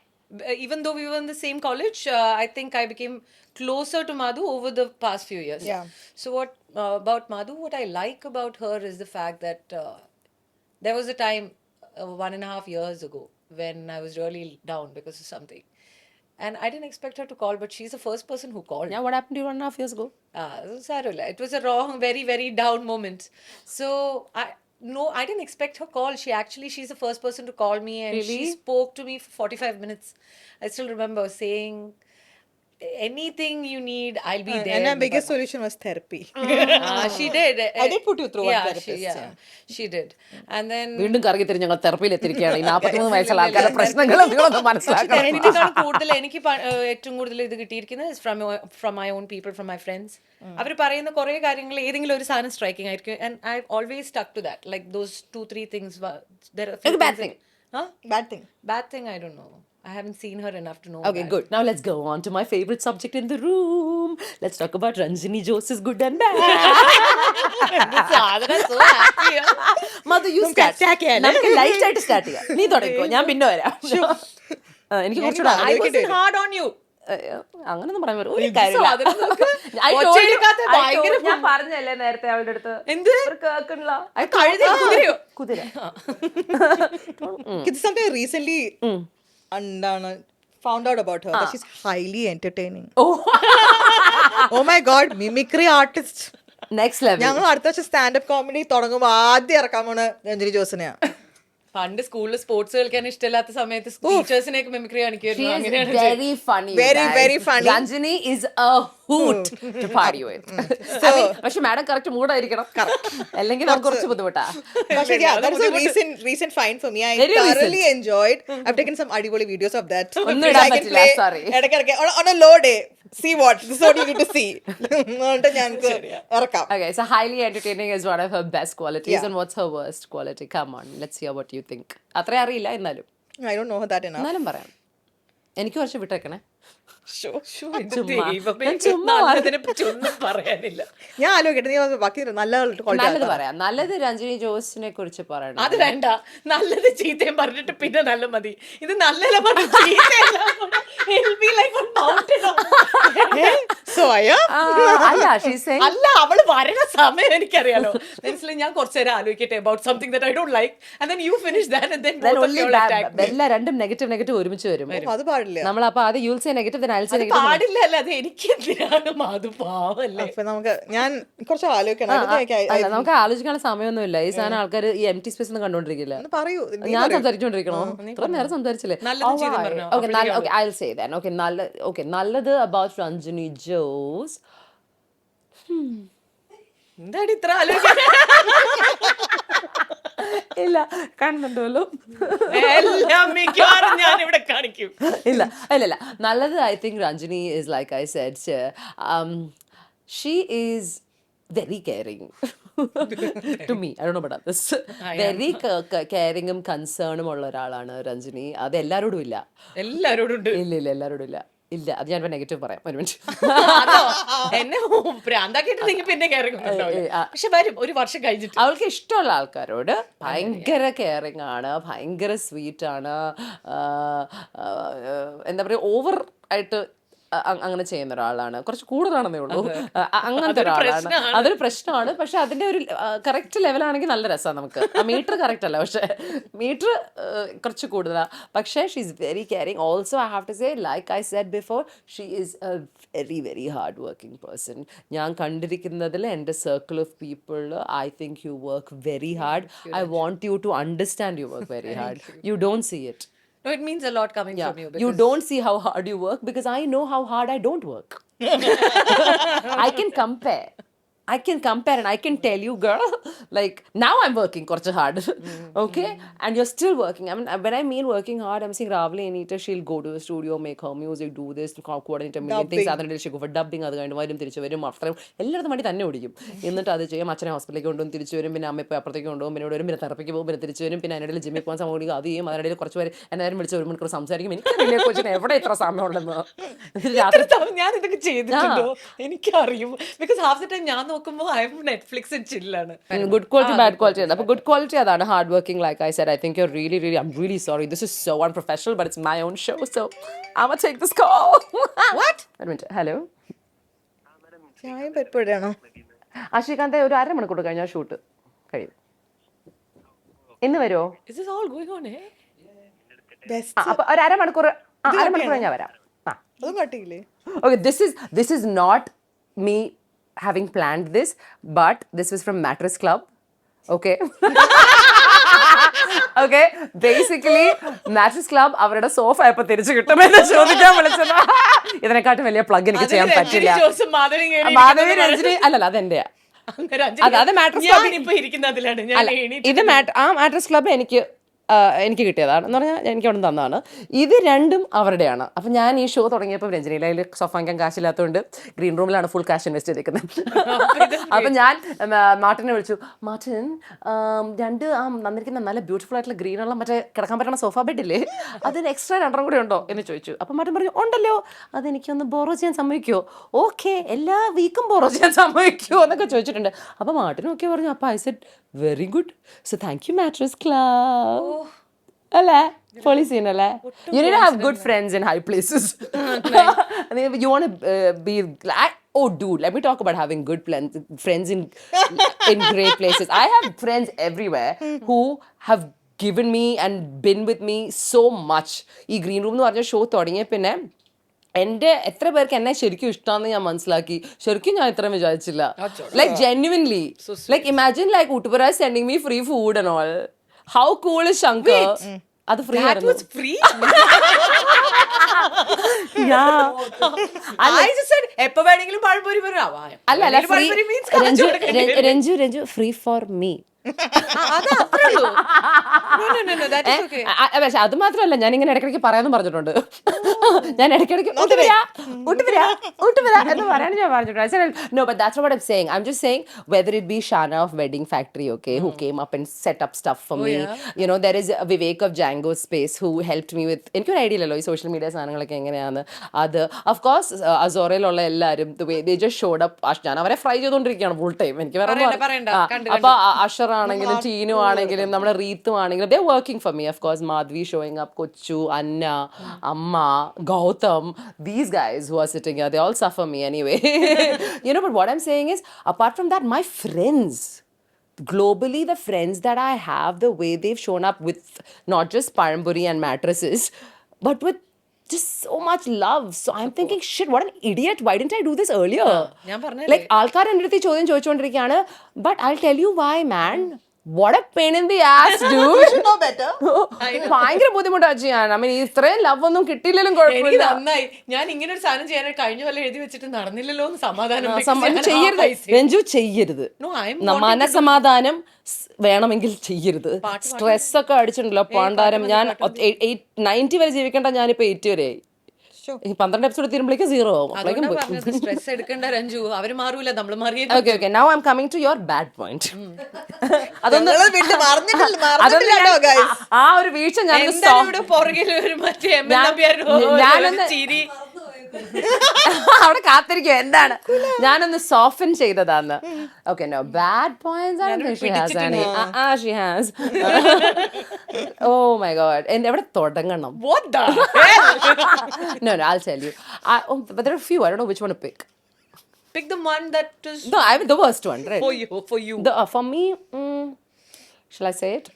Even though we were in the same college, I think I became closer to Madhu over the past few years. So what about Madhu, what I like about her is the fact that there was a time 1.5 years ago when I was really down because of something. And I didn't expect her to call, but she's the first person who called. Yeah, what happened to you 1.5 years ago? Sarula. It was a wrong, very, very down moment. So I didn't expect her call. She's the first person to call me, and she Really? spoke to me for 45 minutes. I still remember saying, anything you need, I'll be there. And our biggest solution was therapy. She did. I did put you through a Yeah, therapist. she did. And then വീണ്ടും കറങ്ങി തിരിഞ്ഞ് ഞങ്ങൾ തെറപ്പിയിൽ എത്തിയിരിക്കുകയാണ്. ഈ 43 വയസ്സുള്ള ആൾക്കാരുടെ പ്രശ്നങ്ങളും നിങ്ങളൊന്ന് മനസ്സിലാക്കണം. തെറപ്പിനേക്കാൾ കൂടുതൽ എനിക്ക് ഏറ്റവും കൂടുതൽ ഇത് കിട്ടിയിരിക്കുന്നത് from my own people, from my friends. അവർ പറയുന്ന കുറെ കാര്യങ്ങൾ ഏതെങ്കിലും ഒരു സാധനം സ്ട്രൈക്കിംഗ് ആയിരിക്കും. And I always stuck to that. Like those 2-3 things. bad thing. Bad thing. Bad thing, I don't know. I haven't seen her enough to know. Okay, good. Now let's go on to my favorite subject in the room. Let's talk about Ranjini Josie's good and bad. So happy. Madhu, you start. നമുക്ക് light ആയിട്ട് start ചെയ്യാം. നീ തുടങ്ങിക്കോ, ഞാൻ പിന്നെ വരാം. എനിക്ക് കുറച്ചുകൂടെ I wasn't hard on you. അങ്ങനൊന്നും പറയാൻ പറ്റും ഒരു കാര്യമില്ല. ഞാൻ പറഞ്ഞല്ലേ നേരത്തെ അവളുടെ അടുത്ത് എന്ത് കേൾക്കണില്ല. കുതിര. It's something I recently found out about her. That she's highly entertaining. Oh my god, mimicry artist. Next level. ഞങ്ങൾ അടുത്ത വർഷം സ്റ്റാൻഡപ്പ് കോമഡി തുടങ്ങുമ്പോൾ ആദ്യം ഇറക്കാൻ പോണ രഞ്ജിനി ജോസിനെയാ. പണ്ട് സ്കൂളിൽ സ്പോർട്സ് കളിക്കാൻ ഇഷ്ടമില്ലാത്ത സമയത്ത് ടീച്ചേഴ്സിനെയൊക്കെ mimicry കാണിക്കുമായിരുന്നു. Very funny. Very funny. Ranjini is a hoot to party with. പക്ഷെ മാഡം കറക്റ്റ് മൂഡായിരിക്കണം, അല്ലെങ്കിൽ നമുക്ക് കുറച്ച് ബുദ്ധിമുട്ടാ. പക്ഷേ that is a recent find for me. I thoroughly enjoyed. I've taken some അടിപൊളി videos of that. ഒന്നും ഇടാൻ പറ്റില്ല, sorry. ഇടയ്ക്കിടയ്ക്ക് on a low day. See what? This is what you need to see. ഞങ്ങൾക്ക് ഇറക്കാം. Okay, so highly entertaining is one of her best qualities. Yeah. And what's her worst quality? Come on, let's hear what you think. അത്രേ അറിയില്ല എന്നാലും I don't know her that enough. എന്നാലും പറയാം. എനിക്ക് കുറച്ച് വിട്ടേക്കണേ. ഒന്നും പറയാനില്ല. ഞാൻ ആലോചിക്കട്ടെ, നീ ബാക്കി നല്ലത് പറയാം. നല്ലത് രഞ്ജിനി ജോസിനെ കുറിച്ച് പറയണം. അത് വേണ്ട, നല്ലത് ചീത്തയും പറഞ്ഞിട്ട് പിന്നെ നല്ല മതി. ഇത് നല്ലല്ല അല്ല, അവള് വരണ സമയം എനിക്കറിയാലോ. മനസ്സിലായി, ഞാൻ കുറച്ചു നേരം ആലോചിക്കട്ടെ about something that I don't like, and then you finish that, and then both of you will attack me. എല്ലാം രണ്ടും നെഗറ്റീവ് ഒരുമിച്ച് വരും. അത് പാടില്ല. നമ്മൾ അപ്പൊ അത് യൂൽ സേ നെഗറ്റീവ്, പാടില്ല. അല്ല, അത് എനിക്ക് എന്തിനാണ് അത് പാവല്ലേ. ഞാൻ കുറച്ച് ആലോചിക്കണം. നമുക്ക് ആലോചിക്കാനുള്ള സമയമൊന്നുമില്ല. ഈ സാധനം ആൾക്കാർ ഈ എംറ്റി സ്പേസ് ഒന്നും കണ്ടുകൊണ്ടിരിക്കില്ല. പറയൂ, ഞാൻ സംസാരിച്ചോണ്ടിരിക്കണോ? ഇത്ര നേരം സംസാരിച്ചില്ലേ? നല്ലത് about Ranjini Jose. എന്താണ് ഇത്ര ആലോചിക്കാൻ? ഇല്ല, കാണുന്നുണ്ടല്ലോ. എല്ലാം മിക്കവാറും ഞാൻ ഇവിടെ കാണിക്കും. ഇല്ല. നല്ലത്, I think Ranjini is, like I said, she is very caring. To me, I don't know about others. Very caringും കൺസേണും ഉള്ള ഒരാളാണ് രഞ്ജിനി. അത് എല്ലാരോടും ഇല്ല. എല്ലാരോടും ഉണ്ട്. ഇല്ല, എല്ലാരോടും ഇല്ല. അത് ഞാൻ നെഗറ്റീവ് പറയാം. ഒരു മിനിറ്റ്. എന്നെ പ്രാന്താക്കിയിട്ട് പിന്നെ കെയറിംഗ്, പക്ഷെ വരും ഒരു വർഷം കഴിഞ്ഞിട്ട്. അവൾക്ക് ഇഷ്ടമുള്ള ആൾക്കാരോട് ഭയങ്കര കെയറിങ് ആണ്, ഭയങ്കര സ്വീറ്റ് ആണ്. എന്താ പറയുക, ഓവർ ആയിട്ട് അങ്ങനെ ചെയ്യുന്ന ഒരാളാണ്. കുറച്ച് കൂടുതലാണെന്നേ ഉള്ളൂ. അങ്ങനത്തെ ഒരാളാണ്. അതൊരു പ്രശ്നമാണ്. പക്ഷെ അതിന്റെ ഒരു കറക്റ്റ് ലെവലാണെങ്കിൽ നല്ല രസമാണ് നമുക്ക്. ആ മീറ്റർ കറക്റ്റ് അല്ല, പക്ഷെ മീറ്റർ കുറച്ച് കൂടുതലാണ്. പക്ഷേ she is very caring. Also I have to say, like I said before, she is a very very hard working person. ഞാൻ കണ്ടിരിക്കുന്നതിൽ എൻ്റെ circle of people, I think you work very hard. I want you to understand you work very hard. You don't see it. No, it means a lot coming from you. You don't see how hard you work because I know how hard I don't work. I can compare and I can tell you, girl, like now I'm working കുറച്ച് hard. Okay? And you're still working. I mean, when I mean working hard, I'm saying Ravli Anita, she'll go to the studio, make her music, do this, coordinate a million things. അതിനിടയിൽ she'll go for dubbing, അത് കഴിഞ്ഞ് വരും, തിരിച്ചു വരും, after എല്ലായിടത്തും വേണ്ടി തന്നെ ഓടിക്കും. എന്നിട്ട് അത് ചെയ്യും, അച്ഛനെ ഹോസ്പിറ്റലിലേക്ക് കൊണ്ടുവരും, തിരിച്ചു വരും, പിന്നെ അമ്മ ഇപ്പോൾ അപ്പുറത്തേക്ക് കൊണ്ടുപോകും, പിന്നെ വരും, പിന്നെ തെറപ്പിക്ക് പോകും, പിന്നെ തിരിച്ചു വരും, പിന്നെ അതിനിടയിൽ ജിമ്മിൽ പോകാൻ സമയം കൊടുക്കും, അത് ചെയ്യും. അതിനിടയിൽ കുറച്ച് പേര് എന്നാലും വിളിച്ച് 1 മണിക്കൂർ സംസാരിക്കും. എനിക്കറിയില്ലേ കൊച്ചിന് എവിടെ ഇത്ര സമയം ഉണ്ടെന്ന്. ഞാൻ ഇതൊക്കെ ചെയ്തിട്ടുണ്ടോ എനിക്കറിയും. ബിക്കോസ് ഹാഫ് ദ ടൈം ഞാൻ നോക്കുമ്പോൾ ഐ എം നെറ്റ്ഫ്ലിക്സ് ചില്ലാണ്. ഗുഡ് ക്വാളിറ്റി ബാഡ് ക്വാളിറ്റി അല്ല. അപ്പോൾ ഗുഡ് ക്വാളിറ്റി അതാണ്, hard working. Like I said, I think you really really, I'm really sorry, this is so unprofessional, but it's my own show, so I will take this call. What? ഒരു minute. Hello, ചായ പരിപ്പോഴാണോ? ആശികാന്ത്, ഒരു 1/2 മണിക്കൂർ കഴിഞ്ഞാൽ shoot കഴിയും. ഇന്ന് വരുമോ? Is this all going on, eh? അപ്പോൾ ഒരു 1/2 മണിക്കൂർ കഴിഞ്ഞാൽ വരാം. അതും കട്ടിയില്ലേ? Okay, this is not me having planned this, but this was from Mattress Club. Okay. Okay, basically Mattress Club അവരുടെ സോഫ എപ്പോ തിരിച്ചു കിട്ടുമെന്ന് ചോദിക്കാൻ വിളിച്ചത്. ഇതിനെക്കാട്ടും വലിയ പ്ലഗ് എനിക്ക് ചെയ്യാൻ പറ്റില്ല. മാധവി രഞ്ജിനി അല്ലല്ല അതെന്റെയാ. അത് മാട്രസ് മാട്രസ് ക്ലബ് എനിക്ക് കിട്ടിയതാണ് എന്ന് പറഞ്ഞാൽ എനിക്ക് അവിടെ തന്നതാണ്. ഇത് രണ്ടും അവരുടെയാണ്. അപ്പം ഞാൻ ഈ ഷോ തുടങ്ങിയപ്പോൾ രഞ്ജനിയിൽ അതിൽ സോഫാക്കാൻ കാശില്ലാത്തതുകൊണ്ട് ഗ്രീൻ റൂമിലാണ് ഫുൾ ക്യാഷ് ഇൻവെസ്റ്റ് ചെയ്തിരിക്കുന്നത്. അപ്പം ഞാൻ മാർട്ടിനെ വിളിച്ചു, മാർട്ടിൻ രണ്ട് തന്നിരിക്കുന്ന നല്ല ബ്യൂട്ടിഫുൾ ആയിട്ടുള്ള ഗ്രീനുള്ള മറ്റേ കിടക്കാൻ പറ്റുന്ന സോഫ ബെഡില്ലേ, അതിന് എക്സ്ട്രാ രണ്ടെണ്ണം കൂടെ ഉണ്ടോ എന്ന് ചോദിച്ചു. അപ്പം മാർട്ടിൻ പറഞ്ഞു ഉണ്ടല്ലോ, അതെനിക്കൊന്ന് ബോറോ ചെയ്യാൻ സമ്മതിക്കുമോ? ഓക്കെ, എല്ലാ വീക്കും ബോറോ ചെയ്യാൻ സമ്മതിക്കുമോ എന്നൊക്കെ ചോദിച്ചിട്ടുണ്ട്. അപ്പം മാർട്ടിനും ഒക്കെ പറഞ്ഞു. അപ്പം I said very good, so thank you mattress club. അല്ലേ, പൊളി സീൻ അല്ലേ? You need to have good friends in high places. You want to be oh dude, let me talk about having good friends in great places. I have friends everywhere who have given me and been with me so much. ഈ green room എന്ന് പറഞ്ഞ show തുടങ്ങിയ പിന്നെ എൻ്റെ എത്ര പേർക്ക് എന്നെ ശരിക്കും ഇഷ്ടമാണെന്ന് ഞാൻ മനസ്സിലാക്കി. ശരിക്കും ഞാൻ ഇത്രയും വിചാരിച്ചില്ല. Like genuinely, like imagine like Oottupura sending me free food and all. How cool is Shankar? അത് ഫ്രീ ആയിരുന്നു. That was free? Yeah. I just said എപ്പോ വേണമെങ്കിലും പഴംപൊരി വരാം. അല്ല free. Ranju free for me. പക്ഷെ അത് മാത്രമല്ല, ഞാൻ ഇങ്ങനെ ഇടയ്ക്കിടയ്ക്ക് പറയാനും പറഞ്ഞിട്ടുണ്ട്. ഞാൻ ഇടയ്ക്കിടയ്ക്ക് എന്ന് പറയാൻ ഞാൻ പറഞ്ഞിട്ടുണ്ട്. No, but that's not what I'm saying. I'm just saying whether it be Shana of Wedding Factory, okay, who came up and set up stuff for me. You know, there is Vivek of Django Space who helped me with. എനിക്കൊരു idea ഇല്ലല്ലോ ഈ social media സാധനങ്ങളൊക്കെ എങ്ങനെയാണ്. അത് of course അസോറയിലുള്ള എല്ലാവരും the way they just showed up. ഞാൻ അവരെ fry ചെയ്തുകൊണ്ടിരിക്കുകയാണ് ഫുൾ ടൈം. എനിക്ക് അപ്പൊ അഷർ ആണെങ്കിലും ടീനു ആണെങ്കിലും നമ്മുടെ റീത്തും ആണെങ്കിലും they are working for me. Of course Madhavi showing up, കൊച്ചു, അന്ന, അമ്മ, Gautam, these guys who are sitting here, they all suffer me anyway. You know, but what I'm saying is, apart from that, my friends globally, the friends that I have, the way they've shown up with not just Paramburi and mattresses, but with just so much love. So I'm thinking, shit, what an idiot, why didn't I do this earlier? Like ആൾക്കാർ എൻ്റെ അടുത്ത് ചോദ്യം ചോദിച്ചുകൊണ്ടിരിക്കുകയാണ്. But I'll tell you why, man. What a pain in the ass, dude. You should know better. ഭയങ്കര ബുദ്ധിമുട്ടാണ് ചെയ്യാൻ. I mean, ഇത്രയും love ഒന്നും കിട്ടിയില്ലെങ്കിലും കുഴപ്പമില്ല. നന്നായി, ഞാൻ ഇങ്ങനെ ഒരു സാധനം ചെയ്യാൻ കഴിഞ്ഞ പോലെ എഴുതി വെച്ചിട്ട് നടന്നില്ലല്ലോ എന്ന് സമാധാനം ചെയ്യരുത് രഞ്ജു, ചെയ്യരുത്. മനസമാധാനം വേണമെങ്കിൽ ചെയ്യരുത്. സ്ട്രെസ് ഒക്കെ അടിച്ചിട്ടുണ്ടല്ലോ പാണ്ടാരം. ഞാൻ 90 വരെ ജീവിക്കേണ്ട, ഞാനിപ്പോ 80 വരെയായി. 12 എപ്പിസോഡ് തീരുമ്പോഴേക്കും 0 ആവും. സ്ട്രെസ് എടുക്കേണ്ട രഞ്ജു, അവര് മാറൂല, നമ്മള് മാറിയത്. Okay, now I'm coming to your bad point. ആ ഒരു വീഴ്ച ഞാനൊന്ന് പുറകില് ഒരു മറ്റേ അവിടെ കാത്തിരിക്കും എന്താണ് ഞാനൊന്ന് Sofan ചെയ്തതാന്ന്. Okay, no bad points. I don't think she has any. She has. Oh my god. And എവിടെ തുടങ്ങണം? What the hell? No, I'll tell you. But there are a few. I don't know which one to pick. Pick the one that is. No, I mean the worst one, right? For you. For me, shall I say it?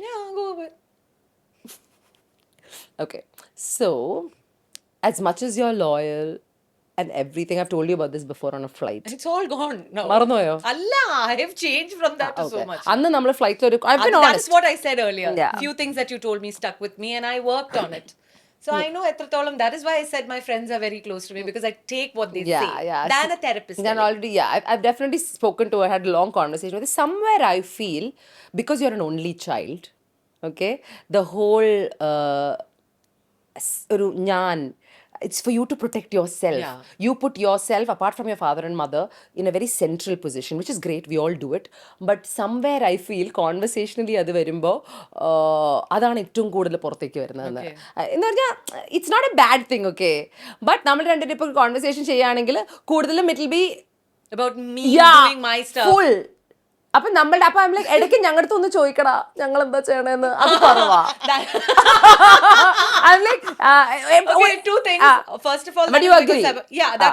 Yeah, go ahead. Okay. So, as much as you're loyal and everything, I've told you about this before on a flight. It's all gone now. മറന്നുപോയോ? Allah, I have changed from that to so much. അന്ന് നമ്മൾ ഫ്ലൈറ്റിൽ ഒരു I've been honest. That is what I said earlier. Yeah. Few things that you told me stuck with me and I worked on it. So I know etratolam. That is why I said my friends are very close to me, because I take what they say. Than a therapist. Then already, I've definitely spoken to her, had a long conversation with her. Somewhere I feel, because you're an only child, okay, the whole it's for you to protect yourself. Yeah. You put yourself, apart from your father and mother, in a very central position, which is great. We all do it. But somewhere I feel, conversationally, അത് വരുമ്പോൾ അതാണ് ഏറ്റവും കൂടുതൽ പുറത്തേക്ക് വരുന്നതെന്ന്. എന്ന് പറഞ്ഞാൽ it's not a bad thing, okay. But നമ്മൾ രണ്ടിനും ഇപ്പോൾ കോൺവെർസേഷൻ ചെയ്യുകയാണെങ്കിൽ കൂടുതലും it will be about me doing my stuff. Full. അപ്പൊ നമ്മളുടെ അപ്പൊ ഇടയ്ക്ക് ഞങ്ങളുടെ ഒന്ന് ചോദിക്കടാ ഞങ്ങൾ എന്താ ചെയ്യണെന്ന്, അത് കുറവാ. Okay, two things. First of all, but you agree? That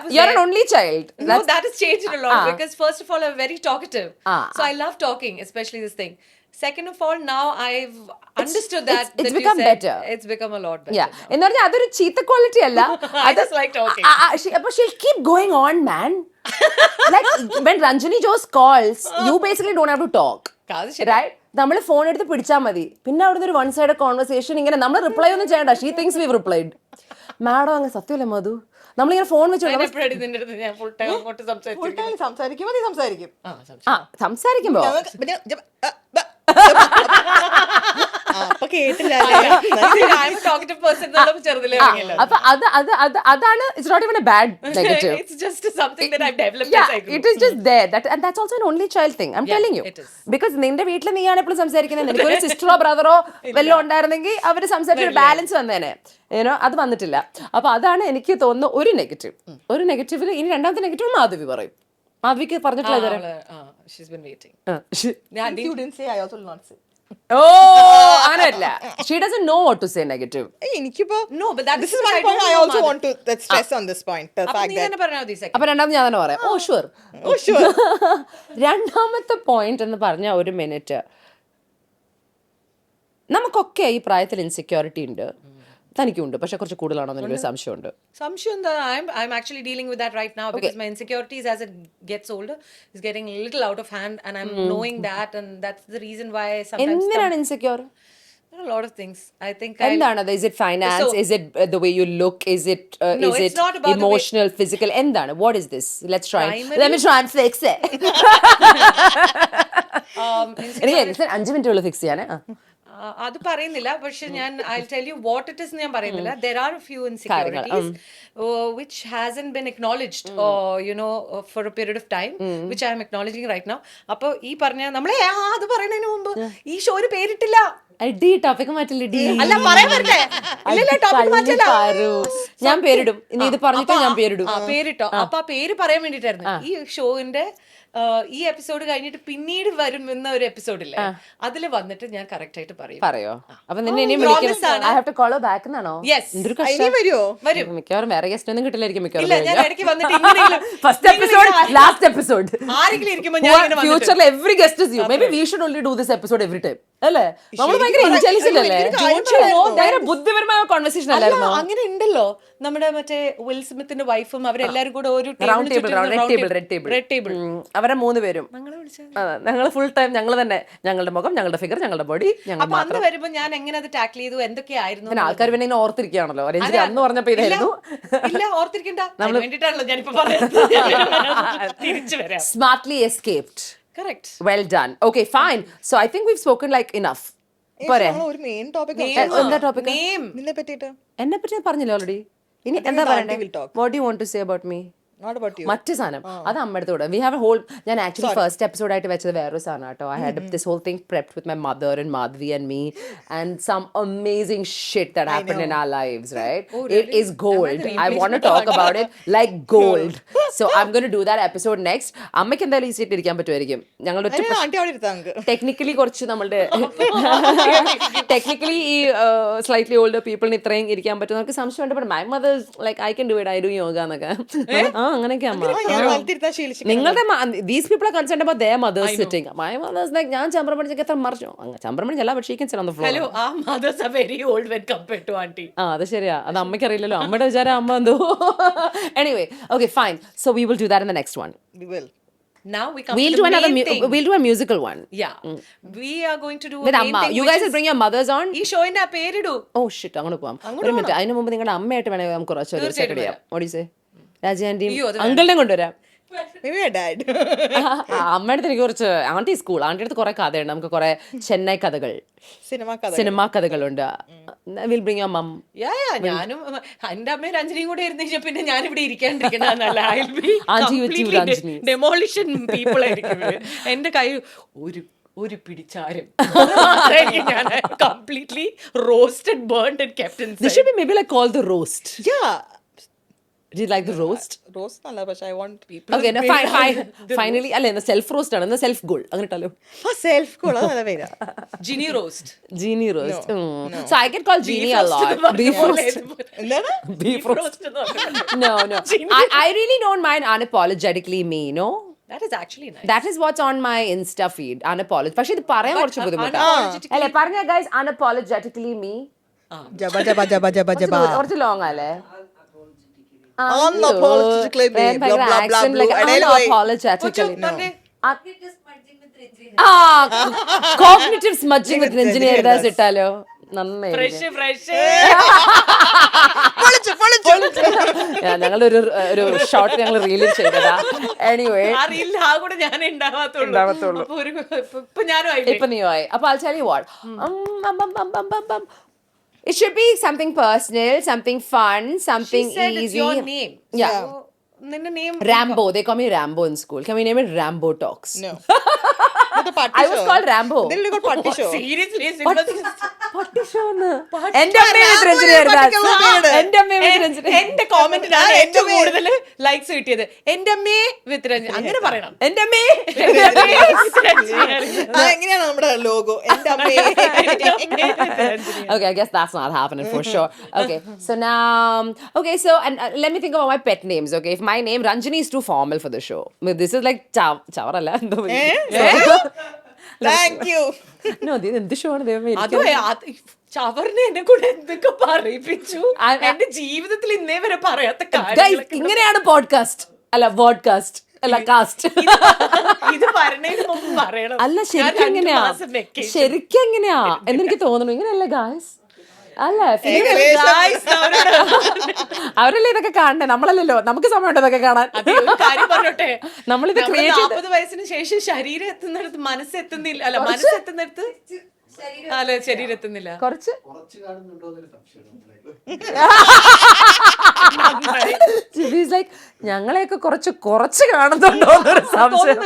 was you're an only child. No, that has changed a lot because first of all, I'm very talkative. So I love talking, especially this thing. Second of all, now I've understood that it's that you become said, better. It's become a lot better. Yeah. now. എന്ന് പറഞ്ഞാൽ അതൊരു ചീത്ത quality അല്ല. I just like talking. But she'll keep going on, man. Like when Ranjini Josie calls, you basically don't have to talk. അത് ശരി. Right? നമ്മൾ phone എടുത്ത് പിടിച്ചാൽ മതി. പിന്നെ അവിടുന്ന് ഒരു വൺ സൈഡ് കോൺവെർസേഷൻ ഇങ്ങനെ നമ്മൾ റിപ്ലൈ ഒന്നും ചെയ്യണ്ട. She things we replied. Madam അങ്ങ് സത്യമല്ലേ മധു? നമ്മളിങ്ങനെ ഫോൺ വെച്ച് ഞാൻ എപ്പോഴും നിന്റെ അടുത്ത് ഞാൻ ഫുൾ ടൈം അങ്ങോട്ട് സംസാരിച്ചു. സംസാരിക്കുമ്പോ നീ സംസാരിക്കും. സംസാരിക്കുമ്പോ അപ്പൊ കേട്ടില്ല. I'm a talkative person എന്നുള്ള ചെറുതിലേ അറിയില്ല. അപ്പൊ അതാണ് it's not even a bad negative. It's just something that I've developed Yeah, as I grew. it is just there. And that's also an only child thing. I'm telling you. it is. Because നിന്റെ വീട്ടിൽ നീയാണ് എപ്പോഴും സംസാരിക്കുന്നത്. നിനക്കൊരു സിസ്റ്ററോ ബ്രദറോ വല്ലതും ഉണ്ടായിരുന്നെങ്കിൽ അവർ സംസാരിച്ചൊരു balance വന്നേനെ. അത് വന്നിട്ടില്ല. അപ്പൊ അതാണ് എനിക്ക് തോന്നുന്ന ഒരു നെഗറ്റീവ്. ഒരു നെഗറ്റീവിൽ ഇനി രണ്ടാമത്തെ നെഗറ്റീവ് മാധവി പറയും. മാധവിക്ക് പറഞ്ഞിട്ടില്ല ഇതുവരെ. She's been waiting. You didn't say, I also will not say. ഓ അങ്ങനെയല്ല. She doesn't know what to say negative. എനിക്കിപ്പോ No, but that's this is one point I also want to stress on this point. The അപ്പൊ fact നീ that തന്നെ പറഞ്ഞാൽ മതി second. അപ്പൊ രണ്ടാമത് ഞാൻ തന്നെ പറയാം. Oh sure. sure. രണ്ടാമത്തെ പോയിന്റ് എന്ന് പറഞ്ഞ ഒരു മിനിറ്റ്, നമുക്കൊക്കെ ഈ പ്രായത്തിൽ ഇൻസെക്യൂരിറ്റി ഉണ്ട്. തനിക്കുണ്ട്, പക്ഷെ കുറച്ച് കൂടുതലാണെന്ന് എനിക്കൊരു സംശയമുണ്ട്. സംശയം എന്താ? I'm actually dealing with that right now because my insecurities as it gets older is getting a little out of hand and I'm knowing that, and that's the reason why I sometimes എന്തിനാണ് insecure? there are a lot of things. I think എന്താണ്? Is it finance? So- Is it the way you look? Is it No, is it's it not about the way- emotional, physical? എന്താണ്? What is this? Let me try and fix it. എനിക്ക് 5 minute ഉള്ളു fix ചെയ്യാനേ. അത് പറയുന്നില്ല, പക്ഷെ ഞാൻ I tell you what it is ഞാൻ പറയുന്നില്ല. There are a few insecurities which has been acknowledged for a period of time which I am acknowledging right now. അപ്പൊ ഈ പറഞ്ഞ നമ്മളെ അത് പറയുന്നതിന് മുമ്പ് ഈ ഷോ ഒരു പേരിട്ടില്ല. ഡി ടോപ്പിക് മാറ്റില്ല. ഡി അല്ല പറയാൻ പറ്റേ? ഇല്ലല്ല ടോപ്പിക് മാറ്റില്ല. ഞാൻ പേരിടും. ഇനി ഇത് പറഞ്ഞിട്ട് ഞാൻ പേരിടും. പേരിട്ടോ. അപ്പൊ ആ പേര് പറയാൻ വേണ്ടിട്ടായിരുന്നു ഈ ഷോയിന്റെ ഈ എപ്പിസോഡ് കഴിഞ്ഞിട്ട് പിന്നീട് വരുന്ന ഒരു എപ്പിസോഡില്ലേ, അതിൽ വന്നിട്ട് ഞാൻ കറക്റ്റ് ആയിട്ട് പറയോ? അപ്പൊ നിന്നെ ഇനിയും വിളിക്കും. I have to call her back എന്നാണോ? Yes. എന്തൊരു കഷ്ടം. വരും. മിക്കവാറും വേറെ ഗസ്റ്റ് ഒന്നും കിട്ടില്ലായിരിക്കും. ഇല്ല, ഞാൻ ഇടയ്ക്ക് വന്നിട്ട് ഇങ്ങനെയെങ്കിലും ഫസ്റ്റ് എപ്പിസോഡ്, ലാസ്റ്റ് എപ്പിസോഡ്, ആരെങ്കിലും ഇരിക്കുമ്പോൾ ഞാൻ ഇങ്ങനെ വന്നിട്ട് ഫ്യൂച്ചറിൽ every guest is you. May be we should only do this episode every time. അല്ലേ? നമ്മൾ ഭയങ്കര ഇന്റലിജന്റ് അല്ലേ? ഭയങ്കര ബുദ്ധിപരമായ കോൺവെർസേഷൻ അല്ലായിരുന്നോ? അങ്ങനെ ഉണ്ടല്ലോ. നമ്മുടെ മറ്റേ വിൽ സ്മിത്തിന്റെ വൈഫും അവരെല്ലാരും കൂടെ ഒരു റൗണ്ട് ടേബിൾ, റെഡ് ടേബിൾ. അവരെ 3 പേരും ഞങ്ങൾ ഫുൾ ടൈം ഞങ്ങൾ തന്നെ, ഞങ്ങളുടെ മുഖം, ഞങ്ങളുടെ ഫിഗർ, ഞങ്ങളുടെ ബോഡി, ഞങ്ങൾ മാത്രം. അന്ന് വരുമ്പോ ഞാൻ എങ്ങനെ അത് ടാക്കിൾ ചെയ്തു, എന്തൊക്കെയായിരുന്നു. പിന്നെ ആൾക്കാർ പിന്നെ ഇങ്ങനെ ഓർത്തിരിക്കുകയാണല്ലോ. രഞ്ജിനി അന്ന് പറഞ്ഞപ്പോ ഇതായിരുന്നു. ഇല്ല, ഓർത്തിരിക്കണ്ട. വേണ്ടിട്ടാണല്ലോ ഞാനിപ്പോ പറയുന്നത്. തിരിച്ചു വരാം. Smartly escaped. Correct. Well done. Okay, fine. So I think we've spoken like enough. പോരെ? ഒരു മെയിൻ ടോപ്പിക് എന്താ ടോപ്പിക്? നിന്നെ പറ്റിയിട്ട് എന്നെ പറ്റി പറഞ്ഞില്ല ഓൾറെഡി. ഇനി എന്താ പറയണ്ടേ? What do you want to say about me? not about you. മറ്റു സാധനം അത് അമ്മയുടെ കൂടെ വി ഹാവ് എ ഹോൾ. ഞാൻ ആക്ച്വലി ഫസ്റ്റ് എപ്പിസോഡ് ആയിട്ട് വെച്ചത് വേറൊരു സാധനം കേട്ടോ. I had this hole thing prepped with my mother and Madhavi and me and some amazing shit that happened in our lives, right? It is gold. I want to talk about it like gold. So I'm going to do that episode next. അമ്മയ്ക്ക് എന്തായാലും ഈ seat ഇരിക്കാൻ പറ്റുമായിരിക്കും. ഞങ്ങളുടെ anti അവിടെ ഇരുത്താങ്ക് technically കുറച്ച് നമ്മളുടെ technically ഈ സ്ലൈറ്റ്ലി ഓൾഡർ പീപ്പിളിന് ഇത്രയും ഇരിക്കാൻ പറ്റും. നമുക്ക് സംശയമുണ്ട്. But my mother like I can do it, I do yoga എന്നൊക്കെ. അങ്ങനെയൊക്കെ അമ്മ. നിങ്ങളുടെ these people are concerned about their mothers sitting. My mother's like ഞാൻ ചമ്പ്രം പഠിച്ചൊക്കെ എത്ര മറിഞ്ഞു. ചമ്പ്രം പഠിച്ചല്ല, but she can sit on the floor. Hello, our mothers are very old when compared to auntie. അത് ശരിയാ. അത് അമ്മയ്ക്ക് അറിയില്ലല്ലോ. അമ്മയുടെ വിചാരം അമ്മ എന്തോ. Anyway, okay, fine. So we will do that in the next one. we will Now we come We'll to do the another main thing. we'll do a musical one. Yeah. We are going to do With a main Amma. thing. You guys will bring your mothers on. ഈ ഷോയിന്റെ ആ പേരിടൂ. Oh shit, അങ്ങോട്ട് പോവാം. ഒരു minute. അതിന് മുമ്പ് നിങ്ങളുടെ അമ്മയായിട്ട് വേണമെങ്കിൽ നമുക്ക് കുറച്ച് സെറ്റ് ചെയ്യാം. What do you say? രാജാന്റിയും അങ്കിളിനെ കൊണ്ടുവരാം. maybe a dad. അമ്മയുടെ അടുത്ത് എനിക്ക് കുറച്ച് ആന്റി സ്കൂൾ ആന്റി അടുത്ത് കുറെ കഥയുണ്ട്. നമുക്ക് കുറെ ചെന്നൈ കഥകൾ, സിനിമാ കഥകളുണ്ട്. വിൽ ബ്രിങ് യുവർ മം. ഞാനും എന്റെ അമ്മയും രഞ്ജനിയും കൂടെ ഇരുന്ന് പിന്നെ ഞാൻ ഇവിടെ ഇരിക്കാണ്ടിരിക്കണല്ല. ഡെമോളിഷൻ പീപ്പിൾ ആയിരിക്കും. എന്റെ കൈ ഒരു പിടിച്ചാരും ഞാൻ completely roasted burned and kept inside. This should be maybe like called the roast. yeah Do you like the roast? roast nalla but I want people Okay, now finally അല്ല ഇന്ന് self roast ആണ്. ഇന്ന് self goal അങ്ങനെ ഇട്ടാലോ? self cool നല്ല പേരാ. Genie roast. Genie roast. So I get called Genie a lot. Beef roast. എന്താണ് Beef roast. No. I really don't mind unapologetically me, no? That is actually nice. That is what's on my Insta feed. Unapologetic. പക്ഷെ ഇത് പറയാൻ കുറച്ച് ബുദ്ധിമുട്ടാണ്. unapologetically- അല്ലേ പറഞ്ഞ guys unapologetically me. ജബ ജബ ജബ ജബ ജബ. കുറച്ച് long അല്ലേ? Unapologetically me. Blah blah blah blah. Unapologetically. പറഞ്ഞേ. Cognitive smudging with Ranjini Haridas ഇട്ടാലോ നന്നായി. ഞങ്ങളുടെ ഒരു ഷോർട്ട് ഞങ്ങൾ റീലിൽ ചെയ്തതാ. എനിവേ ഇപ്പൊ നീയായി. അപ്പൊ I'll tell you what. It should be something personal, something fun, something She said easy. it's your name. Yeah. So, നിന്റെ name Rambo. They call me Rambo in school. Can we name it Rambo Talks? No. Not a party I show. was called Rambo. Then you got party show. seriously പട്ടി ഷോന്ന് എന്റെ അമ്മയെ with Ranjini Haridas. എന്റെ അമ്മയെ with Ranjini. എന്റെ കോമന്റിനാണ് ഏറ്റവും കൂടുതൽ likes കിട്ടിയത്. എന്റെ അമ്മയെ വിത്ത് രഞ്ജിനി അങ്ങനെ പറയണം. എന്റെ അമ്മേ. എങ്ങനെയാണ് നമ്മുടെ ലോഗോ? എന്റെ അമ്മേ. Okay, I guess that's not happening for sure. Okay, so now, okay, so and let me think about my pet names. Okay, if my name Ranjini is too formal for the show, this is like chavaralla. Thank you. No, this എന്ത് show ആണ് ദൈവമേ. ചവറിനെ എന്നെ കൂടെ എന്തൊക്കെ പറയിപ്പിച്ചു. എന്റെ ജീവിതത്തിൽ ഇന്നേ വരെ പറയാത്ത Guys, ഇങ്ങനെയാണ് പോഡ്കാസ്റ്റ് അല്ല പോഡ്കാസ്റ്റ് അല്ല കാസ്റ്റ്. ഇത് പറഞ്ഞതിന് മുമ്പ് പറയണം. അല്ല ശരിക്കും എങ്ങനെയാ ശരിക്കും എങ്ങനെയാ എന്നെനിക്ക് തോന്നുന്നു. ഇങ്ങനെയല്ല ഗായ്സ്. അല്ല അവരല്ലേ ഇതൊക്കെ കാണണ്ടേ, നമ്മളല്ലല്ലോ. നമുക്ക് സമയമുണ്ട് ഇതൊക്കെ കാണാൻ. കാര്യം പറഞ്ഞോട്ടെ, നമ്മളിത് 40 വയസ്സിന് ശേഷം ശരീരം എത്തുന്നിടത്ത് മനസ്സെത്തുന്നില്ല. അല്ല മനസ്സെത്തുന്നിടത്ത് അല്ല ശരീരം എത്തുന്നില്ല. കുറച്ച് ഞങ്ങളെയൊക്കെ കുറച്ച് കാണുന്നുണ്ടോ എന്നൊരു സംശയം.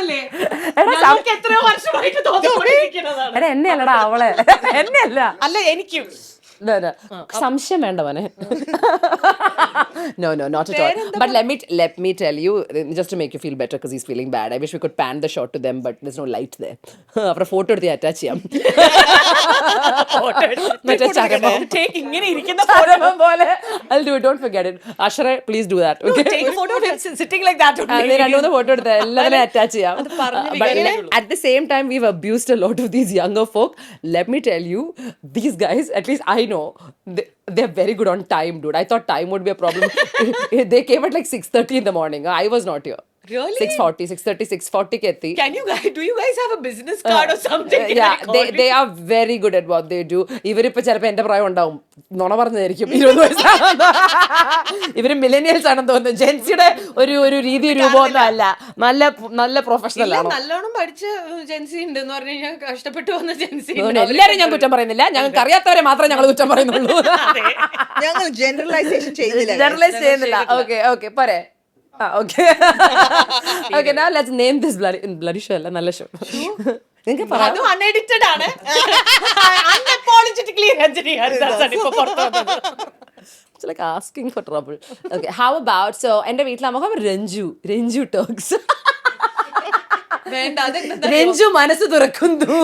എത്രയോ വർഷമായിട്ട് തോന്നിക്കൊണ്ടിരിക്കുന്നതാണ്. എടാ എന്നെ അല്ലടാ അവളെ, എന്നെ അല്ല. അല്ല എനിക്കും സംശയം വേണ്ട മോനെ. No, not at all. But let me tell you, just to make you feel better because he's feeling bad. I wish we could pan the shot to them, but there's no light there. അവരുടെ photo എടുത്ത് attach ചെയ്യാം. ഇങ്ങനെ ഇരിക്കുന്ന പോലെ. I'll do it. Don't forget it. Ashra, please do that. Okay. Take a photo of him sitting like that. രണ്ട് മൂന്ന് photo എടുത്ത് എല്ലാത്തിനും അറ്റാച്ച് ചെയ്യാം. But at the same time, we've abused a lot of these younger folk. Let me tell you, these guys, at least I know, they're very good on time, dude. I thought time would be a problem. They came at like 6:30 in the morning. I was not here. Really? 6:40, 6:30, 6:40 ke ethi. Do you guys have a business card or something? Yeah, they are very good at what they do. ഇവരിപ്പോ ചിലപ്പോ എന്റെ പ്രായം ഉണ്ടാവും, നുണ പറഞ്ഞായിരിക്കും. 20 വയസ്സാണ്. ഇവര് millennials ആണെന്ന് തോന്നുന്നു. ജെൻസിയുടെ ഒരു രീതി രൂപമൊന്നും അല്ല. നല്ല പ്രൊഫഷണൽ ആണ്. നല്ലോണം പഠിച്ച ജെൻസി ഉണ്ട് എന്ന് പറഞ്ഞു കഴിഞ്ഞാൽ കഷ്ടപ്പെട്ടു വന്ന ജെൻസി. എല്ലാരും ഞാൻ കുറ്റം പറയുന്നില്ല, ഞങ്ങൾക്ക് അറിയാത്തവരെ മാത്രമേ ഞങ്ങൾ കുറ്റം പറയുന്നുള്ളൂ. ഞങ്ങൾ ജനറലൈസേഷൻ ചെയ്യുന്നില്ല. ജനറലൈസ് ചെയ്യുന്നില്ല. ഓക്കെ പോരെ. Okay, now let's name this bloody show. അല്ല നല്ല ഷോ. നിങ്ങൾക്ക് പറയാം. അൺഎഡിറ്റഡ് ആണ്. Unapologetically Ranjini Haridas ആണ് ഇപ്പോ പുറത്തു വന്നത്. It's like asking for trouble. Okay, how about, so എന്റെ വീട്ടിൽ നമുക്ക് രഞ്ജു ടോക്സ്. വേണ്ട, രഞ്ജു മനസ്സ് തുറക്കുന്നു.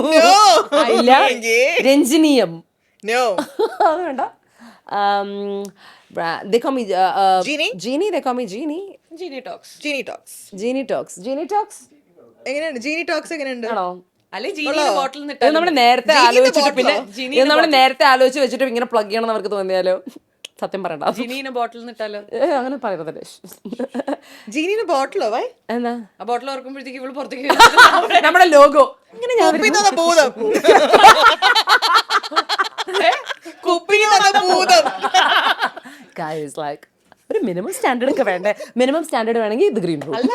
ഇല്ല, രഞ്ജിനിയം. No. അത് വേണ്ട. They call me Genie. They call me Genie. Genie Talks. എങ്ങനെയുണ്ട് Genie Talks? എങ്ങനെയുണ്ട്? ആണോ? അല്ലെ ജീനിയുടെ ബോട്ടിൽ ഇത് നമ്മൾ നേരത്തെ ആലോചിച്ചിട്ട് പിന്നെ ഇത് നമ്മൾ നേരത്തെ ആലോചിച്ച് വെച്ചിട്ട് ഇങ്ങനെ പ്ലഗ് ചെയ്യണം അവർക്ക് തോന്നിയാലോ? സത്യം പറയണ്ട. ജീനിയുടെ ബോട്ടിൽ നിട്ടാലോ? അങ്ങനെ പറയുന്നത്. ജീനിയുടെ ബോട്ടിലോ? വൈ? എന്താ ആ ബോട്ടിൽ ഓർക്കുമ്പോഴത്തേക്ക് ഇവള് പുറത്തേക്ക് നമ്മുടെ ലോഗോ ഇങ്ങനെ ഞാൻ ഭൂതം. ഭൂതം. Guys, like ഒരു മിനിമം സ്റ്റാൻഡേർഡ് ഒക്കെ വേണ്ടേ? മിനിമം സ്റ്റാൻഡേർഡ് വേണമെങ്കിൽ ഇത് ഗ്രീൻ റൂം. അല്ല,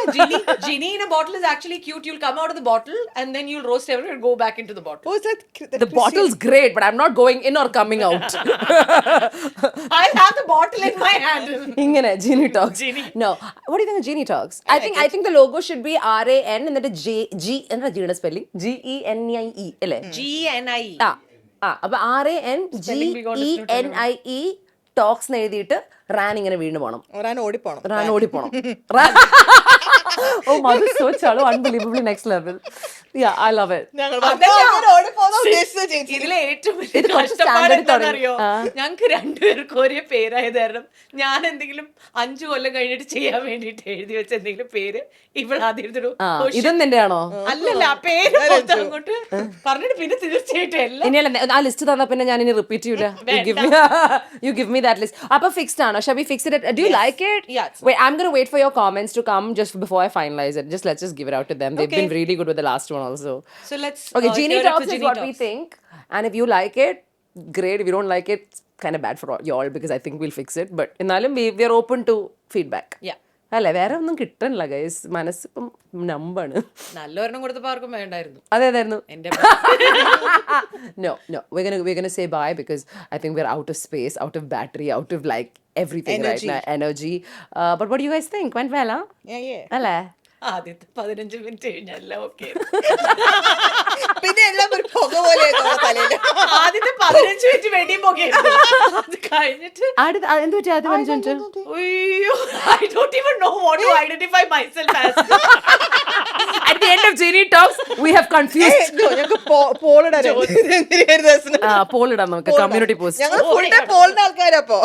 Genie in a bottle is actually cute. You'll come out of the bottle and then you'll roast everyone and go back into the bottle. Oh, is that The bottle's great, but I'm not going in or coming out. I'll have the bottle in my hand. ഇങ്ങനെ Genie Talks. Genie. No, what do you think of Genie Talks? I think the logo should be RAN എന്നിട്ട് G എന്താ Genie spelling? GENIE അല്ലേ? GNIE. അപ്പൊ RANGENIE talks എഴുതിയിട്ട് റാൻ ഇങ്ങനെ വീണ് പോണം. Rann ഓടിപ്പോണം. Oh, Madhu, so chalo, unbelievably next level. Yeah, I love it. ഞങ്ങൾ ഇതിലെ ഏറ്റവും വലിയ ഇത് കുറച്ച് കഷ്ടപ്പാട് standard എന്താണെന്നറിയോ? തുടങ്ങി. ഞങ്ങൾക്ക് രണ്ടുപേർക്കും ഒരേ പേരായത് കാരണം ഞാൻ എന്തെങ്കിലും 5 കൊല്ലം കഴിഞ്ഞിട്ട് ചെയ്യാൻ വേണ്ടിട്ട് എഴുതി വെച്ച എന്തെങ്കിലും പേര് ഇവളാദ്യം ഇതും നിന്റെ ആണോ? അല്ലല്ല, ആ പേര് മൊത്തം അങ്ങോട്ട് പറഞ്ഞിട്ട് പിന്നെ തീർച്ചയായിട്ടും എല്ലാം ഇനിയല്ല, ആ ലിസ്റ്റ് തന്നാ പിന്നെ ഞാൻ ഇനി റിപ്പീറ്റ് ചെയ്യൂല. You give me that list. അപ്പൊ ഫിക്സ്ഡ് ആണോ? Shall we fix it? Do you like it? Yes. Wait, I'm gonna wait for your comments to come just before I finalize it. Let's just give it out to them. They've been really good with the last one also. So let's Okay, Genie hear it Talks for is Genie what we Talks. think, and if you like it, great. If you don't like it, it's kind of bad for y'all because I think we'll fix it. But എന്നാലും we are open to feedback. Yeah. അല്ലേ, വേറെ ഒന്നും കിട്ടണില്ല guys, മനസ്സിപ്പം നമ്പാണ്. നല്ലൊരെണ്ണം കൊടുത്തപ്പോ ആർക്കും വേണ്ടായിരുന്നു. അതേതായിരുന്നു? എന്റെ No, we're gonna say bye because I think we're out of space, out of battery, out of like everything Energy. right now, energy. But what do you guys think? Went well, huh? Yeah. അല്ലേ? ആദ്യത്തെ 15 minute കഴിഞ്ഞെല്ലാം okay. പിന്നെ എല്ലാം ഒരു പുക പോലെ തലയില്. ആദ്യത്തെ 15 minute വേണ്ടിയും പോകെയായിരുന്നു. അത് കഴിഞ്ഞിട്ട് എന്ത് പറ്റി ആദ്യം 15 മിനിറ്റ്? അയ്യോ, I don't even know what to identify myself as. At the end of Genie Talks, we have confused. ഞങ്ങൾക്ക് പോളിടാൻ പോളിടാം നമുക്ക്, കമ്മ്യൂണിറ്റി പോസ്റ്റ്. ഞങ്ങൾ ഫുൾ ടൈം പോളിന്റെ ആൾക്കാരപ്പോ.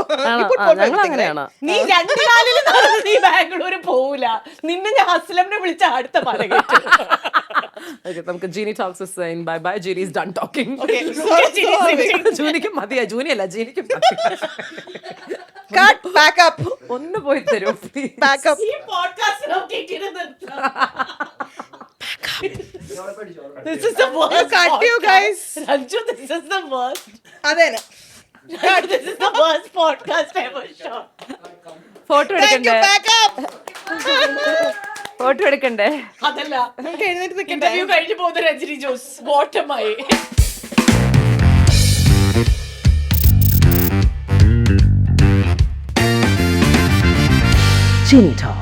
ഞങ്ങൾ അങ്ങനെയാണ്. നീ 2 കാലിൽ നടന്ന് നീ ബാംഗ്ലൂർ പോവൂല. നിന്നെ ഞാൻ അസ്ലമിനെ വിളിച്ച അടുത്ത പല കേട്ടു. Okay, നമുക്ക് Genie Talks is saying bye bye. Genie is done talking. Okay, ജൂനിക്ക് മതിയാ. ജൂനി അല്ല, ജീനിക്ക് മതി. Cut, back up. ഒന്ന് പോയി തരൂ please. Back up. ഈ podcast നോക്കിയിരുന്നത് This is the worst. Cut you guys. Ranju, this is the worst. അതന്നെ. This is the worst podcast ever shot. Photo Thank you, എടുക്കണ്ടേ? back up. Photo എടുക്കണ്ടേ? അതല്ല, നമുക്ക് എഴുന്നേറ്റ് നിൽക്കണ്ടേ? ഇന്റർവ്യൂ കഴിഞ്ഞു പോകുന്ന രജനി ജോസ് ബോട്ടമായി. Genie Talks.